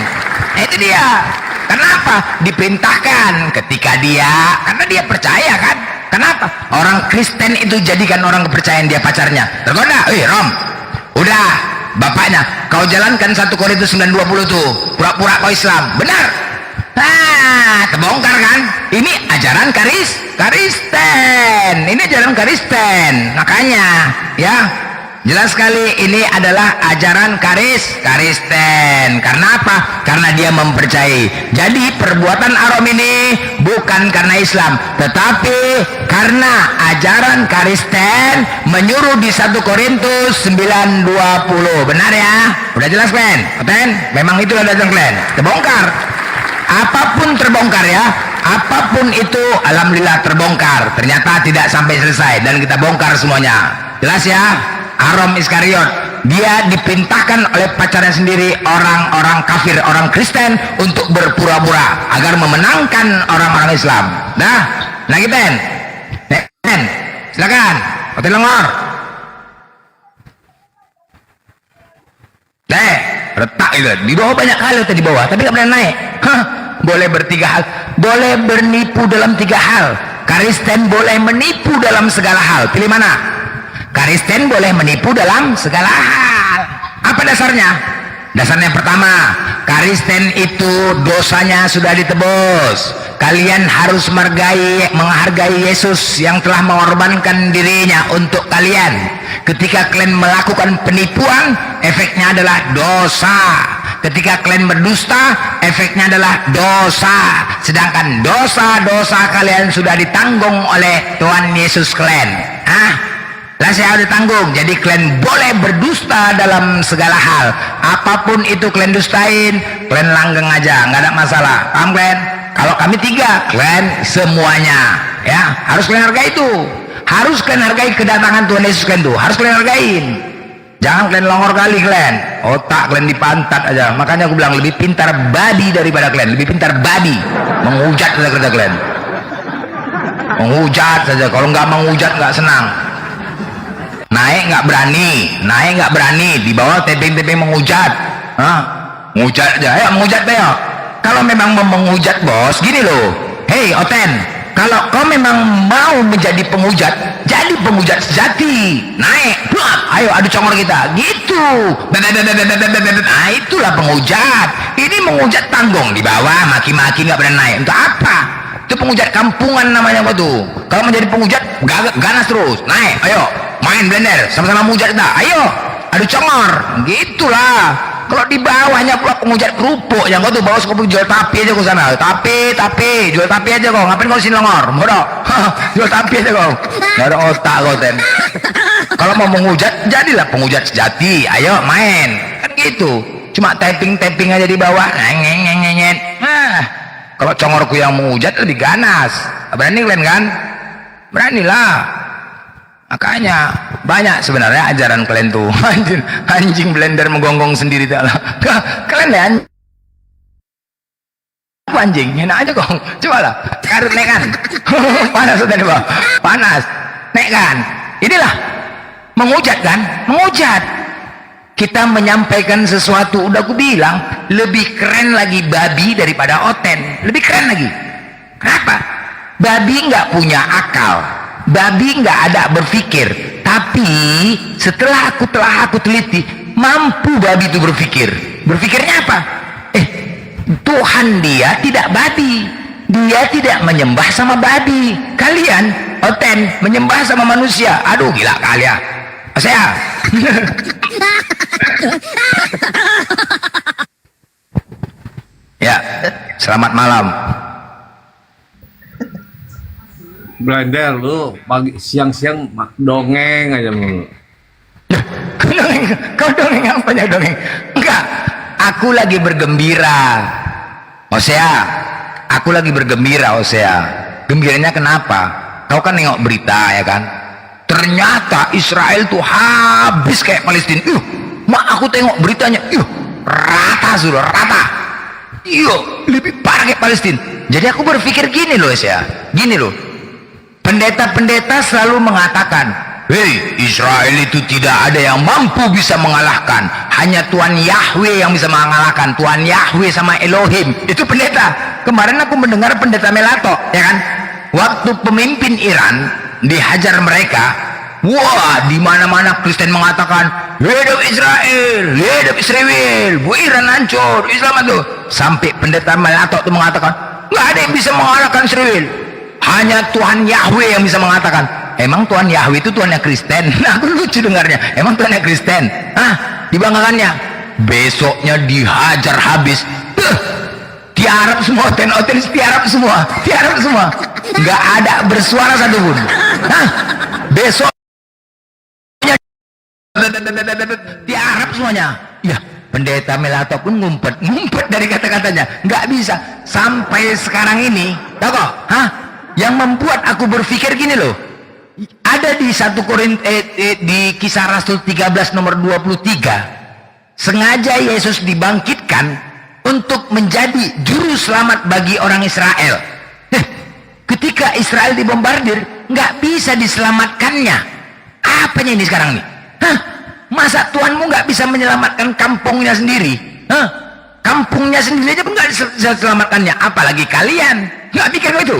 Itu dia. Kenapa? Diperintahkan karena dia percaya kan? Kenapa? Orang Kristen itu jadikan orang kepercayaan dia pacarnya. Tergoda, Rom, udah bapaknya kau jalankan 1 Korintus 9:20 tuh, pura-pura kau Islam. Benar? Nah, kebongkar kan? Ini ajaran Kristen. Ini ajaran Kristen. Makanya ya, Jelas sekali ini adalah ajaran Kristen. Karena apa? Karena dia mempercayai. Jadi perbuatan haram ini bukan karena Islam, tetapi karena ajaran Kristen menyuruh di 1 Korintus 9:20. Benar ya? Udah jelas kalian? Memang itulah ajaran kalian. Terbongkar. Apapun terbongkar ya. Apapun itu alhamdulillah terbongkar. Ternyata tidak sampai selesai dan kita bongkar semuanya. Jelas ya? Aram Iskariot, dia diperintahkan oleh pacarnya sendiri, orang-orang kafir, orang Kristen, untuk berpura-pura agar memenangkan orang-orang Islam. Nah kita silakan Hotel Longor. Retak itu di bawah, banyak kali di bawah, tapi nggak boleh naik. Boleh bertiga hal, boleh bernipu dalam 3 hal. Kristen boleh menipu dalam segala hal. Pilih mana? Kristen boleh menipu dalam segala hal. Apa dasarnya? Dasarnya yang pertama, Kristen itu dosanya sudah ditebus. Kalian harus menghargai Yesus yang telah mengorbankan dirinya untuk kalian. Ketika kalian melakukan penipuan, efeknya adalah dosa. Ketika kalian berdusta, efeknya adalah dosa. Sedangkan dosa-dosa kalian sudah ditanggung oleh Tuhan Yesus kalian. Lah saya udah tanggung. Jadi kalian boleh berdusta dalam segala hal. Apapun itu kalian dustain, kalian langgeng aja, nggak ada masalah. Paham kalian? Kalau kami 3, kalian semuanya ya harus kalian hargai itu. Harus kalian hargai kedatangan Tuhan Yesus kalian tuh. Harus kalian hargain. Jangan kalian longor kali kalian. Otak kalian dipantat aja. Makanya aku bilang lebih pintar babi daripada kalian. Lebih pintar babi. Menghujat saja kerja kalian. Menghujat saja. Kalau nggak menghujat nggak senang. Naik nggak berani, di bawah tebing-tebing menghujat. Menghujat aja, ayo menghujat ayo. Kalau memang mau menghujat bos, gini loh. Hei Oten, kalau kau memang mau menjadi penghujat, jadi penghujat sejati. Naik, ayo adu congor kita, gitu. Nah itulah penghujat. Ini menghujat tanggung di bawah, maki-maki nggak berani naik. Untuk apa? Itu penghujat kampungan namanya kau tuh. Kalau menjadi penghujat, ganas terus, naik, ayo. Main blender, sama-sama menghujat kita. Ayo, adu congor. Gitulah. Kalau di bawahnya pula penghujat kerupuk, yang kau tuh bawa sekopuk jual tapi aja kau sana. Tapi, jual tapi aja kau. Ngapain kau sini Longor? Bodoh. Jual tapi aja kau. Gak ada otak kau ten. Kalau mau menghujat, jadilah penghujat sejati. Ayo main. Kan gitu. Cuma tapping aja di bawah. Kalau congorku yang menghujat lebih ganas. Berani kalian kan? Beranilah. Makanya banyak sebenarnya ajaran kalian tuh. Anjing blender menggonggong sendiri. Kalian ya anjing, enak aja kok. Coba lah, karut naik kan. Panas tadi bang, panas. Naik kan. Inilah menghujat kan, menghujat. Kita menyampaikan sesuatu, udah aku bilang lebih keren lagi babi daripada Oten. Lebih keren lagi. Kenapa? Babi nggak punya akal. Babi nggak ada berpikir, tapi setelah aku teliti, mampu babi itu berpikir. Berpikirnya apa? Tuhan dia tidak babi, dia tidak menyembah sama babi. Kalian Oten menyembah sama manusia. Aduh gila kali ya. Saya ya, selamat malam. Blender lu pagi siang-siang dongeng aja mulu. Dongeng, kau dongeng apa ya dongeng? Enggak, aku lagi bergembira. Hosea, aku lagi bergembira Hosea. Gembiranya kenapa? Kau kan nengok berita ya kan? Ternyata Israel tuh habis kayak Palestina. Aku tengok beritanya. Rata sudah rata. Lebih parah kayak Palestina. Jadi aku berpikir gini loh Hosea. Gini loh. Pendeta-pendeta selalu mengatakan, hei, Israel itu tidak ada yang mampu bisa mengalahkan. Hanya Tuhan Yahweh yang bisa mengalahkan. Tuhan Yahweh sama Elohim. Itu pendeta. Kemarin aku mendengar pendeta Melato, ya kan? Waktu pemimpin Iran dihajar mereka, wah, di mana-mana Kristen mengatakan, hidup Israel, hidup Israel, bu Iran hancur, Islam itu. Sampai pendeta Melato itu mengatakan, nggak ada yang bisa mengalahkan Israel. Hanya Tuhan Yahweh yang bisa mengatakan. emang Tuhan Yahweh itu Tuhannya Kristen? Nah, aku lucu dengarnya, emang Tuhannya Kristen? Dibanggakannya. Besoknya dihajar habis. Tiarap semua, oten tiarap semua, nggak ada bersuara satupun. Besoknya tiarap semuanya. Ya, pendeta Melato pun ngumpet dari kata-katanya, nggak bisa. Sampai sekarang ini, tahu kok? Yang membuat aku berpikir gini loh. Ada di 1 Korintus di Kisah Rasul 13 nomor 23. Sengaja Yesus dibangkitkan untuk menjadi juru selamat bagi orang Israel. Ketika Israel dibombardir, nggak bisa diselamatkannya. Apanya ini sekarang nih? Masa Tuhanmu nggak bisa menyelamatkan kampungnya sendiri? Kampungnya sendiri aja pun nggak bisa diselamatkannya. Apalagi kalian. Nggak mikir itu?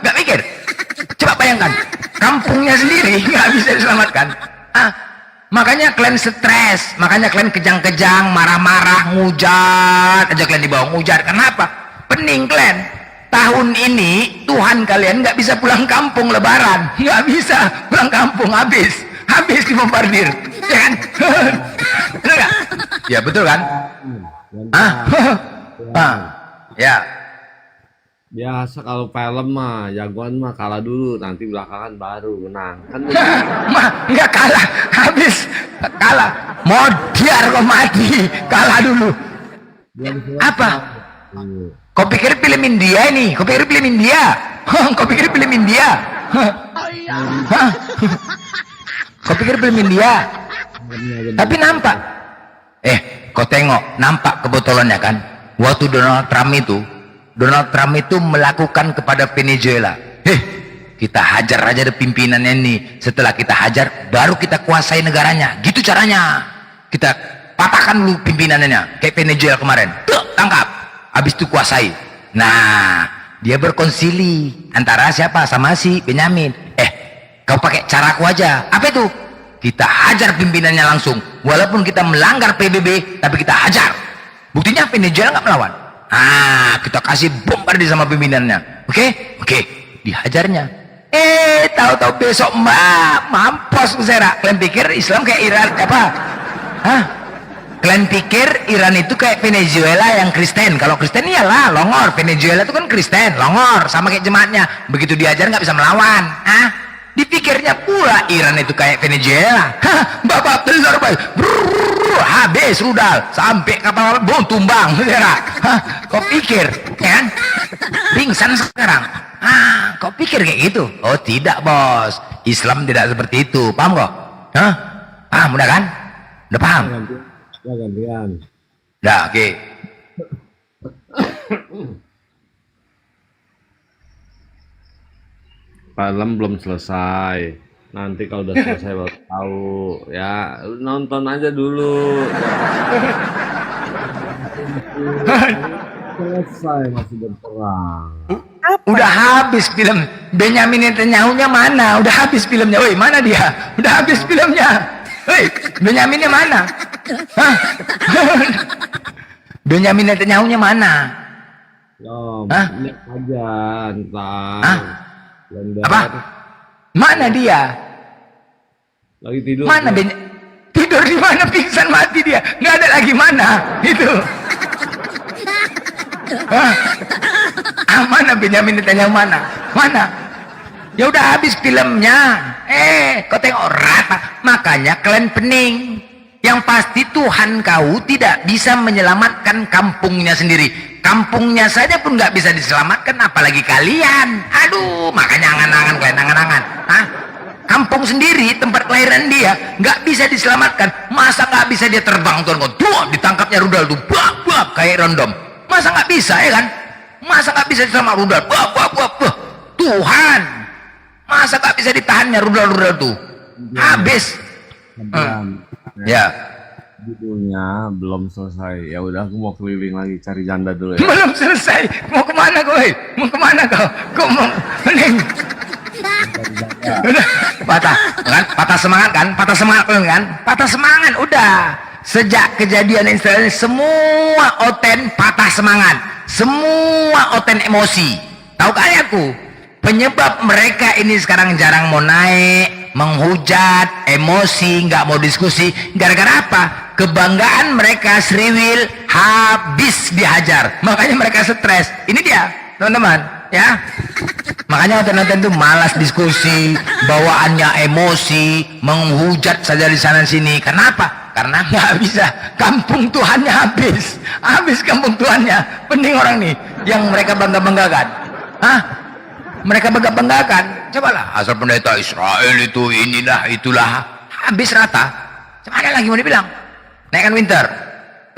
Nggak mikir? Coba bayangkan, kampungnya sendiri nggak bisa diselamatkan. Makanya kalian stres, makanya kalian kejang-kejang, marah-marah, ngujat aja kalian dibawa ngujat. Kenapa? Pening kalian. Tahun ini Tuhan kalian nggak bisa pulang kampung lebaran, nggak bisa pulang kampung, habis dibombardir, ya kan? Betul nggak? Ya betul kan? Ya. Biasa kalau film mah jagoan mah kalah dulu, nanti belakangan baru menang. Kan Nggak kalah, habis kalah. Modiar kok mati, kalah dulu. Apa? Kau pikir film India ini? Kau pikir film India? Kau pikir film India? Kau pikir film India? Tapi nampak. Kau tengok, nampak kebetulannya kan? Waktu Donald Trump itu melakukan kepada Venezuela. Kita hajar aja deh pimpinannya ini. Setelah kita hajar, baru kita kuasai negaranya. Gitu caranya. Kita patahkan dulu pimpinannya. Kayak Venezuela kemarin. Tangkap. Habis itu kuasai. Nah, dia berkonsili antara siapa? Sama si Benyamin. Kau pakai caraku aja. Apa itu? Kita hajar pimpinannya langsung. Walaupun kita melanggar PBB, tapi kita hajar. Buktinya Venezuela nggak melawan. Kita kasih bombardir sama pimpinannya. Oke, dihajarnya. Tahu-tahu besok mampus Zera. Kalian pikir Islam kayak Iran apa? Kalian pikir Iran itu kayak Venezuela yang Kristen? Kalau Kristen iyalah longor. Venezuela itu kan Kristen, longor, sama kayak jemaatnya. Begitu diajar nggak bisa melawan. Dipikirnya pula Iran itu kayak Venezuela. Bapak besar habis rudal sampai kapal bom tumbang. Kau pikir kan pingsan sekarang? Kau pikir kayak gitu? Oh tidak bos, Islam tidak seperti itu. Paham kok? Paham udah kan? Udah paham? Ya gantian. Udah oke. Film belum selesai. Nanti kalau udah selesai baru tahu ya. Nonton aja dulu. Selesai masih berperang. Udah habis film. Benyamin Netanyahu-nya mana? Udah habis filmnya. Woi, mana dia? Udah habis filmnya. Woi, Benyaminnya mana? Benyamin Netanyahu-nya mana? Lihat aja ntar. Apa? Mana dia? Lagi tidur. Mana tidur di mana? Pingsan mati dia. Nggak ada lagi mana? Itu. Mana Benyamin Netanyahu mana? Mana? Ya udah habis filmnya. Kau tengok rata. Makanya kalian pening. Yang pasti Tuhan kau tidak bisa menyelamatkan kampungnya sendiri. Kampungnya saja pun nggak bisa diselamatkan, apalagi kalian. Aduh, makanya angan-angan kalian, angan-angan. Kampung sendiri, tempat kelahiran dia, nggak bisa diselamatkan. Masa nggak bisa dia terbang tuh? Ditangkapnya rudal tuh, kayak rondom. Masa nggak bisa ya kan? Masa nggak bisa diselamat rudal? Tuhan, masa nggak bisa ditahannya rudal-rudal tuh? Habis. Ya. Judulnya belum selesai. Ya udah, aku mau keliling lagi cari janda dulu ya. Belum selesai. Mau kemana kau? Mau kemana kau? Kau mau mending patah kan? Patah semangat kan? Patah semangat kan? Patah semangat udah. Sejak kejadian Israel semua oten patah semangat, semua oten emosi. Tahu kali aku? Penyebab mereka ini sekarang jarang mau naik, menghujat, emosi, nggak mau diskusi. Gara-gara apa? Kebanggaan mereka Sriwil habis dihajar. Makanya mereka stres. Ini dia, teman-teman, ya. Makanya nonton-nonton itu malas diskusi, bawaannya emosi, menghujat saja di sana sini. Kenapa? Karena nggak bisa. Kampung Tuhannya habis kampung Tuhannya. Penting orang nih yang mereka bangga-banggakan. Hah? Mereka bangga-banggakan. Cobalah, asal pendeta Israel itu inilah itulah, habis rata. Mana lagi mau dibilang? Naikkan winter,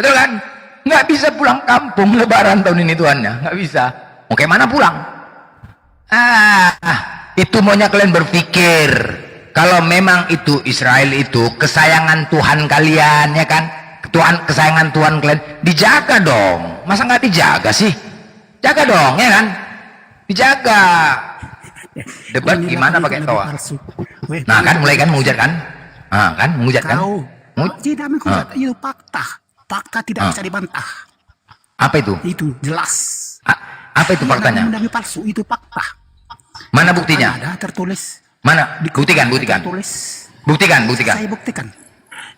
betul kan? Nggak bisa pulang kampung Lebaran tahun ini Tuhannya, nggak bisa. Mau kayak mana pulang? Itu maunya kalian berpikir. Kalau memang itu Israel itu kesayangan Tuhan kalian, ya kan? Tuhan, kesayangan Tuhan kalian, dijaga dong. Masa nggak dijaga sih? Jaga dong, ya kan? Dijaga. Debat gimana pakai toa? Nah kan mulai kan menghujat kan? Kan menghujat kan? Tidak menghujat, itu fakta. Fakta tidak bisa dibantah. Apa itu? Itu jelas. Apa itu faktanya? Nabi palsu itu fakta. Mana buktinya? Ada tertulis. Mana? Buktikan. Tertulis. Buktikan. Saya buktikan.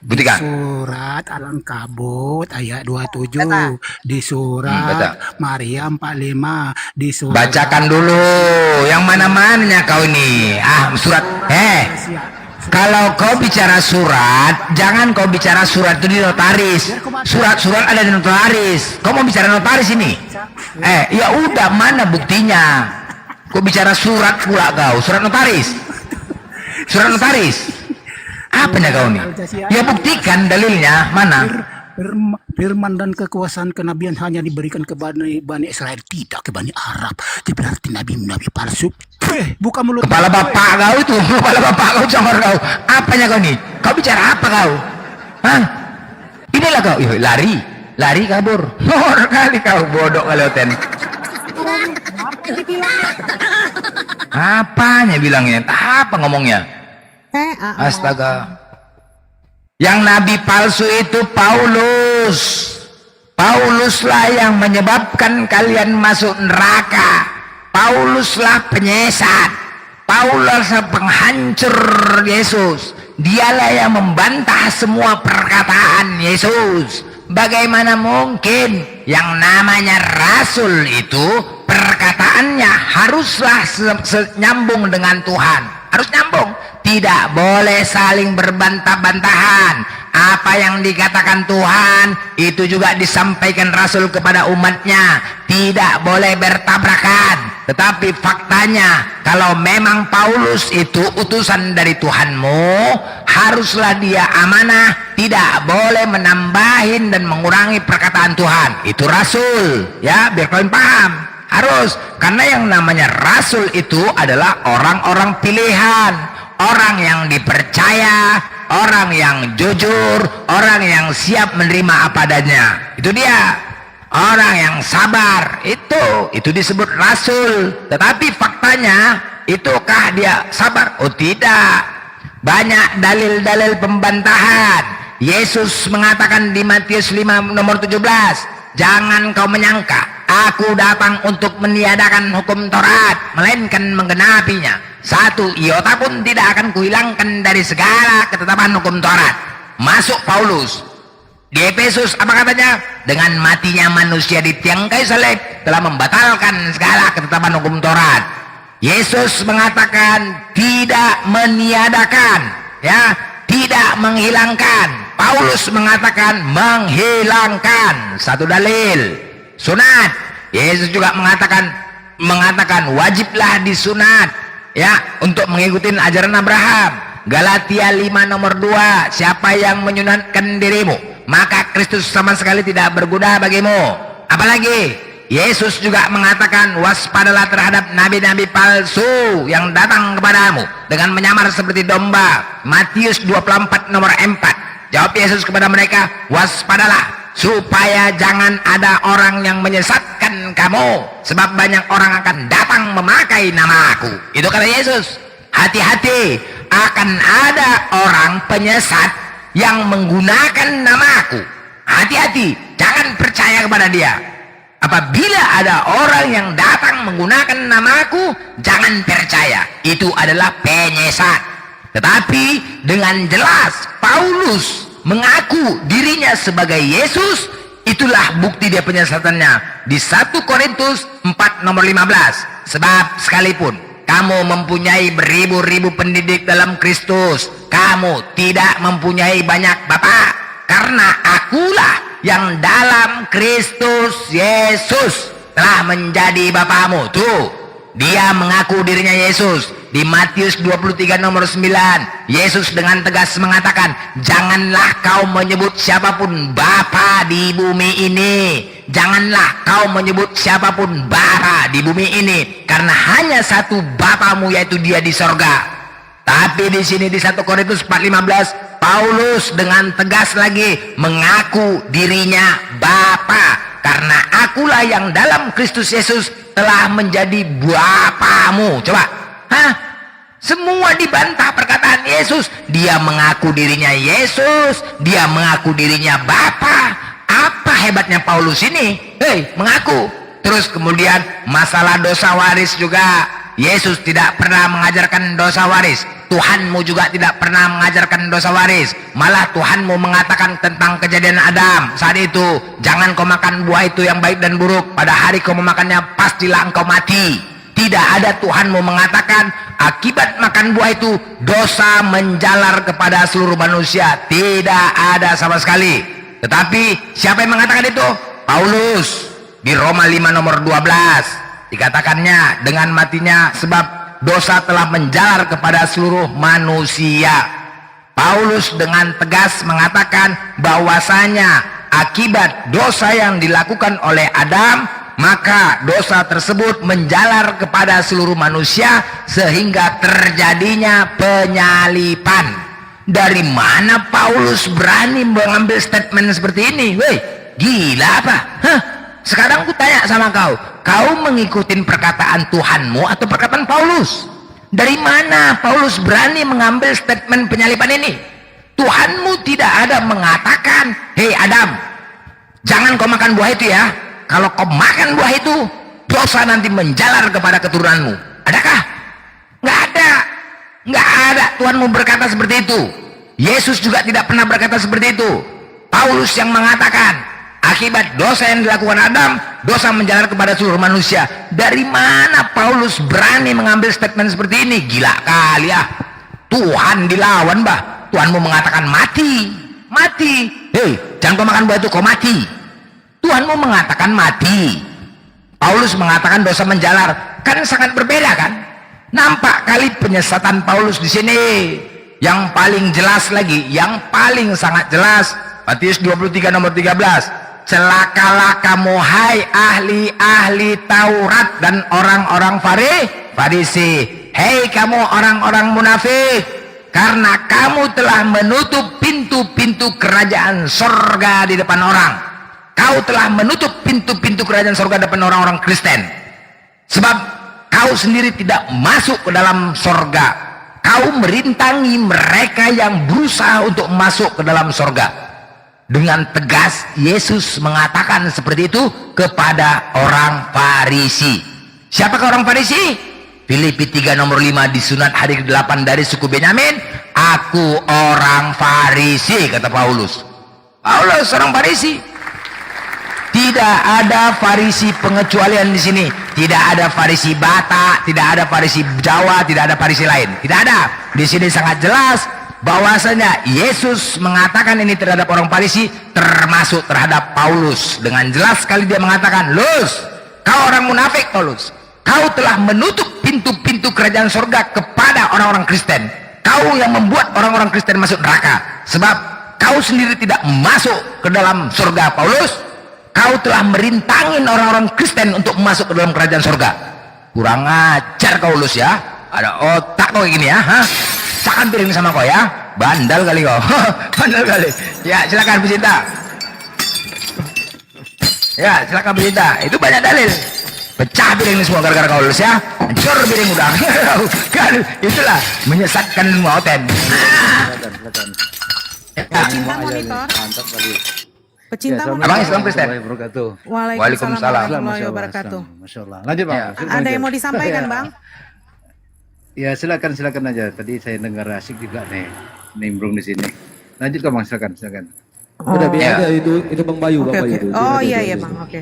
Buktikan. Di surat Al-Ankabut ayat 27, di surat Maryam 45, di surat. Bacakan dulu. Yang mana-mananya kau ini? Surat. Kalau kau bicara surat, jangan kau bicara surat itu di notaris. Surat-surat ada di notaris. Kau mau bicara notaris ini? Ya udah, mana buktinya? Kau bicara surat pula kau, surat notaris. Surat notaris. Apa nih kau nih? Ya buktikan dalilnya, mana? Firman dan kekuasaan kenabian hanya diberikan ke Bani Israel, tidak ke Bani Arab. Itu berarti nabi palsu. Buka mulut. Kepala bapak kau itu, kepala bapak kau congor kau. Apanya kau nih? Kau bicara apa kau? Hah? Inilah kau. Lari kabur. Ngor kali kau, bodoh kali oten. Apanya bilangnya? Apa ngomongnya? Astaga. Yang nabi palsu itu Paulus. Pauluslah yang menyebabkan kalian masuk neraka. Pauluslah penyesat. Pauluslah penghancur Yesus. Dialah yang membantah semua perkataan Yesus. Bagaimana mungkin yang namanya rasul itu perkataannya haruslah nyambung dengan Tuhan. Harus nyambung. Tidak boleh saling berbantah-bantahan. Apa yang dikatakan Tuhan itu juga disampaikan Rasul kepada umatnya. Tidak boleh bertabrakan. Tetapi faktanya, kalau memang Paulus itu utusan dari Tuhanmu, haruslah dia amanah. Tidak boleh menambahin dan mengurangi perkataan Tuhan. Itu Rasul, ya, biar kalian paham. Harus, karena yang namanya Rasul itu adalah orang-orang pilihan. Orang yang dipercaya, orang yang jujur, orang yang siap menerima apa adanya. Itu dia. Orang yang sabar, itu disebut rasul. Tetapi faktanya, itukah dia sabar? Oh tidak. Banyak dalil-dalil pembantahan. Yesus mengatakan di Matius 5 nomor 17, jangan kau menyangka aku datang untuk meniadakan hukum Taurat, melainkan menggenapinya. Satu iota pun tidak akan kuhilangkan dari segala ketetapan hukum Taurat. Masuk Paulus di Efesus, apa katanya? Dengan matinya manusia di tiang kayu salib telah membatalkan segala ketetapan hukum Taurat. Yesus mengatakan tidak meniadakan, ya, tidak menghilangkan. Paulus mengatakan menghilangkan. Satu dalil. Sunat. Yesus juga mengatakan wajiblah disunat, ya, untuk mengikuti ajaran Abraham. Galatia 5 nomor 2, siapa yang menyunatkan dirimu, maka Kristus sama sekali tidak berguna bagimu. Apalagi Yesus juga mengatakan waspadalah terhadap nabi-nabi palsu yang datang kepadamu dengan menyamar seperti domba. Matius 24 nomor 4. Jawab Yesus kepada mereka, waspadalah supaya jangan ada orang yang menyesatkan kamu, sebab banyak orang akan datang memakai nama aku. Itu kata Yesus. Hati-hati, akan ada orang penyesat yang menggunakan nama aku. Hati-hati, jangan percaya kepada dia. Apabila ada orang yang datang menggunakan namaku, jangan percaya. Itu adalah penyesat. Tetapi dengan jelas Paulus mengaku dirinya sebagai Yesus, itulah bukti dia penyesatannya. Di 1 Korintus 4 nomor 15. Sebab sekalipun kamu mempunyai beribu-ribu pendidik dalam Kristus, kamu tidak mempunyai banyak bapak, karena akulah yang dalam Kristus Yesus telah menjadi bapamu. Tuh, dia mengaku dirinya Yesus. Di Matius 23 nomor 9, Yesus dengan tegas mengatakan, janganlah kau menyebut siapapun bapa di bumi ini. Janganlah kau menyebut siapapun bapa di bumi ini, karena hanya satu bapamu, yaitu dia di sorga. Tapi di sini di 1 Korintus 4:15, Paulus dengan tegas lagi mengaku dirinya Bapa, karena akulah yang dalam Kristus Yesus telah menjadi Bapamu. Coba, semua dibantah perkataan Yesus. Dia mengaku dirinya Yesus, dia mengaku dirinya Bapa. Apa hebatnya Paulus ini? Mengaku. Terus kemudian masalah dosa waris juga. Yesus tidak pernah mengajarkan dosa waris. Tuhanmu juga tidak pernah mengajarkan dosa waris. Malah Tuhanmu mengatakan tentang kejadian Adam saat itu, jangan kau makan buah itu yang baik dan buruk. Pada hari kau memakannya pastilah engkau mati. Tidak ada Tuhanmu mengatakan akibat makan buah itu dosa menjalar kepada seluruh manusia. Tidak ada sama sekali. Tetapi siapa yang mengatakan itu? Paulus. Di Roma 5 nomor 12 dikatakannya, dengan matinya sebab dosa telah menjalar kepada seluruh manusia. Paulus dengan tegas mengatakan bahwasanya akibat dosa yang dilakukan oleh Adam, maka dosa tersebut menjalar kepada seluruh manusia sehingga terjadinya penyalipan. Dari mana Paulus berani mengambil statement seperti ini? Weh, gila apa? Sekarang aku tanya sama kau, kau mengikuti perkataan Tuhanmu atau perkataan Paulus? Dari mana Paulus berani mengambil statement penyalipan ini? Tuhanmu tidak ada mengatakan, hei Adam, jangan kau makan buah itu ya. Kalau kau makan buah itu, dosa nanti menjalar kepada keturunanmu. Adakah? Nggak ada. Nggak ada Tuhanmu berkata seperti itu. Yesus juga tidak pernah berkata seperti itu. Paulus yang mengatakan, akibat dosa yang dilakukan Adam, dosa menjalar kepada seluruh manusia. Dari mana Paulus berani mengambil statement seperti ini? Gila kali ya. Tuhan dilawan, bah. Tuhanmu mengatakan mati. Mati. Hei, jangan kau makan buah itu, kau mati. Tuhanmu mengatakan mati. Paulus mengatakan dosa menjalar. Kan sangat berbeda kan? Nampak kali penyesatan Paulus di sini. Yang paling jelas lagi, yang paling sangat jelas, Matius 23 nomor 13. Celakalah kamu hai ahli-ahli Taurat dan orang-orang Farisi. Hei kamu orang-orang munafik, karena kamu telah menutup pintu-pintu kerajaan sorga di depan orang. Kau telah menutup pintu-pintu kerajaan sorga di depan orang-orang Kristen. Sebab kau sendiri tidak masuk ke dalam sorga. Kau merintangi mereka yang berusaha untuk masuk ke dalam sorga. Dengan tegas Yesus mengatakan seperti itu kepada orang Farisi. Siapakah orang Farisi? Filipi 3 nomor 5, disunat hari ke-8 dari suku Benyamin. Aku orang Farisi, kata Paulus. Paulus orang Farisi. Tidak ada Farisi pengecualian di sini. Tidak ada Farisi Batak, tidak ada Farisi Jawa, tidak ada Farisi lain. Tidak ada. Di sini sangat jelas bahwasanya Yesus mengatakan ini terhadap orang Farisi, termasuk terhadap Paulus. Dengan jelas sekali dia mengatakan, "Lus, kau orang munafik Paulus. Kau telah menutup pintu-pintu kerajaan surga kepada orang-orang Kristen. Kau yang membuat orang-orang Kristen masuk neraka. Sebab kau sendiri tidak masuk ke dalam surga Paulus. Kau telah merintangin orang-orang Kristen untuk masuk ke dalam kerajaan surga." Kurang ajar kau Paulus ya. Ada otak kau gini ya, Cakan piring sama kau ya, bandal kali kau. Bandal kali. Ya silakan pecinta. Ya silakan pecinta. Itu banyak dalil. Pecah piring ini semua gara-gara kau lulus ya. Hancur piring udah. Kan itulah menyesatkan semua oten. Pecinta monitor. Pecinta monitor. Abang Islam Kristen. Waalaikumsalam warahmatullahi wabarakatuh. Masya Allah. Lanjut bang. Ada yang mau disampaikan bang? Ya silakan aja. Tadi saya dengar asik juga nih nimbrung di sini. Lanjut bang, silakan. Udah biar ada itu Bang Bayu, Oke, Bang oke. Bayu. Oh iya bang, oke.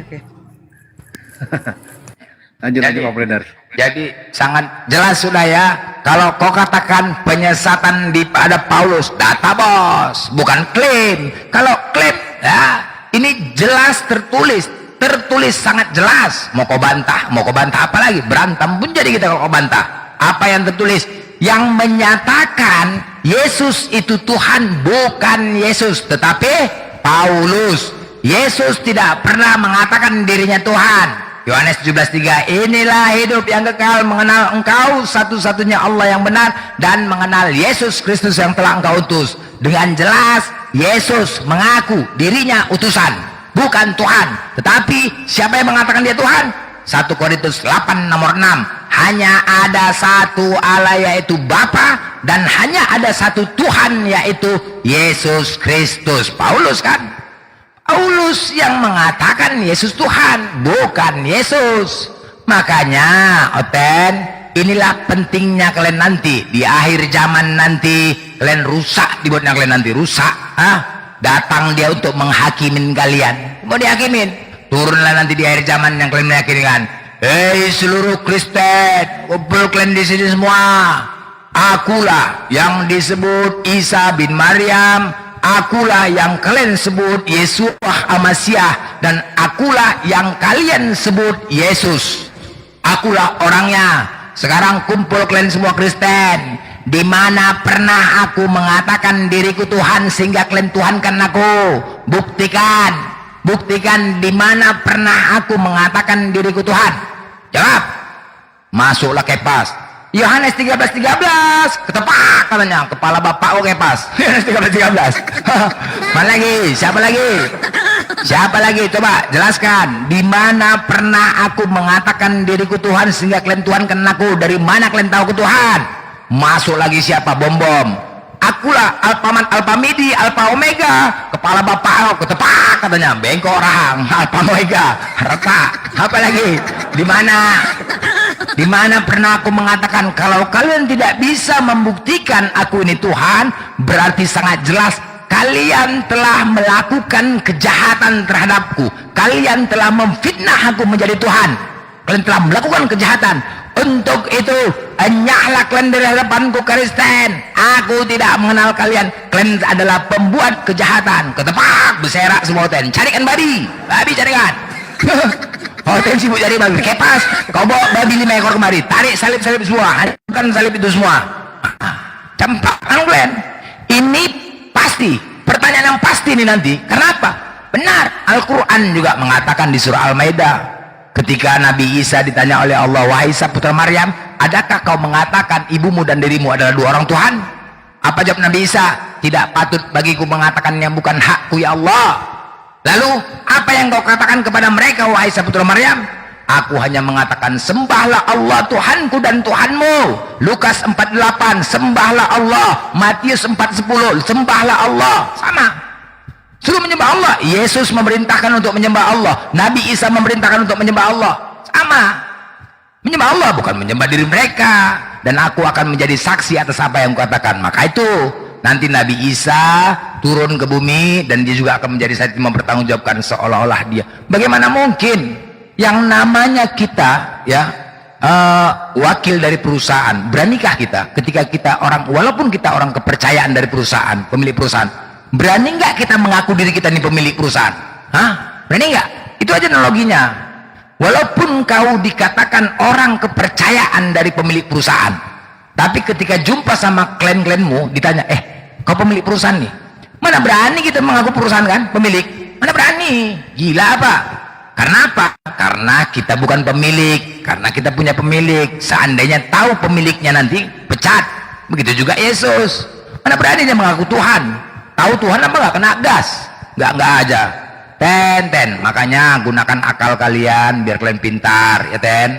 Lanjut Pak Bredar. Jadi sangat jelas sudah ya. Kalau kau katakan penyesatan pada Paulus, data bos, bukan klaim. Kalau klaim, ya ini jelas tertulis sangat jelas. Mau kau bantah apa lagi? Berantem pun jadi kita kalau kau bantah. Apa yang tertulis? Yang menyatakan Yesus itu Tuhan bukan Yesus, tetapi Paulus. Yesus tidak pernah mengatakan dirinya Tuhan. Yohanes 17:3, inilah hidup yang kekal, mengenal engkau satu-satunya Allah yang benar dan mengenal Yesus Kristus yang telah engkau utus. Dengan jelas Yesus mengaku dirinya utusan, bukan Tuhan. Tetapi siapa yang mengatakan dia Tuhan? 1 Korintus 8 nomor 6, hanya ada satu Allah yaitu Bapa, dan hanya ada satu Tuhan yaitu Yesus Kristus. Paulus kan? Paulus yang mengatakan Yesus Tuhan, bukan Yesus. Makanya Oten, inilah pentingnya kalian nanti di akhir zaman nanti. Kalian rusak dibuatnya, kalian nanti rusak. Datang dia untuk menghakimin kalian. Mau dihakimin? Turunlah nanti di akhir zaman yang kalian meyakinkan. Hei seluruh Kristen, kumpul kalian di sini semua. Akulah yang disebut Isa bin Maryam. Akulah yang kalian sebut Yesuah Amasiah, dan akulah yang kalian sebut Yesus. Akulah orangnya. Sekarang kumpul kalian semua Kristen. Di mana pernah aku mengatakan diriku Tuhan sehingga kalian tuhankan aku? Buktikan di mana pernah aku mengatakan diriku Tuhan. Jawab. Masuklah Kepas. Yohanes 13:13, ketepak katanya, kepala bapak Kepas. Yohanes 13:13. Mana lagi? Siapa lagi? Coba jelaskan. Di mana pernah aku mengatakan diriku Tuhan sehingga kalian tuhankan aku? Dari mana kalian tahu aku Tuhan? Masuk lagi siapa? Bom. Akulah Alpaman, Alpamidi, Alfa Omega. Kepala bapak ketepak katanya, bengkok orang. Alfa Omega, retak. Apa lagi? Di mana pernah aku mengatakan kalau kalian tidak bisa membuktikan aku ini Tuhan, berarti sangat jelas kalian telah melakukan kejahatan terhadapku. Kalian telah memfitnah aku menjadi Tuhan. Kalian telah melakukan kejahatan. Untuk itu enyahlah kalian dari hadapanku Kristen. Aku tidak mengenal kalian. Kalian adalah pembuat kejahatan. Ketepak, berserak semua Oten. Carikan babi carikan. Oten sibuk cari babi. Kepas, kau bawa babi 5 ekor kemari. Tarik salib-salib semua. Hancurkan salib itu semua. Campak kalian. Ini pasti. Pertanyaan yang pasti ini nanti. Kenapa? Benar. Al-Quran juga mengatakan di surah Al-Maidah. Ketika Nabi Isa ditanya oleh Allah, wahai Isa putra Maryam, adakah kau mengatakan ibumu dan dirimu adalah 2 orang Tuhan? Apa jawab Nabi Isa? Tidak patut bagiku mengatakan yang bukan hakku ya Allah. Lalu apa yang kau katakan kepada mereka wahai Isa putra Maryam? Aku hanya mengatakan sembahlah Allah Tuhanku dan Tuhanmu. Lukas 4:8, sembahlah Allah. Matius 4:10, sembahlah Allah. Sama. Suruh menyembah Allah. Yesus memerintahkan untuk menyembah Allah. Nabi Isa memerintahkan untuk menyembah Allah. Sama. Menyembah Allah bukan menyembah diri mereka. Dan aku akan menjadi saksi atas apa yang kukatakan. Maka itu nanti Nabi Isa turun ke bumi dan dia juga akan menjadi saksi mempertanggungjawabkan seolah-olah dia. Bagaimana mungkin yang namanya kita wakil dari perusahaan, beranikah kita ketika kita orang, walaupun kita orang kepercayaan dari perusahaan, pemilik perusahaan, berani nggak kita mengaku diri kita ini pemilik perusahaan? Berani nggak? Itu aja analoginya. Walaupun kau dikatakan orang kepercayaan dari pemilik perusahaan, tapi ketika jumpa sama klien-klienmu ditanya, kau pemilik perusahaan nih? Mana berani kita mengaku perusahaan kan? Pemilik? Mana berani? Gila apa? Karena apa? Karena kita bukan pemilik. Karena kita punya pemilik. Seandainya tahu pemiliknya nanti pecat. Begitu juga Yesus. Mana berani dia mengaku Tuhan? Tahu Tuhan apa nggak kena gas? Nggak aja. Ten. Makanya gunakan akal kalian biar kalian pintar ya Ten.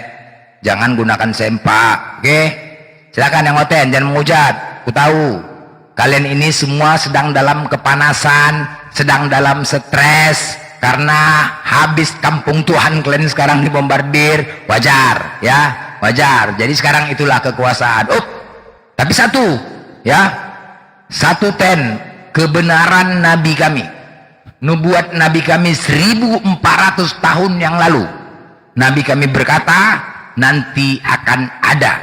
Jangan gunakan sempak. Oke? Silakan yang Oten, jangan menghujat. Ku tahu kalian ini semua sedang dalam kepanasan, sedang dalam stres karena habis kampung Tuhan kalian sekarang dibombardir, wajar ya, wajar. Jadi sekarang itulah kekuasaan. Tapi satu ya, kebenaran Nabi kami, nubuat Nabi kami 1400 tahun yang lalu. Nabi kami berkata nanti akan ada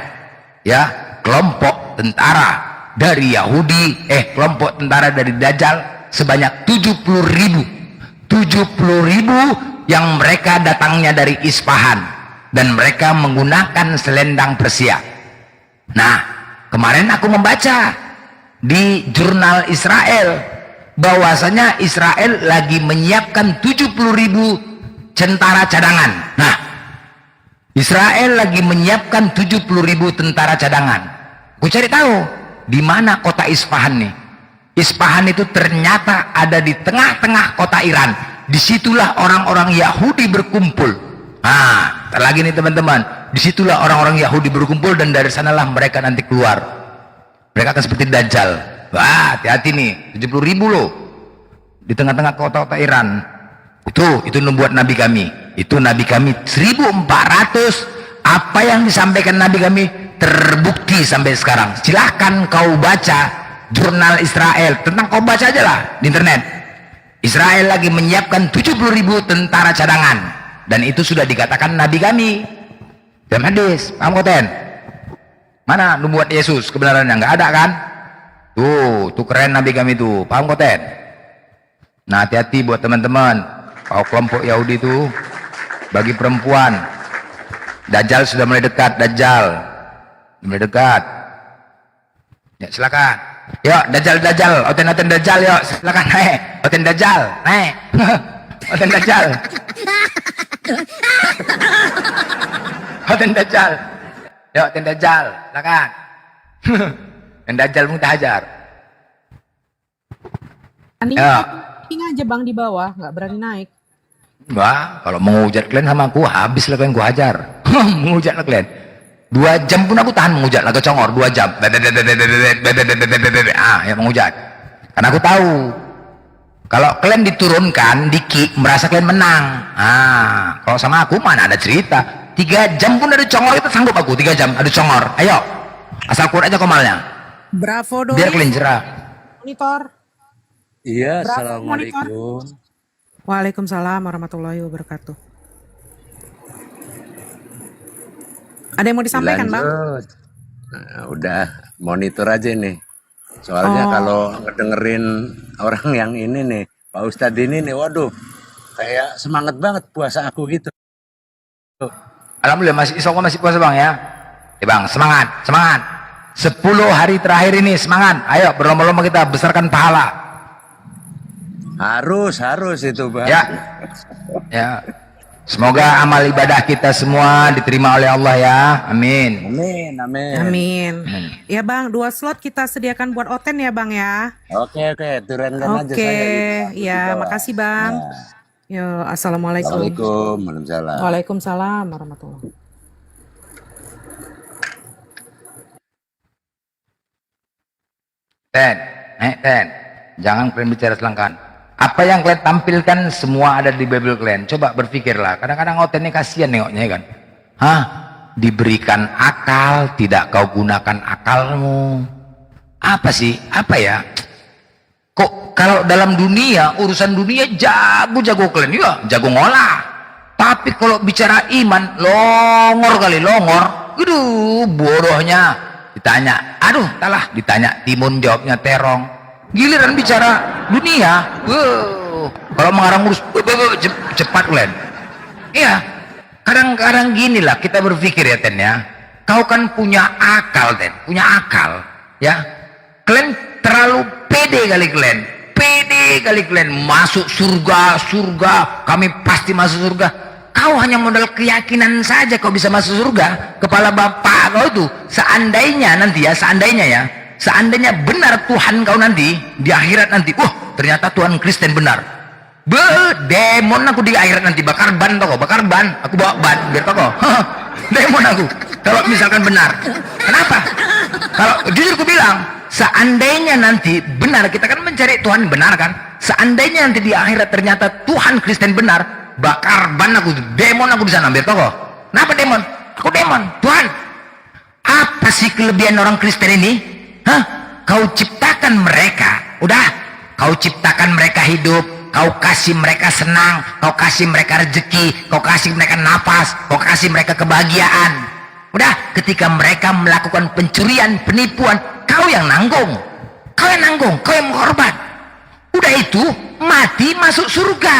ya kelompok tentara dari Yahudi, kelompok tentara dari Dajjal sebanyak 70.000 yang mereka datangnya dari Isfahan dan mereka menggunakan selendang Persia. Nah, kemarin aku membaca di jurnal Israel bahwasanya Israel lagi menyiapkan 70.000 tentara cadangan. Nah, Israel lagi menyiapkan 70.000 tentara cadangan. Aku cari tahu di mana kota Isfahan nih. Isfahan itu ternyata ada di tengah-tengah kota Iran. Disitulah orang-orang Yahudi berkumpul. Nah, lagi nih teman-teman, disitulah orang-orang Yahudi berkumpul dan dari sanalah mereka nanti keluar. Mereka akan seperti Dajjal. Wah, hati-hati nih, 70.000 loh di tengah-tengah kota-kota Iran. Itu nubuat Nabi kami. Itu Nabi kami 1400. Apa yang disampaikan Nabi kami terbukti sampai sekarang. Silahkan kau baca jurnal Israel, kau baca aja lah di internet. Israel lagi menyiapkan 70.000 tentara cadangan dan itu sudah dikatakan Nabi kami dalam hadis. Paham Koten? Mana nubuat Yesus kebenarannya? Nggak ada kan? Tuh keren Nabi kami tuh. Paham Koten? Nah, hati-hati buat teman-teman. Kalau kelompok Yahudi itu bagi perempuan, Dajjal sudah mulai dekat. Dajjal mulai dekat. Ya silakan. Yuk Dajjal, oten Dajjal, yuk silakan naik. Oten Dajjal, naik. Oten Dajjal. Oten Dajjal. Yuk oten Dajjal, silakan. Dan Dajjal pun tak hajar. Ya. Aja bang di bawah, nggak berani naik. Wah, kalau menghujat kalian sama aku, habis lah kalian, ku hajar. Menghujat lah kalian. 2 jam pun aku tahan menghujat, lagu congor 2 jam. Ya menghujat. Karena aku tahu kalau kalian diturunkan, dikik, merasa kalian menang. Kalau sama aku mana ada cerita. 3 jam pun ada congor itu sanggup aku. 3 jam ada congor. Ayo, asal kuat aja komalnya. Bravo doi. Biar kalian jerah. Monitor. Iya, Bravo, assalamualaikum. Waalaikumsalam warahmatullahi wabarakatuh. Ada yang mau disampaikan bang? Nah, udah monitor aja nih. Soalnya kalau ngedengerin orang yang ini nih, Pak Ustadz ini nih, waduh, kayak semangat banget puasa aku gitu. Alhamdulillah masih puasa bang ya. Bang, semangat. 10 hari terakhir ini semangat. Ayo berlomba-lomba kita besarkan pahala. Harus itu bang. Ya. Semoga amal ibadah kita semua diterima oleh Allah ya. Amin. Amin. Ya bang, 2 slot kita sediakan buat Oten ya bang ya. Oke, turunkan aja saya. Ya, makasih bang. Yo, assalamualaikum. Waalaikumsalam. Waalaikumsalam warahmatullahi. Ten. Jangan kalian bicara selangkan. Apa yang kalian tampilkan semua ada di Bible kalian. Coba berpikirlah. Kadang-kadang Oten ini kasihan nengoknya kan. Diberikan akal, tidak kau gunakan akalmu. Apa sih? Apa ya? Kok kalau dalam dunia, urusan dunia jago kalian. Ya, jago ngolah. Tapi kalau bicara iman, longor. Aduh, bodohnya. Ditanya, ditanya timun, jawabnya terong. Giliran bicara dunia, kalau mengarang urus cepat kalian. Iya, kadang-kadang gini lah kita berpikir ya Ten ya. Kau kan punya akal Ten, ya. Kalian terlalu pede kali kalian masuk surga, kami pasti masuk surga. Kau hanya modal keyakinan saja kau bisa masuk surga. Kepala bapak kau itu seandainya benar Tuhan kau nanti di akhirat nanti, ternyata Tuhan Kristen benar. Demon aku di akhirat nanti bakar ban, aku bawa ban biar toko. Demon aku kalau misalkan benar. Kenapa? Kalau jujur aku bilang, seandainya nanti benar, kita kan mencari Tuhan benar kan. seandainya nanti di akhirat ternyata Tuhan Kristen benar, bakar ban aku, demon aku di sana, ambil toko. Kenapa demon? Aku demon. Tuhan, apa sih kelebihan orang Kristen ini? Hah? Kau ciptakan mereka, udah, kau ciptakan mereka hidup, kau kasih mereka senang, kau kasih mereka rezeki, kau kasih mereka nafas, kau kasih mereka kebahagiaan. Udah, ketika mereka melakukan pencurian, penipuan, kau yang nanggung, kau yang nanggung, kau yang mengorban. Udah itu, mati masuk surga.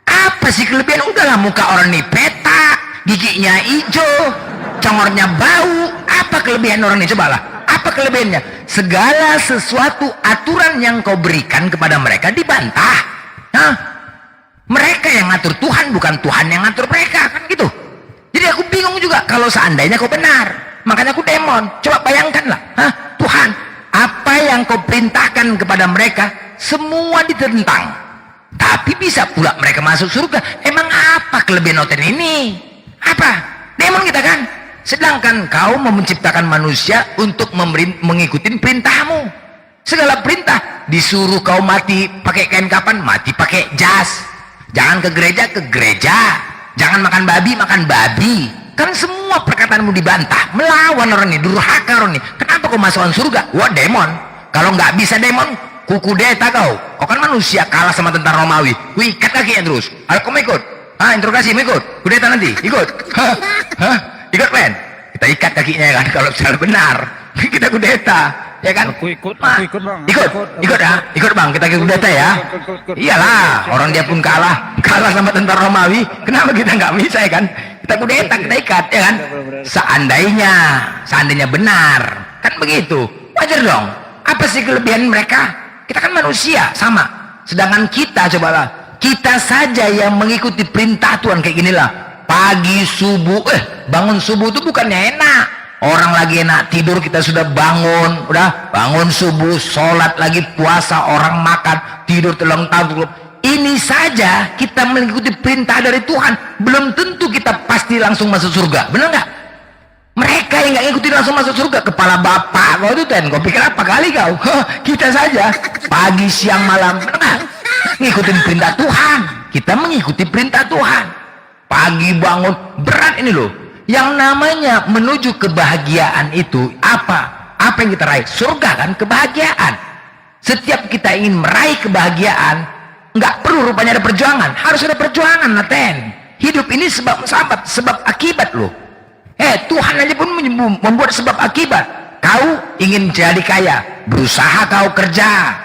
Apa sih kelebihan? Udahlah, muka orang ini petak, giginya hijau, congornya bau. Apa kelebihan orang ini? Cobalah. Apa kelebihannya? Segala sesuatu aturan yang kau berikan kepada mereka dibantah. Hah? Mereka yang ngatur Tuhan, bukan Tuhan yang ngatur mereka, kan gitu. Jadi aku bingung juga kalau seandainya kau benar. Makanya aku demon. Coba bayangkanlah. Hah? Tuhan, apa yang kau perintahkan kepada mereka semua ditentang. Tapi bisa pula mereka masuk surga. Emang apa kelebihan noten ini? Apa? Demon kita kan? Sedangkan kau menciptakan manusia untuk mengikuti perintahmu. Segala perintah, disuruh kau mati pakai kain kapan, mati pakai jas. Jangan ke gereja, jangan makan babi. Kan semua perkataanmu dibantah, melawan orang ini, durhaka orang ini. Kenapa kau masukkan surga? Wah, demon. Kalau nggak bisa demon, kuku deta kau. Kau kan manusia, kalah sama tentara Romawi. Ku ikat kakinya terus. Ayo kau ikut. Interogasi, ikut. Kudeta nanti, ikut. Ikut men, kita ikat kakinya kan, kalau misalnya benar kita kudeta, ya kan? Aku ikut bang. Ikut bang, kita kudeta ya. Iyalah, orang dia pun kalah sama tentara Romawi, kenapa kita nggak bisa ya kan? Kita kudeta, kita ikat ya kan? Seandainya benar, kan begitu, wajar dong. Apa sih kelebihan mereka? Kita kan manusia sama, sedangkan kita cobalah, kita saja yang mengikuti perintah Tuhan kayak ginilah. Pagi subuh, bangun subuh itu bukannya enak. Orang lagi enak tidur, kita sudah bangun, udah bangun subuh, sholat lagi, puasa, orang makan, tidur telung-telung. Ini saja kita mengikuti perintah dari Tuhan, belum tentu kita pasti langsung masuk surga, benar nggak? Mereka yang nggak ngikutin langsung masuk surga, kepala bapak kau itu kau pikir apa kali kau? Kita saja pagi, siang, malam, benar nggak? Ngikutin perintah Tuhan, kita mengikuti perintah Tuhan. Pagi bangun, berat ini loh. Yang namanya menuju kebahagiaan itu apa? Apa yang kita raih? Surga kan, kebahagiaan. Setiap kita ingin meraih kebahagiaan, nggak perlu rupanya ada perjuangan. Harus ada perjuangan, Naten. Hidup ini sebab akibat loh. Tuhan aja pun membuat sebab akibat. Kau ingin jadi kaya, berusaha kau kerja.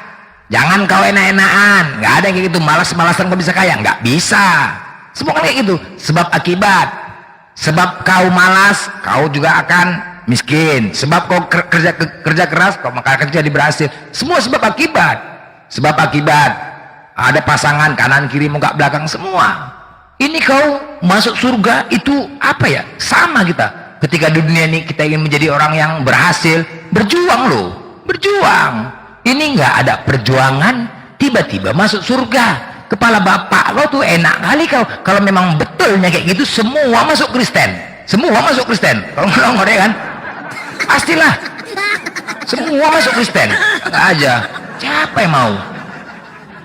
Jangan kau enak-enakan. Nggak ada yang kayak gitu, malas-malasan kau bisa kaya. Nggak bisa. Semua kan kayak gitu, sebab akibat. Sebab kau malas, kau juga akan miskin. Sebab kau kerja keras, kau maka kerja berhasil. Semua sebab akibat. Sebab akibat. Ada pasangan kanan kiri muka belakang semua. Ini kau masuk surga itu apa ya? Sama kita. Ketika di dunia ini kita ingin menjadi orang yang berhasil, berjuang loh, berjuang. Ini nggak ada perjuangan, tiba-tiba masuk surga. Kepala bapak kau tuh enak kali kau. Kalau memang betulnya kayak gitu, semua masuk Kristen. Semua masuk Kristen. Kalau ngomong ya kan, pastilah. Semua masuk Kristen. Enggak aja. Siapa yang mau?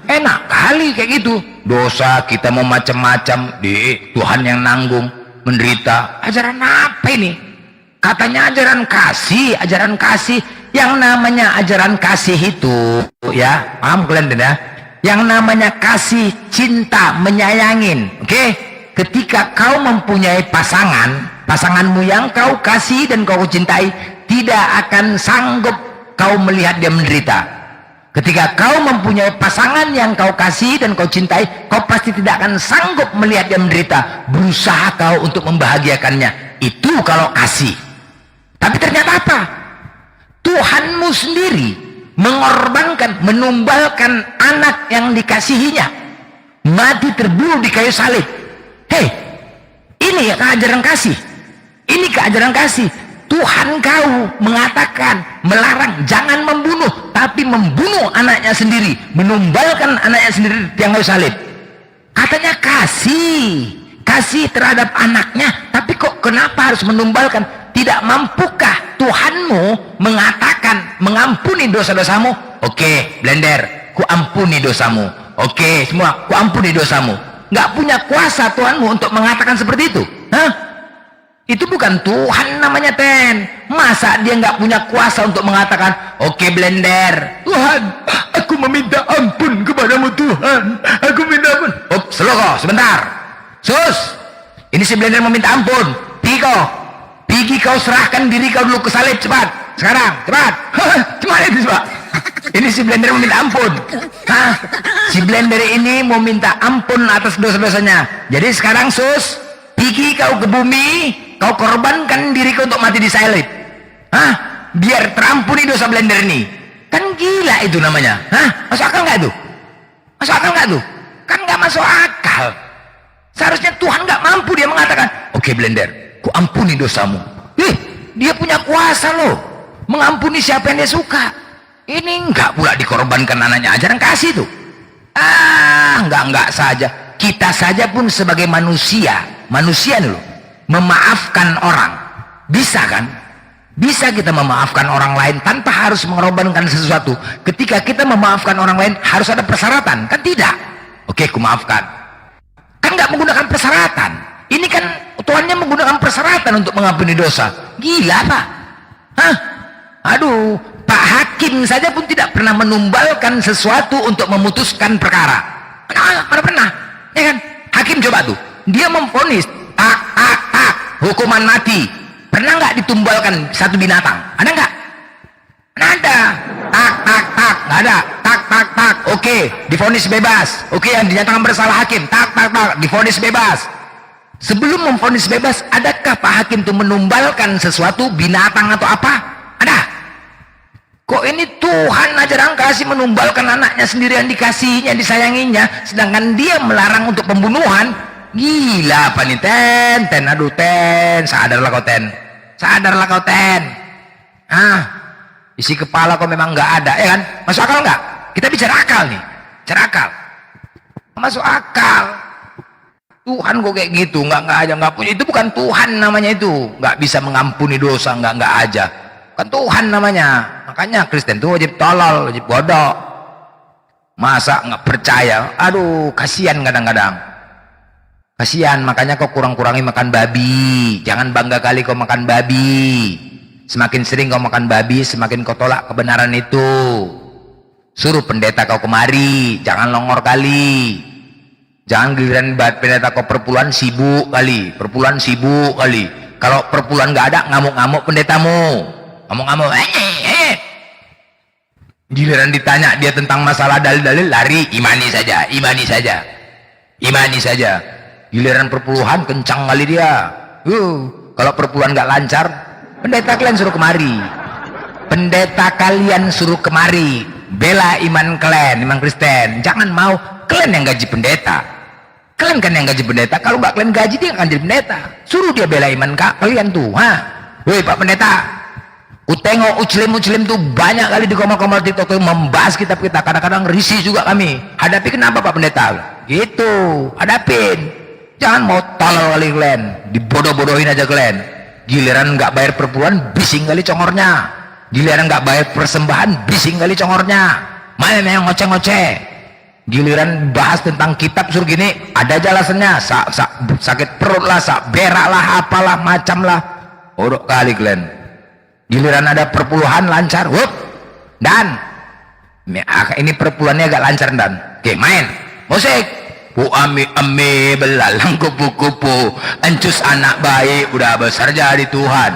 Enak kali kayak gitu. Dosa kita mau macam-macam, di Tuhan yang nanggung, menderita. Ajaran apa ini? Katanya ajaran kasih, ajaran kasih. Yang namanya ajaran kasih itu, ya, paham kalian ya? Yang namanya kasih, cinta, menyayangin, oke? Ketika kau mempunyai pasanganmu yang kau kasih dan kau cintai, tidak akan sanggup kau melihat dia menderita. Ketika kau mempunyai pasangan yang kau kasih dan kau cintai, kau pasti tidak akan sanggup melihat dia menderita. Berusaha kau untuk membahagiakannya. Itu kalau kasih. Tapi ternyata apa? Tuhanmu sendiri mengorbankan, menumbalkan anak yang dikasihinya, mati terbunuh di kayu salib. Hei, ini ya keajaran kasih. Ini keajaran kasih. Tuhan kau mengatakan, melarang jangan membunuh, tapi membunuh anaknya sendiri, menumbalkan anaknya sendiri di tiang kayu salib. Katanya kasih terhadap anaknya, tapi kok kenapa harus menumbalkan? Tidak mampukah Tuhanmu mengatakan mengampuni dosa-dosamu? Oke, blender, ku ampuni dosamu. Oke, semua, ku ampuni dosamu. Nggak punya kuasa Tuhanmu untuk mengatakan seperti itu. Hah? Itu bukan Tuhan namanya, Ten. Masa dia nggak punya kuasa untuk mengatakan, oke Blender, Tuhan, aku meminta ampun kepadamu Tuhan. Aku minta ampun. Oh, seloko, sebentar. Sus, ini si Blender meminta ampun. Pergi kau serahkan diri kau dulu ke salib, cepat. Sekarang, cepat. Cepat itu, Pak. Ini si Blender meminta ampun. Hah? Si Blender ini mau minta ampun atas dosa-dosanya. Jadi sekarang sus, pergi kau ke bumi, kau korbankan diri kau untuk mati di salib. Hah? Biar terampuni dosa Blender ini. Kan gila itu namanya. Hah? Masuk akal nggak itu? Masuk akal nggak tuh? Kan nggak masuk akal. Seharusnya Tuhan nggak mampu dia mengatakan, oke Blender, ku ampuni dosamu. Dia punya kuasa loh, mengampuni siapa yang dia suka. Ini enggak pula dikorbankan anaknya, ajaran kasih tuh. Enggak saja. Kita saja pun sebagai manusia nih loh, memaafkan orang. Bisa kan? Bisa kita memaafkan orang lain tanpa harus mengorbankan sesuatu. Ketika kita memaafkan orang lain harus ada persyaratan, kan tidak? Oke, ku maafkan. Kan nggak menggunakan persyaratan. Ini kan Tuhannya menggunakan persyaratan untuk mengampuni dosa. Gila Pak. Hah? Aduh, Pak Hakim saja pun tidak pernah menumbalkan sesuatu untuk memutuskan perkara. Mana pernah? Ya kan? Hakim coba tuh, dia memvonis hukuman mati. Pernah nggak ditumbalkan satu binatang? Ada nggak? Ada. Nggak ada. Oke, divonis bebas. Oke, yang dinyatakan bersalah hakim. Divonis bebas. Sebelum memvonis bebas, adakah Pak Hakim itu menumbalkan sesuatu, binatang atau apa? Ada. Kok ini Tuhan ajaran kasih menumbalkan anaknya sendiri yang dikasihnya, disayanginya, sedangkan dia melarang untuk pembunuhan? Gila apa nih, Ten? Aduh, Ten, sadarlah kau, Ten. Sadarlah kau, Ten. Isi kepala kau memang nggak ada, ya kan? Masuk akal nggak? Kita bicara akal nih, bicara akal. Masuk akal. Tuhan kok kayak gitu, nggak punya, itu bukan Tuhan namanya itu, nggak bisa mengampuni dosa, nggak aja, kan Tuhan namanya. Makanya Kristen itu wajib tolol, wajib bodoh. Masa nggak percaya? Aduh, kasihan kadang-kadang. Kasihan, makanya kau kurang-kurangi makan babi. Jangan bangga kali kau makan babi. Semakin sering kau makan babi, semakin kau tolak kebenaran itu. Suruh pendeta kau kemari, jangan longor kali. Jangan giliran pendeta kau perpuluhan sibuk kali. Kalau perpuluhan nggak ada, ngamuk-ngamuk pendetamu. Ngamuk-ngamuk. Giliran ditanya dia tentang masalah dalil-dalil, lari, imani saja. Giliran perpuluhan kencang kali dia. Kalau perpuluhan nggak lancar, pendeta kalian suruh kemari. Bela iman kalian, iman Kristen. Jangan mau kalian yang gaji pendeta. Kalian kan yang gaji pendeta. Kalau nggak kalian gaji, dia akan jadi pendeta. Suruh dia bela iman kalian tuh. Woi Pak Pendeta, ku tengok uclim tuh banyak kali di komal-komal TikTok tuh membahas kitab kita. Kadang-kadang risih juga kami. Hadapi kenapa Pak Pendeta? Gitu, hadapin. Jangan mau tolol kali kalian, dibodoh-bodohin aja kalian. Giliran nggak bayar perpuluhan, bising kali congornya. Giliran nggak bayar persembahan, bising kali congornya. Mana yang ngoceh-ngoceh. Giliran bahas tentang kitab suruh gini, ada aja alasannya. Sakit perut lah, berak lah, apalah, macam lah. Bodoh kali kalian. Giliran ada perpuluhan lancar, dan ini perpuluhannya agak lancar dan. Oke, main musik. Bu ami belalang kupu-kupu, encus anak baik udah besar jadi Tuhan.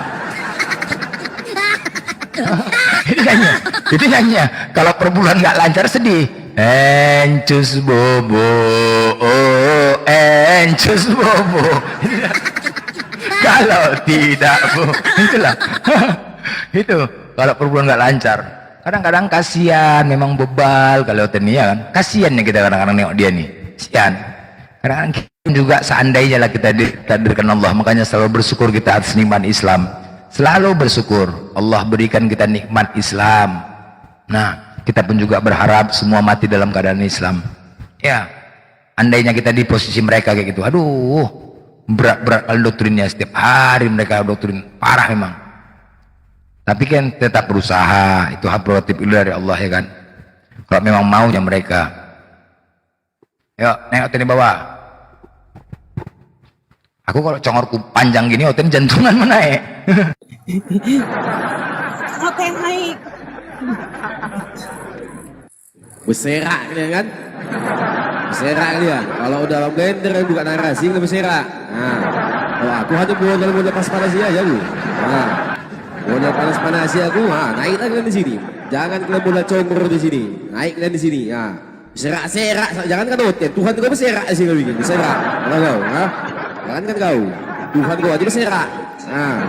Itu nyanyi. Kalau perbulan nggak lancar sedih. Encus bobo, encus bobo. Kalau tidak itulah. Itu kalau perbulan nggak lancar. Kadang-kadang kasihan, memang bebal kalau Tenia kan. Kasihannya kita kadang-kadang nengok dia nih. Kasihan. Kadang-kadang kita juga seandainya lah kita ditakdirkan Allah, makanya selalu bersyukur kita atas nikmat Islam. Selalu bersyukur Allah berikan kita nikmat Islam. Nah, kita pun juga berharap semua mati dalam keadaan Islam. Ya, andainya kita di posisi mereka kayak gitu, aduh, berat-berat kali doktrinnya, setiap hari mereka doktrin parah memang. Tapi kan tetap berusaha, itu hak prerogatif dari Allah, ya kan. Kalau memang maunya mereka. Yuk, nengok di bawah. Aku kalau congorku panjang gini, oten jantungan menaik. Oten naik. Berserak kalian kan? Berserak kalian. Kalau udah dalam blender buka narasi udah berserak. Nah, kalau aku hanya modal panas aja Bu. Nah, modal panas aku, naik lagi kalian di sini. Jangan kalian modal congor di sini. Naik kalian di sini. Nah, serak, jangan kan oten. Tuhan juga berserak di sini bikin. Berserak. Kalau kau, jangan kan kau. Tuhan kau aja berserak. Nah,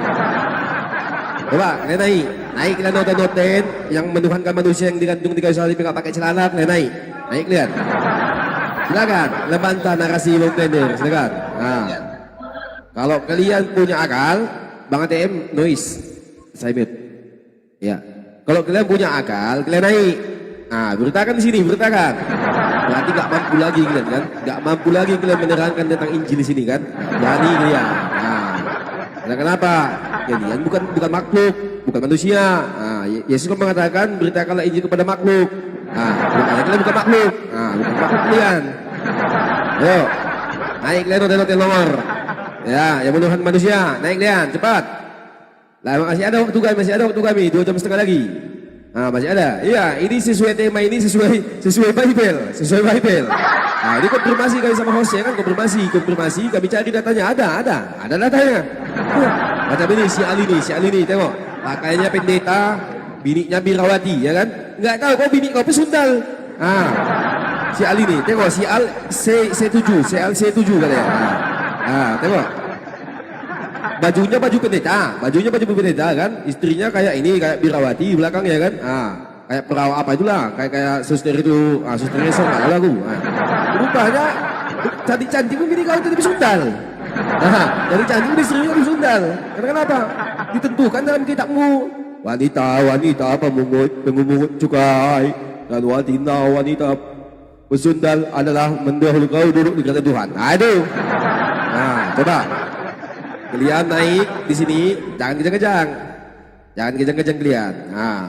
coba kalian naik kalian noten yang menuhankan manusia yang digantung di kayu salib nggak pakai celana, kalian naik kalian. Silakan, lebantah narasi Bang Blender, silakan. Nah, kalau kalian punya akal, Bang ATM noise, saya mute. Ya, kalau kalian punya akal, kalian naik. Nah, beritakan di sini, beritakan. Berarti nggak mampu lagi kalian kan? Nggak mampu lagi kalian menerangkan tentang Injil di sini kan? Berani kalian. Nah, kenapa? Kalian bukan makhluk, bukan manusia. Nah, Yesus kan mengatakan beritakanlah Injil kepada makhluk. Nah, kalian bukan makhluk. Nah, bukan makhluk kalian. Ayo, naik kalian hotel nomor. Ya, yang menuhan manusia, naik kalian, cepat. Lah, masih ada waktu kami, 2 jam setengah lagi. Nah, masih ada. Iya, ini sesuai tema ini, sesuai Bible, Nah, ini konfirmasi kami sama host ya kan, konfirmasi. Kami cari datanya, ada datanya. Macam ini si Ali nih, tengok. Pakainya pendeta, biniknya birawati, ya kan? Enggak tahu kau binik kau pesundal. Ah, si Ali nih, tengok si Al C7 katanya. Ah, tengok. Bajunya baju pendeta kan? Istrinya kayak ini, kayak birawati belakang ya kan? Ah, kayak perawat apa itulah, kayak suster itu, susternya enggak tahu aku. Rupanya cantik-cantik binik kau tadi pesundal. Nah, dari cantik istrinya pesundal. Kenapa? Ditentukan dalam kitabmu. Wanita pemungut cukai dan wanita pesundal adalah mendahului duduk di kerajaan Tuhan. Aduh. Nah, coba kalian naik di sini, jangan kejang-kejang kalian. Nah,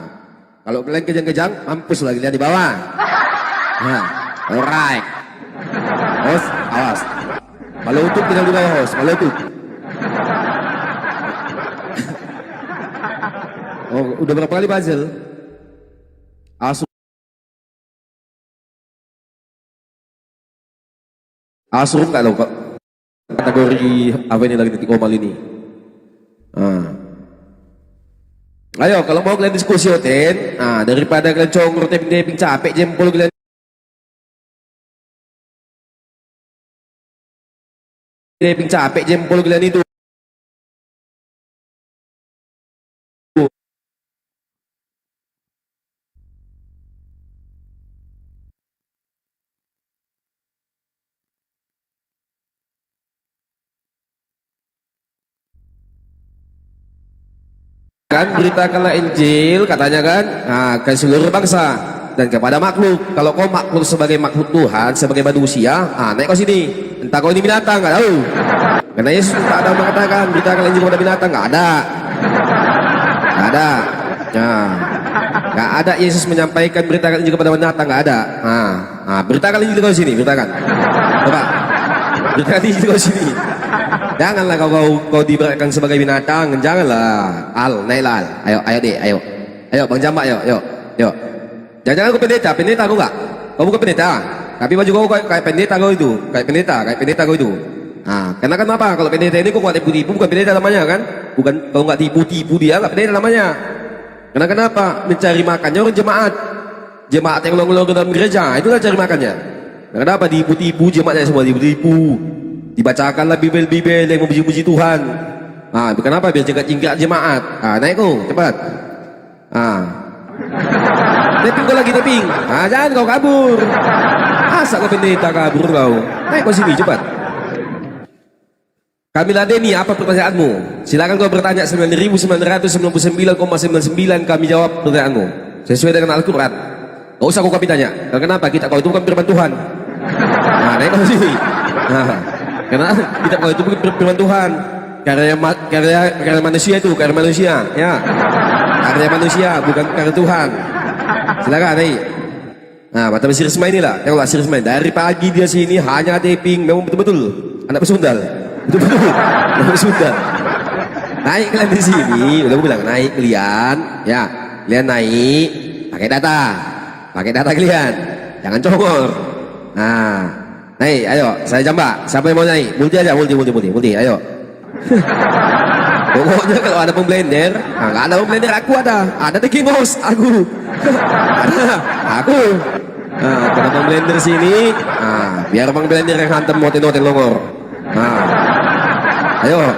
kalau kalian kejang-kejang, mampus lagi kalian di bawah. Nah, alright. Host, awas. Kalau utuh tinggal di bawah host, kalau utuh. Oh, udah berapa kali puzzle? Asrum nggak tahu kok kategori apa ini lagi titik komal ini. Ayo, kalau mau kalian diskusi oten, daripada kalian congor taping capek jempol kalian. Taping capek jempol kalian itu. Kan beritakanlah Injil katanya kan, ke seluruh bangsa dan kepada makhluk. Kalau kau makhluk sebagai makhluk Tuhan, sebagai manusia, naik kau sini. Entah kau ini binatang, nggak tahu. Karena Yesus tak ada mengatakan beritakanlah Injil kepada binatang, nggak ada. Nggak ada Yesus menyampaikan beritakan Injil kepada binatang, nggak ada. Beritakan Injil kau sini, beritakan. Coba, beritakan Injil kau sini. Janganlah kau diberatkan sebagai binatang, janganlah. Naiklah. Ayo Bang Jambak, yuk. Jangan kau pendeta kau enggak? Kau bukan pendeta, tapi baju kau kayak pendeta kau itu, kayak pendeta kau itu. Karena kan apa? Kalau pendeta ini kau nggak tipu-tipu, bukan pendeta namanya kan? Bukan, kau nggak tipu-tipu dia, nggak pendeta namanya. Karena kenapa? Mencari makannya orang jemaat yang ulung-ulung ke dalam gereja, itulah cari makannya. Kenapa tipu-tipu jemaatnya semua tipu-tipu? Dibacakanlah bibel-bibel yang memuji-muji Tuhan. Kenapa? Biar jingkat jemaat. Naik kau, cepat. Taping kau lagi taping. Jangan kau kabur. Masa kau pendeta kabur kau? Naik kau sini, cepat. Kami ladeni, apa pertanyaanmu? Silakan kau bertanya. 9.999,99 kami jawab pertanyaanmu sesuai dengan Al-Quran. Gak usah kau kami tanya. Kenapa? Kita kau itu bukan firman Tuhan. Naik kau sini. Karena kita kalau itu bukan firman Tuhan, karya manusia itu, karya manusia, ya, karya manusia bukan karya Tuhan. Silakan, Nah, macam si Risma inilah. Tengoklah si Risma. Dari pagi dia sini hanya taping. Memang betul-betul anak pesundal. Betul-betul anak pesundal. Naik kalian di sini. Udah aku bilang naik kalian. Ya, kalian naik. Pakai data kalian. Jangan congor. Nah, naik. Ayo, saya jambak. Siapa yang mau naik? Multi aja. Multi. Ayo. Pokoknya kalau ada pemblender, nah, nggak ada pemblender aku ada taking house aku, ada aku. Nah, kena pemblender sini, nah, biar bang blender yang hantam moten longor. Nah, ayo.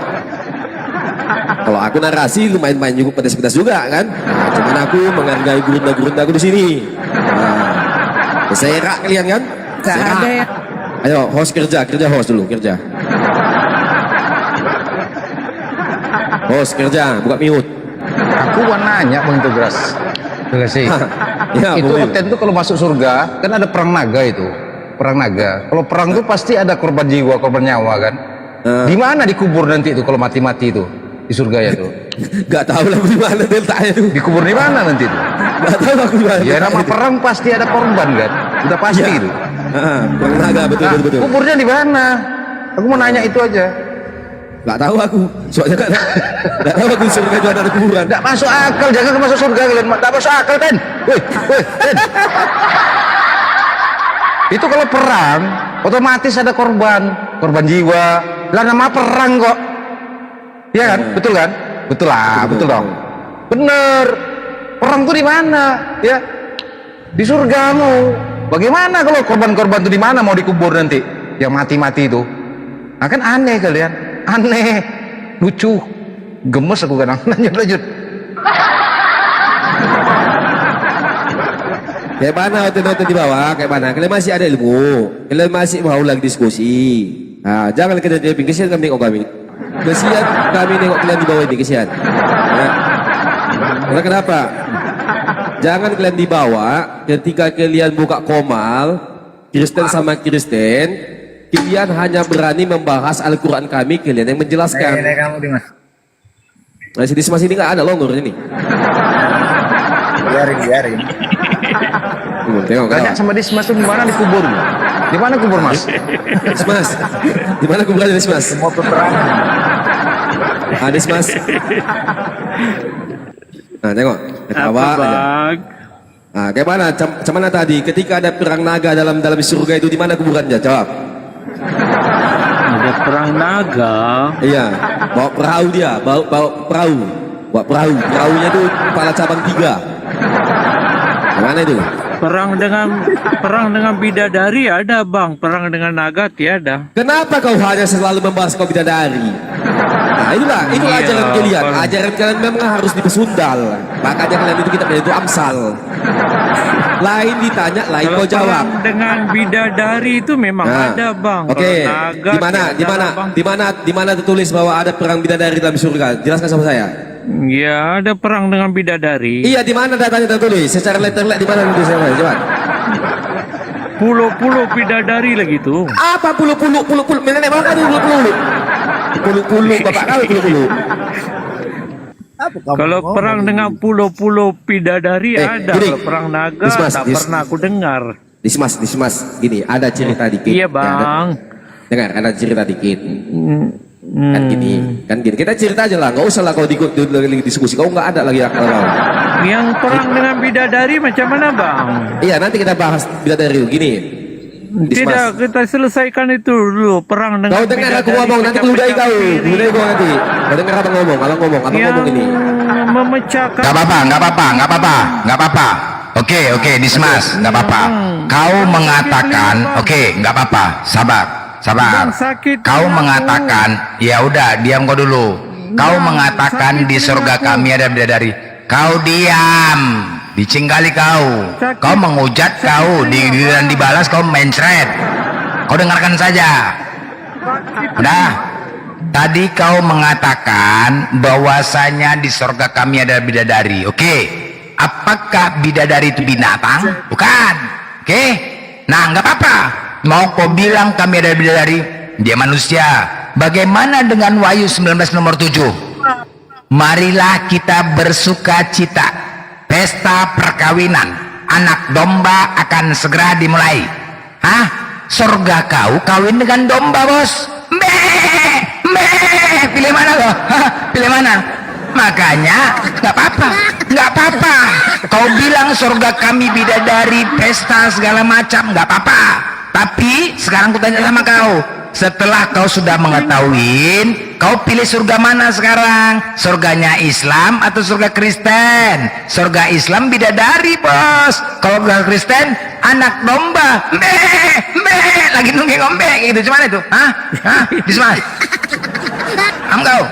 Kalau aku narasi lumayan juga pedas-pedas juga kan. Nah, cuman aku menghargai gurunda aku di sini. Nah, serak kalian kan? Gak ada ya. Ayo, host kerja host dulu kerja. Host kerja, buka mute. Aku mau nanya Bang Tugras. Sih. Ya, itu boleh. Oten tuh kalau masuk surga kan ada perang naga itu. Perang naga. Kalau perang tuh pasti ada korban jiwa, korban nyawa kan. Di mana dikubur nanti itu kalau mati-mati itu di surga ya tuh? Gak tahu lah di mana deltanya itu. Dikubur di mana nanti itu? Gak tahu aku di mana. Ya nama perang pasti ada korban kan. Udah pasti Ya. itu. Perang naga betul. Kuburnya di mana? Aku mau nanya itu aja. Gak tahu aku. Soalnya gak tahu aku surga itu ada kuburan. Gak masuk akal, jangan masuk surga kalian. Gak masuk akal, Ten. Woi, Ten. Itu kalau perang, otomatis ada korban jiwa. Lah nama perang kok. Iya kan? Betul kan? Betul lah, betul dong. Bener. Perang tuh di mana? Ya. Di surgamu. Bagaimana kalau korban-korban itu di mana mau dikubur nanti? Yang mati-mati itu. Nah kan aneh kalian. Aneh, lucu, gemes aku kadang. Lanjut. Kayak mana hotel di bawah? Kayak mana? Kalian masih ada ilmu. Kalian masih mau lagi diskusi. Nah, jangan kalian jadi kesian kami nengok kami. Kesian kami nengok kalian di bawah ini kesian. Ya. Karena kenapa? Jangan kalian dibawa ketika kalian buka komal Kristen sama Kristen. Kalian hanya berani membahas Al-Quran kami, kalian yang menjelaskan. Kamu Dimas. Nah, si Dismas ini nggak ada longor ini. Biarin. Tengok, Tanya sama Dismas tuh di mana dikubur? Di mana kubur Mas? Dismas, di mana kuburannya Dismas? Mau terang. Dismas. Nah, tengok. Ketawa aja. Nah, kayak mana? Macam mana tadi? Ketika ada perang naga dalam surga itu, di mana kuburannya? Jawab. Ada perang naga. Iya, bawa perahu dia, bawa perahu. Bawa perahu. Perahunya itu kepala cabang 3. Gimana itu? Perang dengan bidadari ada, Bang. Perang dengan naga tiada. Kenapa kau hanya selalu membahas kau bidadari? Nah, itulah ajaran kalian. Ajaran kalian memang harus dipesundal. Makanya kalian itu kita itu amsal. Lain ditanya, lain kau jawab. Perang dengan bidadari itu memang ada, Bang. Oke. Naga Di mana tertulis bahwa ada perang bidadari dalam surga? Jelaskan sama saya. Ya, ada perang dengan bidadari. Iya, di mana datanya tertulis? Secara letterlet di mana tulisannya? Coba. Pulau-pulau bidadari lagi tuh. Apa pulau-pulau? Nenek bang ada pulau-pulau. Pulau-pulau bapak kau pulau-pulau. Kalau perang dengan pulau-pulau bidadari ada. Gini. Kalau perang naga tak pernah aku dengar. Dismas, gini, ada cerita dikit. Iya, Bang. Dengar, ada cerita dikit. Kan gini. Kita cerita aja lah, nggak usah lah kau diskusi. Kau nggak ada lagi akal kau. Yang perang dengan bidadari macam mana, Bang? Iya, nanti kita bahas bidadari. Gini. Tidak, kita selesaikan itu dulu. Perang dengan Kau dengar aku ngomong, nanti keludahi kau. Keludahi kau nanti. Kau dengar abang ngomong, abang ngomong ini. Memecahkan. Nggak apa-apa. Oke, Dismas, nggak apa-apa. Kau mengatakan, nggak apa-apa. Sabar. Kau mengatakan, ya udah, diam kau dulu. Kau mengatakan di surga kami ada bidadari. Kau diam. Dicinggali kau. Kau menghujat kau. Dan dibalas kau mencret. Kau dengarkan saja. Udah. Tadi kau mengatakan bahwasanya di surga kami ada bidadari. Oke. Apakah bidadari itu binatang? Bukan. Oke. Nah, nggak apa-apa. Mau kau bilang kami ada bidadari, dia manusia. Bagaimana dengan Wahyu 19 nomor 7? Marilah kita bersuka cita. Pesta perkawinan. anak domba akan segera dimulai. Hah? Surga kau kawin dengan domba, bos. Pilih mana lo? Pilih mana? Makanya nggak apa-apa. Kau bilang surga kami bidadari, pesta segala macam, nggak apa-apa. Tapi sekarang ku tanya sama kau, setelah kau sudah mengetahui, kau pilih surga mana sekarang? Surganya Islam atau surga Kristen? Surga Islam bidadari, bos. Kalau surga Kristen anak domba. Lagi nungging ngombe gitu. Cuman itu. Hah? Bismas. Kau.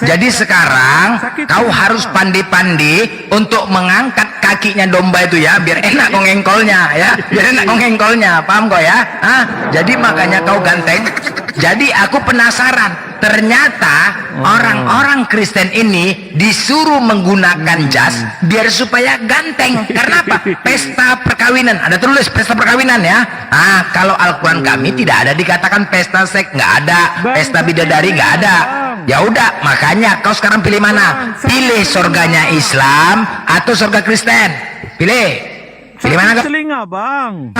Jadi sekarang kau harus pandai-pandai untuk mengangkat kakinya domba itu ya, biar enak kau ngengkolnya ya, paham kau ya? Jadi makanya kau ganteng. Jadi aku penasaran, ternyata orang-orang Kristen ini disuruh menggunakan jas biar supaya ganteng. Karena apa? Pesta perkawinan, ada tulis pesta perkawinan ya. Kalau Al-Quran kami tidak ada dikatakan pesta seks, nggak ada, pesta bidadari nggak ada. Ya udah, makanya kau sekarang pilih mana? Pilih surganya Islam atau surga Kristen? Pilih mana kau? Telinga, Bang.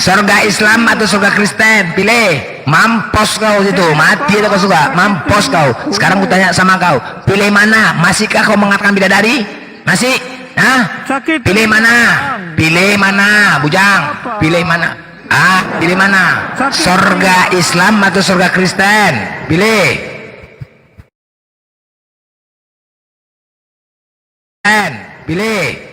Surga Islam atau surga Kristen? Pilih. Mampus kau situ, mati itu kau suka. Mampus kau. Sekarang ku tanya sama kau, pilih mana? Masihkah kau mengatakan bidadari? Masih? Pilih mana? Pilih mana, bujang? Pilih mana? Pilih mana? Surga Islam atau surga Kristen? Pilih. Pilih.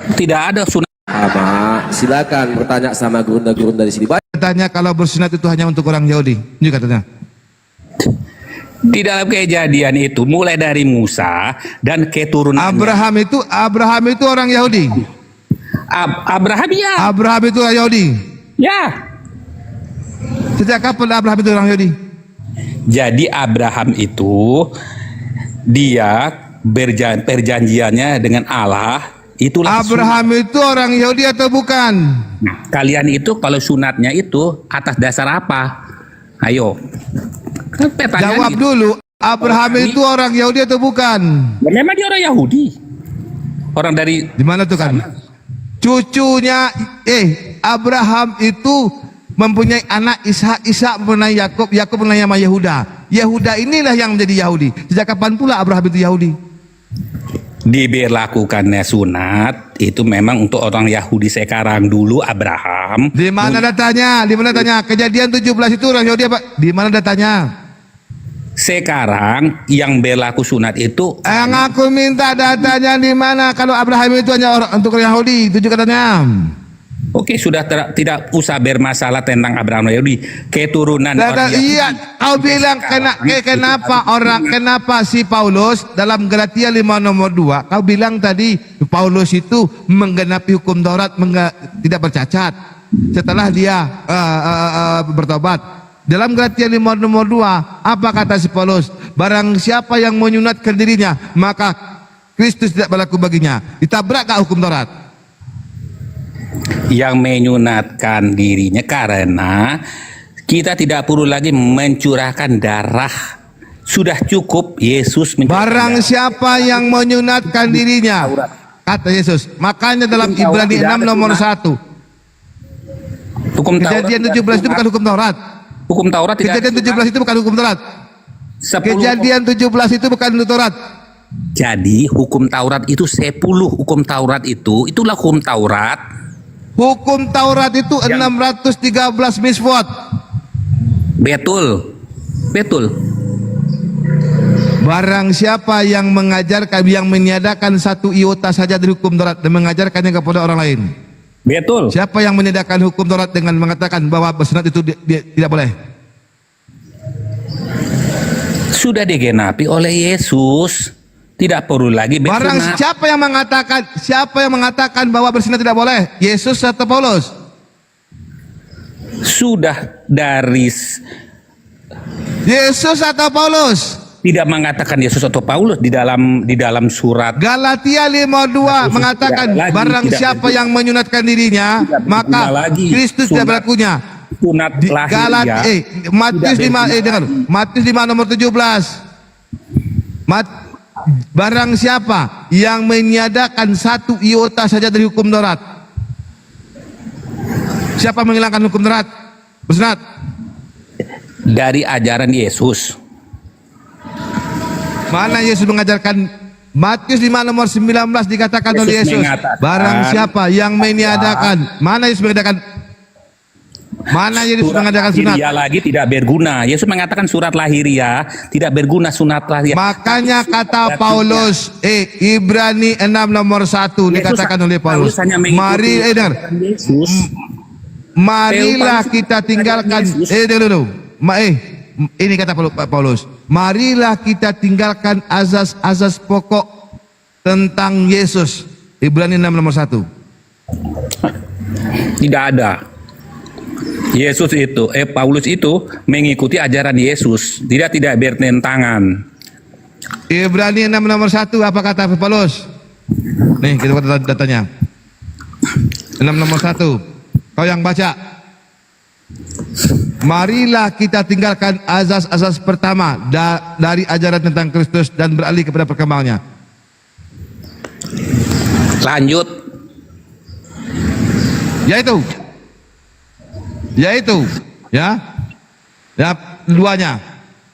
Tidak ada sunat. Silakan bertanya sama gurunda-gurunda di sini. Katanya kalau bersunat itu hanya untuk orang Yahudi. Ini katanya. Di dalam Kejadian itu mulai dari Musa dan keturunan Abraham itu orang Yahudi. Abraham ya. Abraham itu orang Yahudi. Ya. Sejak kapan Abraham itu orang Yahudi? Jadi Abraham itu dia perjanjiannya dengan Allah. Itulah Abraham itu orang Yahudi atau bukan? Nah, kalian itu kalau sunatnya itu atas dasar apa? Ayo. Jawab dulu. Abraham itu orang Yahudi atau bukan? Ya, memang dia orang Yahudi. Orang dari di mana tuh kan? Cucunya Abraham itu mempunyai anak Ishak, Ishak mempunyai Yakub, Yakub mempunyai nama Yehuda. Yehuda inilah yang menjadi Yahudi. Sejak kapan pula Abraham itu Yahudi? Diberlakukannya sunat itu memang untuk orang Yahudi sekarang. Dulu Abraham. Di mana datanya? Di mana datanya? Kejadian 17 itu orang Yahudi apa? Di mana datanya? Sekarang yang berlaku sunat itu. Yang aku minta datanya di mana? Kalau Abraham itu hanya untuk orang Yahudi, itu juga katanya. Oke, sudah tidak usah bermasalah tentang Abraham Yahudi, keturunan orang Yahudi. Iya, kau bilang kenapa si Paulus dalam Galatia 5 nomor 2, kau bilang tadi Paulus itu menggenapi hukum Taurat, tidak bercacat setelah dia bertobat. Dalam Galatia 5 nomor 2, apa kata si Paulus? Barang siapa yang menyunatkan dirinya, maka Kristus tidak berlaku baginya. Ditabrak gak hukum Taurat? Yang menyunatkan dirinya karena kita tidak perlu lagi mencurahkan darah. Sudah cukup Yesus barang siapa yang menyunatkan dirinya, kata Yesus. Makanya dalam Ibrani 6 nomor 1, Kejadian 17 itu bukan hukum Taurat. Hukum Taurat tidak. Kejadian 17 itu bukan hukum Taurat. Kejadian 17 itu bukan hukum Taurat. Jadi hukum Taurat itu 10 hukum Taurat itulah hukum Taurat. Hukum Taurat itu 613 miswot. Betul. Barang siapa yang mengajarkan, yang meniadakan satu iota saja dari hukum Taurat dan mengajarkannya kepada orang lain. Betul. Siapa yang meniadakan hukum Taurat dengan mengatakan bahwa bersunat itu tidak boleh? Sudah digenapi oleh Yesus. Tidak perlu lagi bersunat. Barang siapa yang mengatakan bahwa bersunat tidak boleh? Yesus atau Paulus? Sudah dari Yesus atau Paulus? Tidak mengatakan Yesus atau Paulus di dalam surat Galatia 5:2 mengatakan barang siapa yang menyunatkan dirinya maka Kristus tidak berlakunya. Sunat lahir Matius 5 nomor 17. Barang siapa yang meniadakan satu iota saja dari hukum Taurat. Siapa menghilangkan hukum Taurat? Bersunat. Dari ajaran Yesus. Mana Yesus mengajarkan? Matius 5 nomor 19 dikatakan oleh Yesus, barang siapa yang meniadakan. Mana Yesus mengadakan? Mana Yesus mengadakan sunat? Dia lagi tidak berguna. Yesus mengatakan surat lahiriah tidak berguna, sunat lahiriah. Makanya kata Paulus, Ibrani 6 nomor 1 dikatakan oleh Paulus. Marilah kita tinggalkan. Ini kata Paulus. Marilah kita tinggalkan azas-azas pokok tentang Yesus. Ibrani 6 nomor 1. Tidak ada. Yesus itu, Paulus itu mengikuti ajaran Yesus, tidak bertentangan. Ibrani 6 nomor 1 apa kata Paulus? Nih kita buat datanya. 6 nomor 1. Kau yang baca. Marilah kita tinggalkan azas-azas pertama dari ajaran tentang Kristus dan beralih kepada perkembangannya. Lanjut. Yaitu duanya,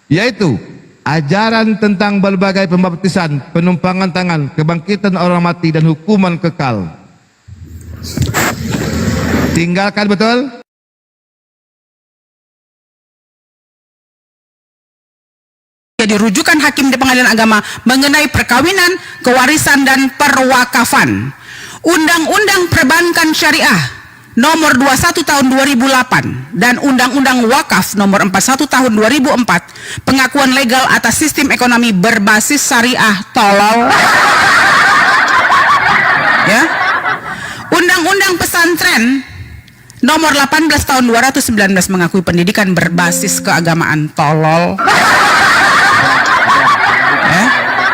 yaitu ajaran tentang berbagai pembaptisan, penumpangan tangan, kebangkitan orang mati dan hukuman kekal. Tinggalkan, betul? Jadi rujukan hakim di pengadilan agama mengenai perkawinan, kewarisan dan perwakafan. Undang-Undang Perbankan Syariah Nomor 21 Tahun 2008 dan Undang-Undang Wakaf Nomor 41 Tahun 2004 pengakuan legal atas sistem ekonomi berbasis syariah. Tolol. Ya. Undang-Undang Pesantren Nomor 18 Tahun 219 mengakui pendidikan berbasis keagamaan. Tolol.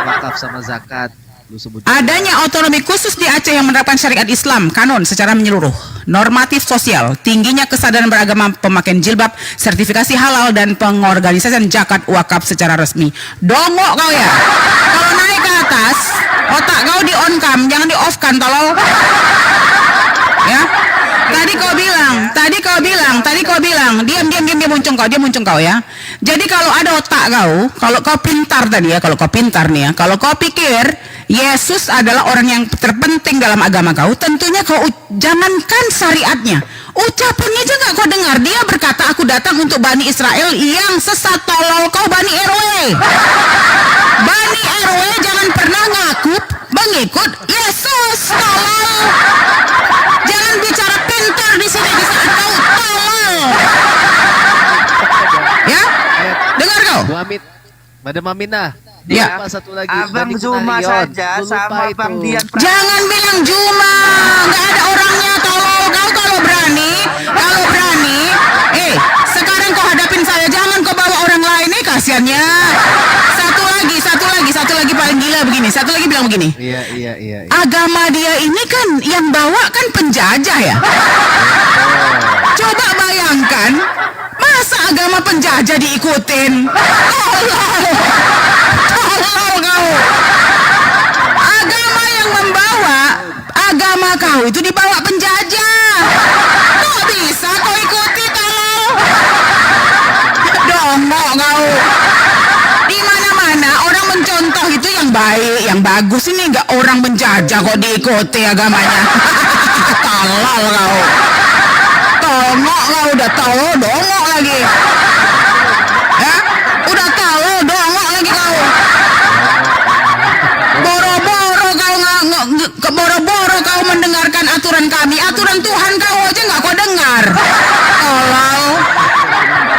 Wakaf sama zakat. Adanya otonomi khusus di Aceh yang menerapkan syariat Islam kanon secara menyeluruh, normatif sosial, tingginya kesadaran beragama, pemakaian jilbab, sertifikasi halal, dan pengorganisasian zakat wakaf secara resmi. Dongok kau ya. Kalau naik ke atas, otak kau di on cam, jangan di off kan, tolol. Ya. Tadi kau bilang, diam muncung kau ya. Jadi kalau ada otak kau, kalau kau pintar tadi ya, kalau kau pikir Yesus adalah orang yang terpenting dalam agama kau, tentunya kau jangankan syariatnya, ucapannya aja nggak kau dengar. Dia berkata, aku datang untuk Bani Israel yang sesat. Tolol kau Bani RW. Bani RW jangan pernah ngaku mengikut Yesus. Tolol. Jangan bicara pintar di sini di saat kau tolol. Ya, dengar kau. Madam Aminah. Ya. Satu lagi. Abang Zuma saja sama Bang Dian. Jangan bilang Juma, nggak ada orangnya. Tolol kau kalau berani. Sekarang kau hadapin saya, jangan kau bawa orang lain nih, kasiannya. Satu lagi paling gila begini. Satu lagi bilang begini. Iya. Agama dia ini kan yang bawa kan penjajah ya. Coba bayangkan, masa agama penjajah diikutin? Tolol kau. Agama yang membawa agama kau itu dibawa penjajah. Kok bisa kau ikuti, tolol? Dongok kau. Di mana-mana orang mencontoh itu yang baik, yang bagus. Ini enggak orang menjajah kok diikuti agamanya. Tolol kau. Tolong kau, udah tolol dongok lagi. Ya? Udah tolol dongok lagi kau. Boro-boro kau mendengarkan aturan kami, aturan Tuhan kau aja nggak kau dengar. Tolol.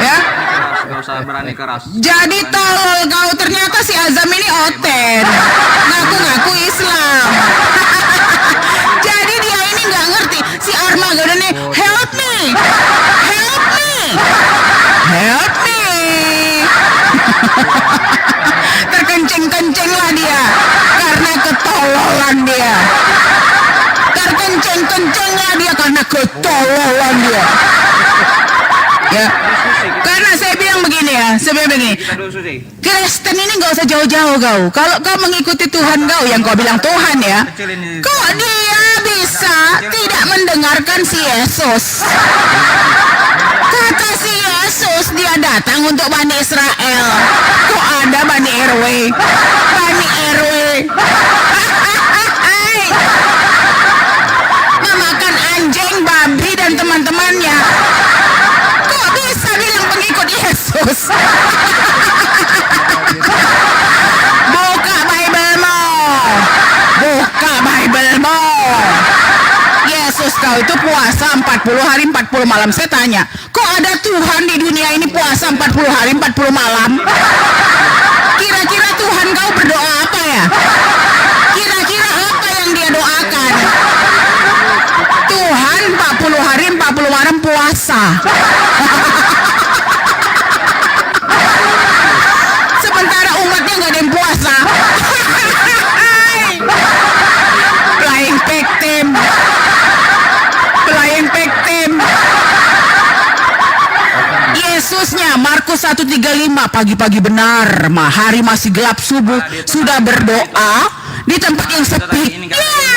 Ya? Gak usah berani keras. Jadi tolol kau, ternyata si Azam ini oten. Ngaku-ngaku Islam. Jadi dia ini nggak ngerti. Si Armageddon nih, help me. Terkencing-kencing lah dia. Karena ketololan dia. Ya. Karena saya bilang begini ya, Kristen ini nggak usah jauh-jauh kau. Kalau kau mengikuti Tuhan kau yang kau bilang Tuhan ya, kok dia bisa tidak mendengarkan si Yesus? Kata si Yesus dia datang untuk Bani Israel. Kok ada Bani RW? Memakan anjing, babi dan teman-temannya. Kok bisa bilang pengikut Yesus? Buka Bible-mu. Yesus kau itu puasa 40 hari 40 malam. Saya tanya, kok ada Tuhan di dunia ini puasa 40 hari 40 malam? Kira-kira Tuhan kau berdoa apa ya? Kira-kira apa yang dia doakan? Tuhan 40 hari 40 malam puasa. Sementara umatnya nggak ada yang puasa. Flying victim. Yesusnya Markus 1:35 pagi-pagi benar, hari masih gelap subuh sudah berdoa di tempat yang sepi. Ya,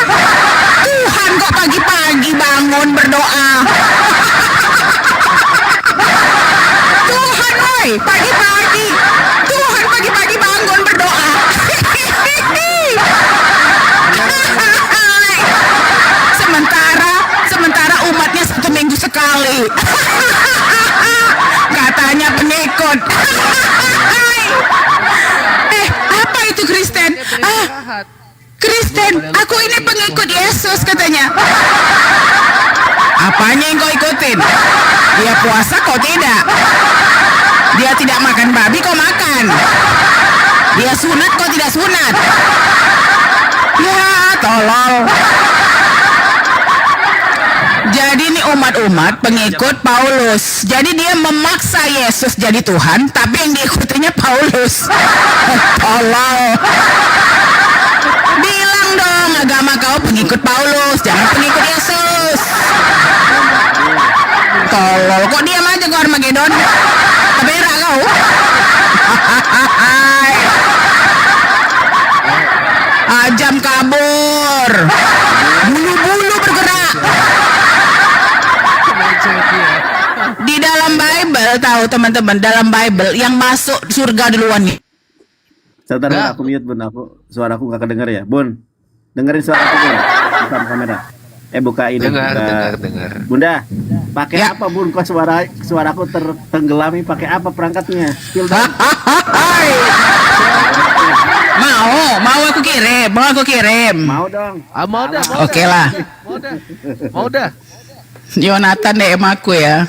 Tuhan kok pagi-pagi bangun berdoa. Tuhan woi, pagi-pagi. Tuhan pagi-pagi bangun berdoa. Sementara umatnya 1 minggu sekali. Katanya pengikut. Apa itu Kristen? Oten, aku ini pengikut Yesus katanya. Apanya yang kau ikutin? Dia puasa kau tidak. Dia tidak makan babi kau makan. Dia sunat kau tidak sunat. Ya tolol. Jadi ini umat-umat pengikut Paulus. Jadi dia memaksa Yesus jadi Tuhan, tapi yang diikutinya Paulus. Tolol. Bilang dong agama kau pengikut Paulus, jangan pengikut Yesus. Tolol, kok diam aja kau Armageddon? Keberak kau. Ajam kabur. Bulu-bulu bergerak. Di dalam Bible, tahu teman-teman, dalam Bible yang masuk surga duluan nih. Sebentar, Bun, aku mute, Bun. Suaraku nggak kedengar ya, Bun. Dengerin suara aku, Bun. Buka kamera. Buka ini. Dengar. Bunda, pakai apa, Bun? Kok suaraku tertenggelami? Pakai apa perangkatnya? Spill dong. Mau aku kirim. Mau dong. Mau dah. Oke lah. Mau dah. Jonathan DM aku ya.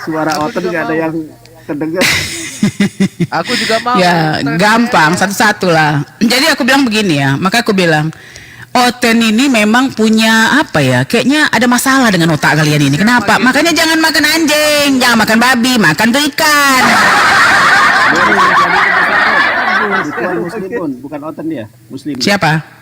Suara Oten nggak ada yang terdengar. Aku juga mau. Ya gampang, satu-satu lah. Jadi aku bilang begini ya, maka aku bilang Oten ini memang punya apa ya? Kayaknya ada masalah dengan otak kalian ini. Kenapa? Makanya jangan makan anjing, jangan makan babi, makan tuh ikan. Bukan Muslim, Bun. Bukan Oten dia, Muslim. Siapa?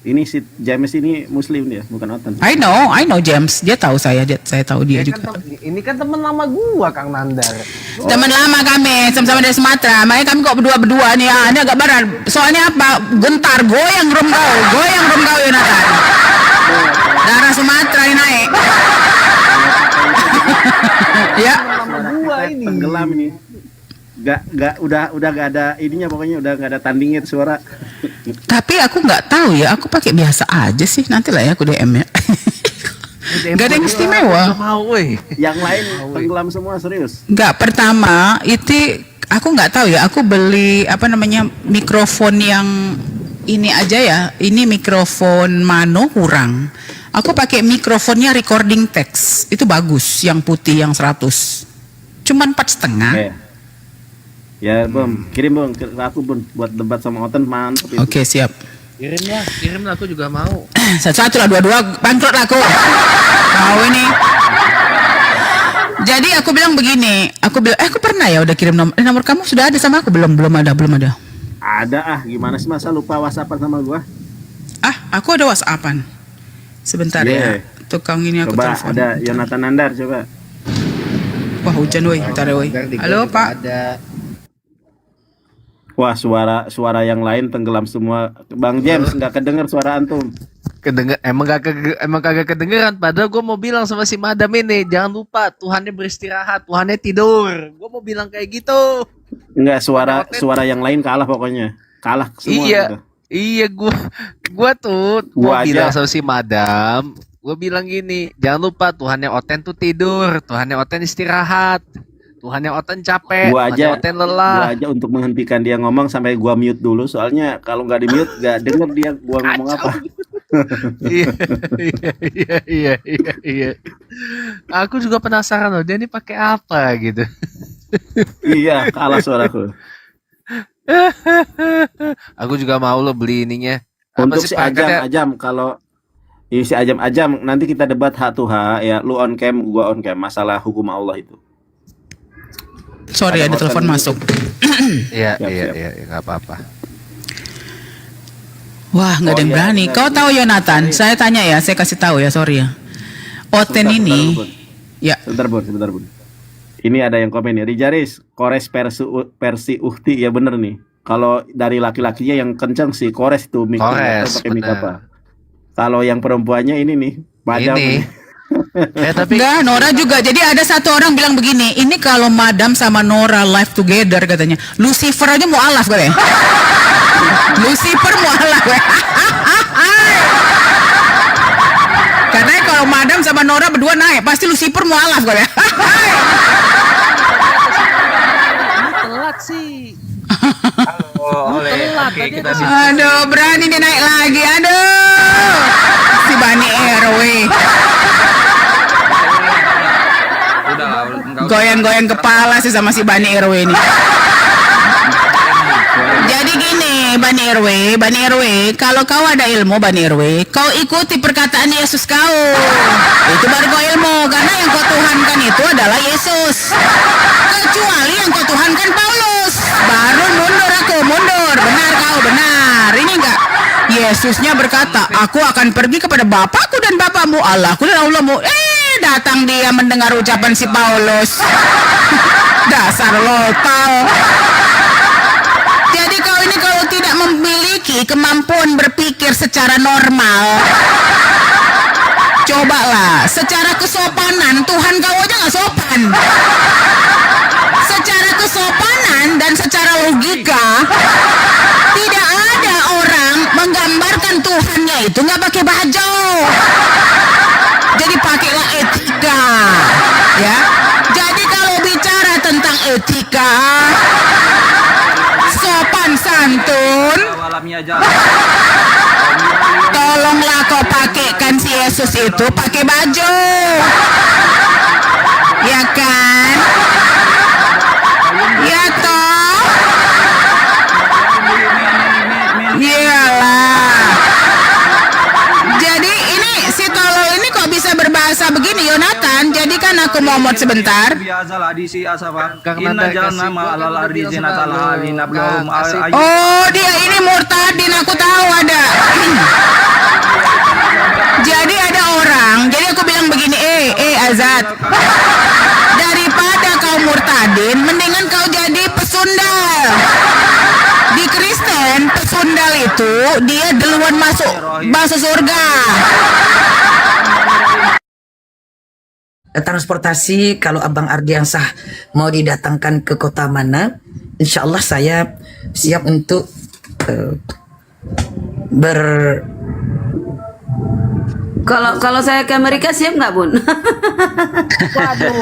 Ini si James ini Muslim dia, bukan Oten. I know James. Dia tahu saya tahu dia juga. Ini kan teman lama gua, Kang Nandar. Teman lama kami, sama-sama dari Sumatera. Makanya kami kok berdua nih. Ini agak berat. Soalnya apa? Gentar, goyang rum kau Yonatan. Darah Sumatera yang naik. Ya. Tenggelam ini. Udah gak ada ininya, pokoknya udah gak ada tandingnya suara. Tapi aku nggak tahu ya, aku pakai biasa aja sih. Nanti lah ya aku DM ya. Gak ada yang istimewa. Yang lain tenggelam semua, serius. Nggak, pertama itu aku nggak tahu ya. Aku beli mikrofon yang ini aja ya. Ini mikrofon Mano kurang. Aku pakai mikrofonnya recording text. Itu bagus, yang putih yang 100. Cuman 4,5. Ya, Bom, kirim Bom ke aku, Bun, buat debat sama Oten, mantap itu. Oke, siap. Kirimlah, aku juga mau. Satu lah, dua bangkrut lah aku. Kau ini. Jadi aku bilang begini, aku pernah ya udah kirim nomor kamu sudah ada sama aku belum ada. Ada gimana sih masa lupa WhatsAppan sama gua? Aku ada WhatsAppan. Sebentar ya. Tukang ini aku coba telepon. Ada Jonathan Nandar coba. Wah, hujan woi, bentar woi. Halo, Pak. Wah, suara yang lain tenggelam semua. Bang James nggak kedenger suara antum. Emang kagak kedengeran. Padahal gue mau bilang sama si Madam ini, jangan lupa Tuhannya beristirahat, Tuhannya tidur. Gue mau bilang kayak gitu. Enggak, suara yang lain kalah pokoknya. Kalah semua. Iya, gue tuh mau bilang sama si Madam. Gue bilang gini, jangan lupa Tuhannya Oten tuh tidur, Tuhannya Oten istirahat. Tuhannya Oten capek, Tuhannya Oten lelah. Gua aja untuk menghentikan dia ngomong sampai gua mute dulu, soalnya kalau nggak di mute nggak denger dia gua ngomong apa. Iya. Aku juga penasaran loh, dia ini pakai apa gitu. Iya, kalah suaraku. Aku juga mau lo beli ininya. Untuk si Ajam, kalau si Ajam nanti kita debat H2H ya, lu on cam, gua on cam, masalah hukum Allah itu. Sorry, ada telepon masuk. Iya, nggak apa-apa. Wah, nggak ada yang berani. Kau tahu Jonathan? Saya tanya ya, saya kasih tahu ya, sorry ya. Oten ini, ya. Sebentar bun. Ini ada yang komen ya, Rijaris, kores versi uhti ya bener nih. Kalau dari laki-lakinya yang kencang sih kores tuh mic pakai mic apa. Kalau yang perempuannya ini nih, Madam. Enggak, Nora juga. Jadi ada satu orang bilang begini, ini kalau Madam sama Nora live together katanya, Lucifer aja mau alaf katanya. Lucifer mau alaf. Karena kalau Madam sama Nora berdua naik, pasti Lucifer mau alaf katanya. Telat sih. Oke, kita Aduh, berani dia naik lagi. Aduh. Si Bani RW. Goyang-goyang kepala sih sama si Bani RW ini. Jadi gini, Bani RW, kalau kau ada ilmu Bani RW, kau ikuti perkataan Yesus kau. Itu baru kau ilmu, karena yang kau tuhankan itu adalah Yesus. Kecuali yang kau tuhankan Paulus. Baru mundur aku, mundur. Benar kau, benar. Ini enggak. Yesusnya berkata, aku akan pergi kepada Bapakku dan Bapakmu, Allahku dan Allahmu. Datang dia mendengar ucapan si Paulus. Dasar lokal. Jadi kau ini kalau tidak memiliki kemampuan berpikir secara normal, cobalah secara kesopanan. Tuhan kau aja nggak sopan. Secara kesopanan dan secara logika, tidak ada orang menggambarkan Tuhannya itu nggak pakai baju. Jadi pakailah etika, ya. Jadi kalau bicara tentang etika, sopan santun, tolonglah kau pakaikan si Yesus itu pakai baju, ya kan? Ya toh? Iyalah. Jadi ini si tolol ini kok bisa berbahasa begini, Yonatan? Jadi kan aku mau mod sebentar. Oh, dia ini murtadin, aku tahu ada. Jadi ada orang, jadi aku bilang begini, Azad, daripada kau murtadin, mendingan kau jadi pesundal. Di Kristen, pesundal itu dia duluan masuk surga. Transportasi, kalau Abang Ardiansah mau didatangkan ke kota mana, insya Allah saya siap untuk Kalau saya ke Amerika siap nggak, Bun? Waduh,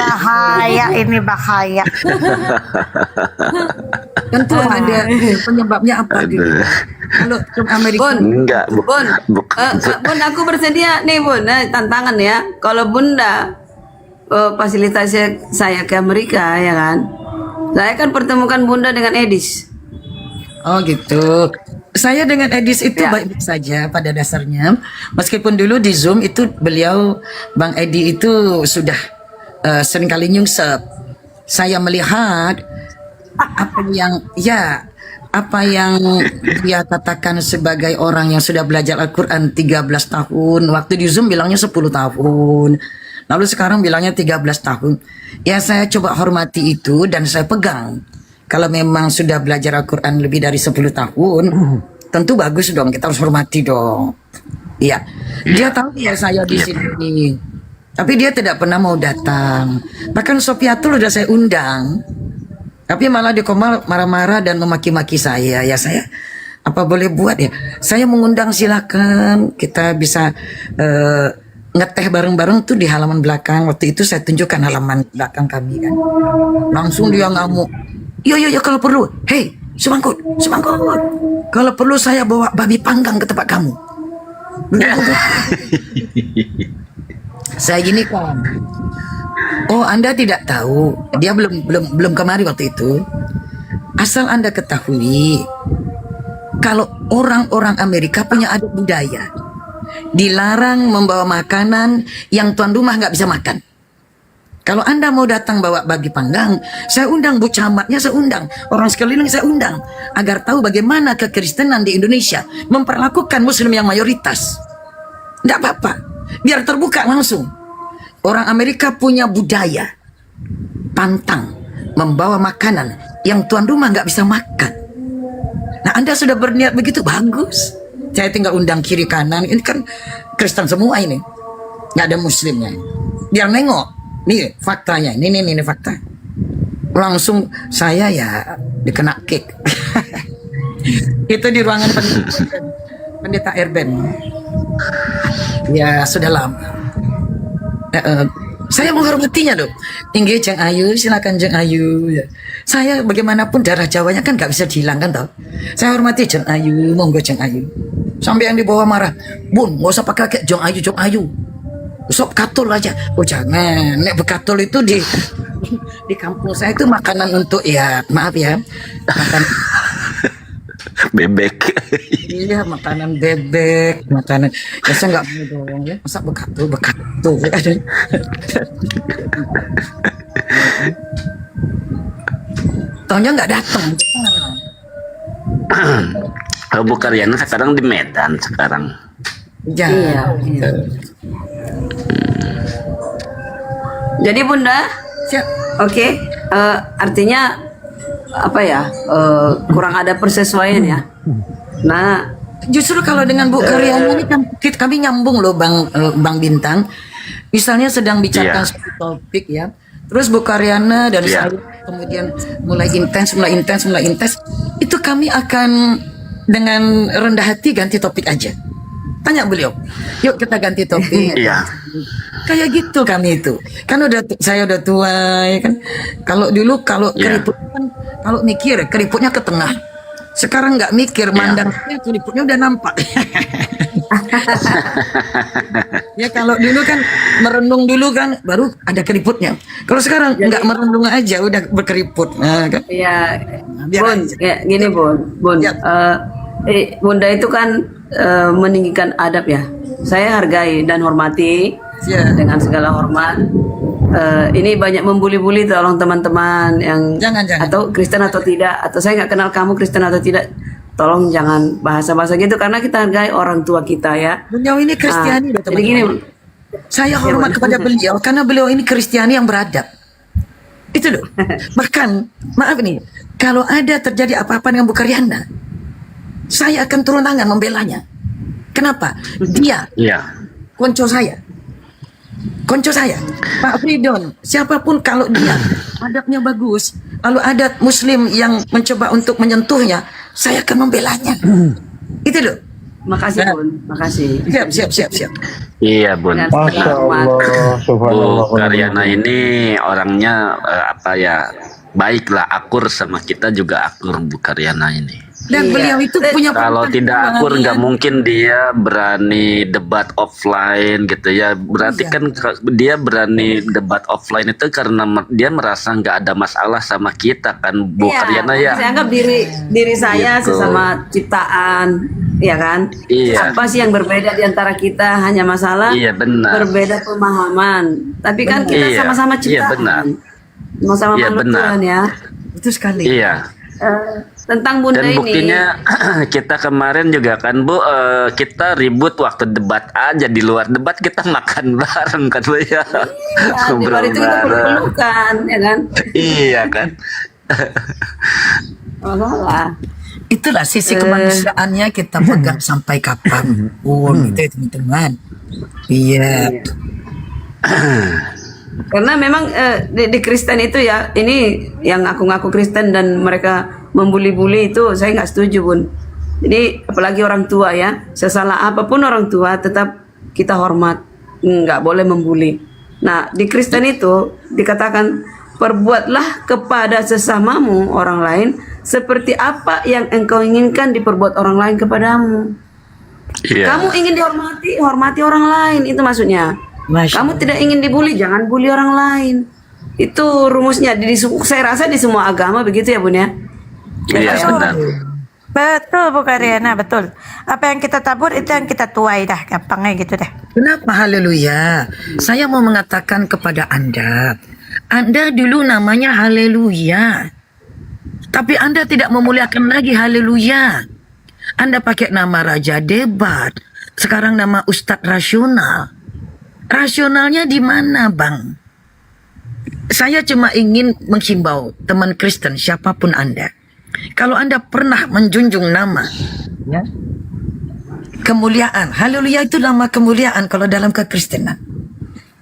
bahaya ini, bahaya. Tentu ada penyebabnya apa gitu. Kalau ke Amerika Enggak, Bun, Bun, aku bersedia nih, Bun, tantangan ya. Kalau Bunda fasilitasi saya ke Amerika, ya kan? Saya kan pertemukan Bunda dengan Edis. Oh gitu. Saya dengan Edis itu baik-baik saja pada dasarnya. Meskipun dulu di Zoom itu beliau, Bang Edi itu sudah seringkali nyungsep. Saya melihat apa yang dia katakan sebagai orang yang sudah belajar Al-Quran 13 tahun. Waktu di Zoom bilangnya 10 tahun. Lalu sekarang bilangnya 13 tahun. Ya saya coba hormati itu dan saya pegang. Kalau memang sudah belajar Al-Quran lebih dari 10 tahun, tentu bagus dong, kita harus hormati dong. Iya, dia tahu ya saya di sini, tapi dia tidak pernah mau datang. Bahkan Sofiatul udah saya undang, tapi malah dia marah-marah dan memaki-maki saya. Ya saya, apa boleh buat ya? Saya mengundang, silakan, kita bisa ngeteh bareng-bareng tuh di halaman belakang. Waktu itu saya tunjukkan halaman belakang kami kan. Langsung dia ngamuk. Yo kalau perlu, hei semangkut. Kalau perlu saya bawa babi panggang ke tempat kamu. Saya gini kan. Oh, Anda tidak tahu. Dia belum kemari waktu itu. Asal Anda ketahui, kalau orang-orang Amerika punya adat budaya, dilarang membawa makanan yang tuan rumah nggak bisa makan. Kalau Anda mau datang bawa babi panggang, saya undang Bu Camatnya, saya undang orang sekeliling, saya undang agar tahu bagaimana kekristenan di Indonesia memperlakukan Muslim yang mayoritas. Tidak apa-apa, biar terbuka langsung. Orang Amerika punya budaya pantang membawa makanan yang tuan rumah nggak bisa makan. Nah, Anda sudah berniat begitu, bagus. Saya tinggal undang kiri kanan, ini kan Kristen semua ini, nggak ada Muslimnya. Biar nengok. Nih faktanya, ini fakta. Langsung saya ya dikena kick. Itu di ruangan pendeta Erben. Ya sudah lama. Saya menghormatinya loh. Inggih Jeng Ayu, silakan Jeng Ayu. Ya. Saya bagaimanapun darah Jawanya kan nggak bisa dihilangkan tau. Saya hormati Jeng Ayu, monggo Jeng Ayu. Sampai yang di bawah marah, Bun, nggak usah pakai kayak Jeng Ayu, Jeng Ayu. Sop katul aja. Oh jangan, nek bekatul itu di kampung saya itu makanan untuk ya maaf ya, makan Bebek. iya makanan bebek, makanan ya saya nggak mau dong ya, masa bekatul Taunya nggak datang. Bu Karyana sekarang di Medan sekarang. Ya. Iya. Jadi Bunda, oke, artinya apa ya? Kurang ada persesuaian ya. Nah, Justru kalau dengan Bu Karyana ini kan kami nyambung loh Bang Bintang. Misalnya sedang bicarakan suatu topik ya. Terus Bu Karyana dan saya kemudian mulai intens. Itu kami akan dengan rendah hati ganti topik aja. Tanya beliau, yuk kita ganti topik. Iya. Kayak gitu kami itu. Kan saya udah tua ya kan. Kalau dulu keriput kan kalau mikir keriputnya ke tengah. Sekarang nggak mikir, mandangnya keriputnya udah nampak. Ya kalau dulu kan merenung dulu kan baru ada keriputnya. Kalau sekarang nggak merenung aja udah berkeriput. Nah, kan? Iya, Bun, ya, gini Bun, Bunda itu kan meninggikan adab ya. Saya hargai dan hormati dengan segala hormat. Ini banyak membuli-buli, tolong teman-teman yang jangan. Atau Kristen atau tidak, atau saya nggak kenal kamu Kristen atau tidak, tolong jangan bahasa-bahasa gitu karena kita hargai orang tua kita ya. Beliau ini Kristiani loh jadi gini, saya hormat kepada beliau karena beliau ini Kristiani yang beradab. Itu loh. Bahkan maaf nih, kalau ada terjadi apa-apa dengan Bu Karyana, saya akan turun tangan membelanya. Kenapa? Dia konco saya, Pak Fridon, siapapun kalau dia adabnya bagus, lalu ada Muslim yang mencoba untuk menyentuhnya, saya akan membelanya. Itu loh. Makasih Bun, makasih. Siap. Iya Bun. Masya Allah, Bu Karyana ini orangnya baiklah, akur sama kita juga akur Bu Karyana ini. Dan beliau itu punya kalau tidak akur nggak mungkin dia berani debat offline gitu ya. Berarti kan dia berani debat offline itu karena dia merasa nggak ada masalah sama kita kan Bu Karyana ya. Saya anggap diri saya gitu. sesama ciptaan, ya kan? Iya. Apa sih yang berbeda di antara kita? Hanya masalah berbeda pemahaman. Tapi kan kita sama-sama ciptaan. Sama-sama makhluk Tuhan ya. Itu sekali. Iya. Tentang Bunda dan buktinya ini. kita kemarin juga kan Bu, kita ribut waktu debat aja, di luar debat kita makan bareng kan Bu ya. Iya, di luar itu kita pelukan ya kan. Iya kan. Masalah. Itulah sisi kemanusiaannya kita pegang sampai kapan pun gitu ya teman-teman. Iya. Karena memang di Kristen itu ya, ini yang ngaku-ngaku Kristen dan mereka membuli-buli itu saya nggak setuju Bun. Jadi apalagi orang tua ya, sesalah apapun orang tua tetap kita hormat, nggak boleh membuli. Nah di Kristen itu dikatakan perbuatlah kepada sesamamu orang lain seperti apa yang engkau inginkan diperbuat orang lain kepadamu. Kamu ingin dihormati, hormati orang lain, itu maksudnya. Kamu tidak ingin dibully, jangan bully orang lain. Itu rumusnya. Saya rasa di semua agama begitu ya Bun ya. Iya benar. Betul Bu Karyana, betul. Apa yang kita tabur itu yang kita tuai dah, gampangnya gitu dah. Kenapa haleluya? Saya mau mengatakan kepada Anda dulu namanya haleluya. Tapi Anda tidak memuliakan lagi haleluya. Anda pakai nama Raja Debat, sekarang nama Ustadz Rasional. Rasionalnya di mana, Bang? Saya cuma ingin menghimbau teman Kristen siapapun Anda. Kalau Anda pernah menjunjung nama kemuliaan, haleluya itu nama kemuliaan kalau dalam kekristenan.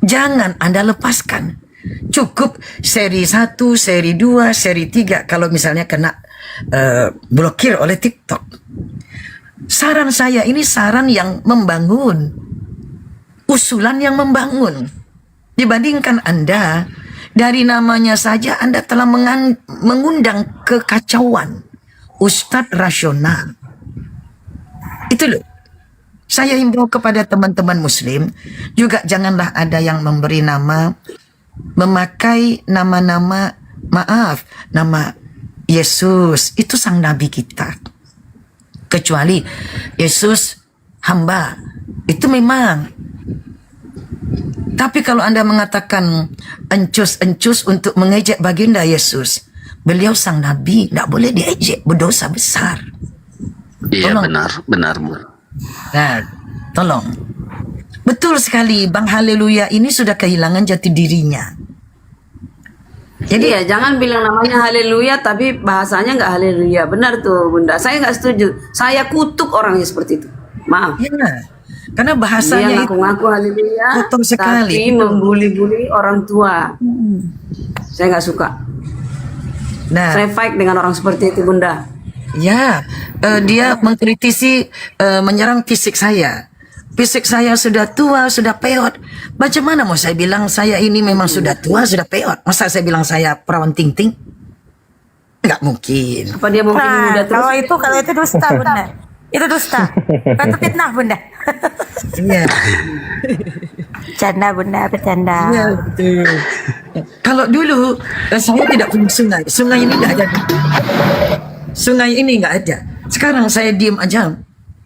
Jangan Anda lepaskan. Cukup seri 1, seri 2, seri 3 kalau misalnya kena blokir oleh TikTok. Saran saya ini saran yang membangun. Usulan yang membangun. Dibandingkan Anda, dari namanya saja Anda telah mengundang kekacauan. Ustadz rasional. Itu loh. Saya himbau kepada teman-teman muslim, juga janganlah ada yang memberi nama, memakai nama-nama, maaf, nama Yesus. Itu sang nabi kita. Kecuali Yesus hamba. Itu memang. Tapi kalau Anda mengatakan encus-encus untuk mengejek baginda Yesus, beliau sang nabi, tidak boleh diejek, berdosa besar. Iya, Tolong. benar Bu. Nah, tolong. Betul sekali, Bang Haleluya ini sudah kehilangan jati dirinya. Jadi ya jangan bilang namanya haleluya tapi bahasanya nggak haleluya. Benar tuh Bunda. Saya nggak setuju. Saya kutuk orangnya seperti itu. Maaf. Ya, karena bahasanya dia ngaku-ngaku haleluya kotor sekali. tapi membuli-buli orang tua. Saya nggak suka. Nah, Saya fight dengan orang seperti itu Bunda. ya, dia mengkritisi, menyerang fisik saya. Fisik saya sudah tua, sudah peot. Macam mana mau saya bilang saya ini memang sudah tua, sudah peot? Masa saya bilang saya perawan ting-ting? Nggak mungkin. Apa dia mau muda terus? Kalau itu dusta Bunda. Itu dusta. Itu fitnah Bunda. Iya. Bercanda Bunda, bercanda. Iya, betul. Kalau dulu saya tidak punya sungai. Sungai ini nggak ada. Sungai ini nggak ada. Sekarang saya diem aja.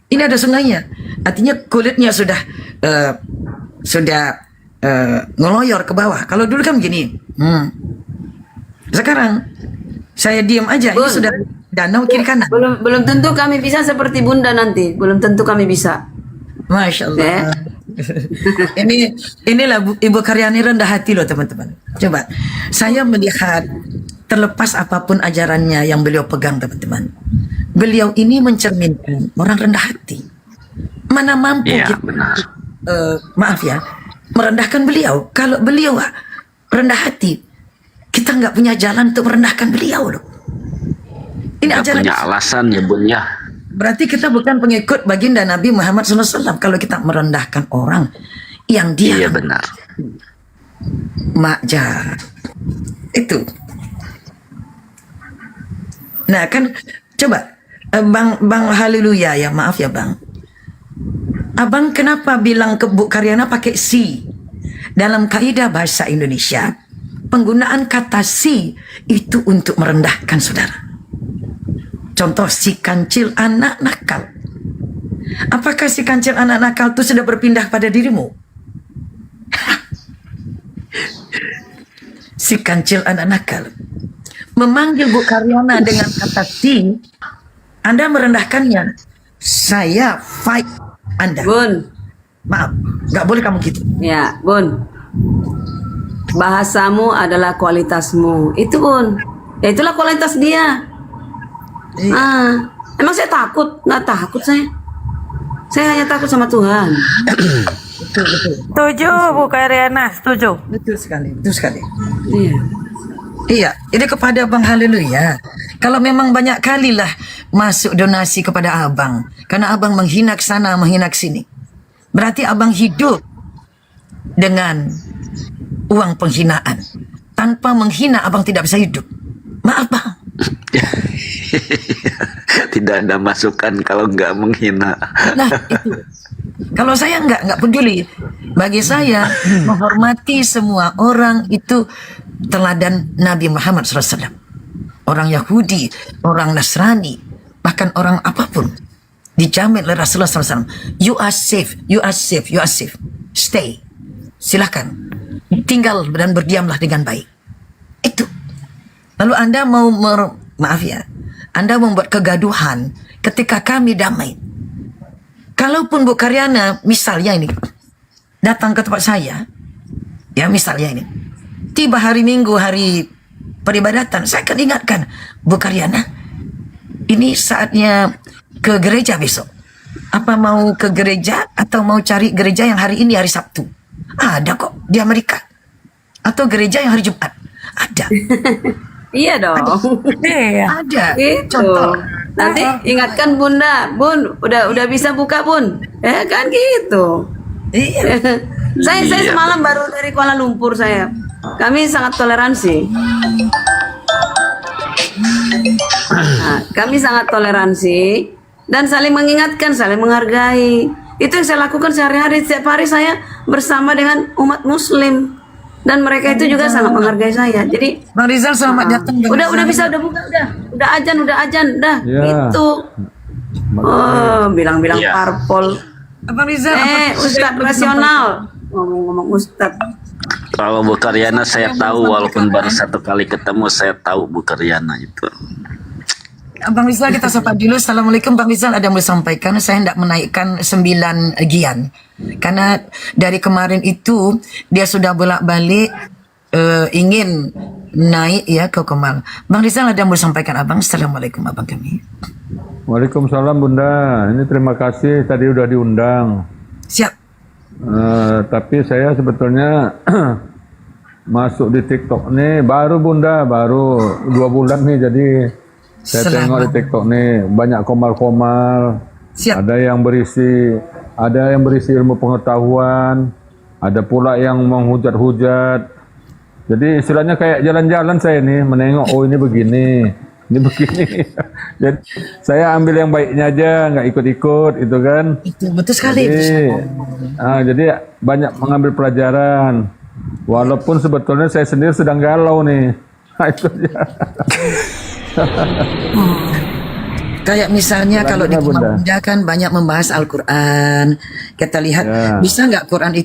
Ini ada sungainya. Artinya kulitnya sudah ngeloyor ke bawah. Kalau dulu kan begini. Sekarang saya diem aja. Ini sudah danau kiri kanan. Belum tentu kami bisa seperti Bunda nanti. Belum tentu kami bisa. Masya Allah. Inilah Ibu Karyani rendah hati loh teman-teman. Coba saya melihat terlepas apapun ajarannya yang beliau pegang teman-teman, beliau ini mencerminkan orang rendah hati. Mana mampu kita, maaf ya, merendahkan beliau. Kalau beliau rendah hati, kita nggak punya jalan untuk merendahkan beliau loh. Ini Nggak ajaran. punya alasan ya Bun ya. Berarti kita bukan pengikut baginda Nabi Muhammad SAW kalau kita merendahkan orang yang dia. Iya benar. Makjar. Itu. Nah kan coba Bang Haleluya ya, maaf ya Bang. Abang kenapa bilang ke Bu Karyana pakai si? Dalam kaidah bahasa Indonesia, penggunaan kata si itu untuk merendahkan saudara. Contoh si kancil anak nakal. Apakah si kancil anak nakal itu sudah berpindah pada dirimu? Si kancil anak nakal memanggil Bu Karyana dengan kata si, Anda merendahkannya. Saya fight Anda. Bun. Maaf, nggak boleh kamu gitu. Ya, Bun. Bahasamu adalah kualitasmu. Itu Bun. Ya itulah kualitas dia. Emang saya takut? Nggak takut saya. Saya hanya takut sama Tuhan. Betul. Setuju Bu Karyana, setuju. Betul sekali. Iya. Iya, ini kepada Bang Haleluya. Kalau memang banyak kali lah masuk donasi kepada Abang, karena Abang menghina ke sana, menghina ke sini, berarti Abang hidup dengan uang penghinaan. Tanpa menghina Abang tidak bisa hidup. Maaf Bang. Tidak ada masukan kalau nggak menghina. Nah itu. Kalau saya nggak peduli. Bagi saya menghormati semua orang itu teladan Nabi Muhammad SAW. Orang Yahudi, orang Nasrani, bahkan orang apapun dijamin oleh Rasulullah SAW. You are safe, you are safe, you are safe. Stay. Silakan. Tinggal dan berdiamlah dengan baik. Itu. Lalu Anda mau maaf ya, Anda membuat kegaduhan ketika kami damai. Kalaupun Bu Karyana misalnya ini datang ke tempat saya, ya misalnya ini, tiba hari Minggu, hari peribadatan, saya akan ingatkan, Bu Karyana, ini saatnya ke gereja besok. Apa mau ke gereja atau mau cari gereja yang hari ini hari Sabtu? Ada kok di Amerika. Atau gereja yang hari Jumat? Ada. Iya dong. Ada. Itu. Contoh. Nanti ingatkan Bunda, Bun, udah bisa buka Bun. Kan gitu. Iya. Saya semalam baru dari Kuala Lumpur saya. Kami sangat toleransi. Nah, kami sangat toleransi dan saling mengingatkan, saling menghargai. Itu yang saya lakukan sehari-hari. Setiap hari saya bersama dengan umat Muslim dan mereka itu juga sangat menghargai saya. Jadi Bang Rizal selamat datang. Udah bisa, udah buka, udah ajan, dah. Ya. Gitu. Oh, bilang-bilang Ya. parpol. Bang Rizal, Ustadz rasional. Ngomong-ngomong Ustadz. Kalau Bu Karyana saya tahu, walaupun baru satu kali ketemu, saya tahu Bu Karyana itu. Bang Rizal, kita sapa dulu. Assalamualaikum Bang Rizal, ada yang mau sampaikan. Saya hendak menaikkan 9 gian. Karena dari kemarin itu dia sudah bolak-balik ingin naik ya ke Kemal. Bang Rizal, ada yang mau sampaikan Abang. Assalamualaikum Abang kami. Waalaikumsalam Bunda. Ini terima kasih tadi udah diundang. Siap. Tapi saya sebetulnya masuk di TikTok nih baru Bunda, baru 2 bulan nih, jadi saya tengok di TikTok nih banyak komal-komal. Ada yang berisi ilmu pengetahuan, ada pula yang menghujat-hujat. Jadi istilahnya kayak jalan-jalan saya nih menengok, oh ini begini. Jadi saya ambil yang baiknya aja, nggak ikut-ikut itu kan. Betul sekali. Jadi banyak mengambil pelajaran. Walaupun sebetulnya saya sendiri sedang galau nih. Itu aja. Kayak misalnya kalau di Bunda kan banyak membahas Al-Quran. Kita lihat bisa nggak Quran itu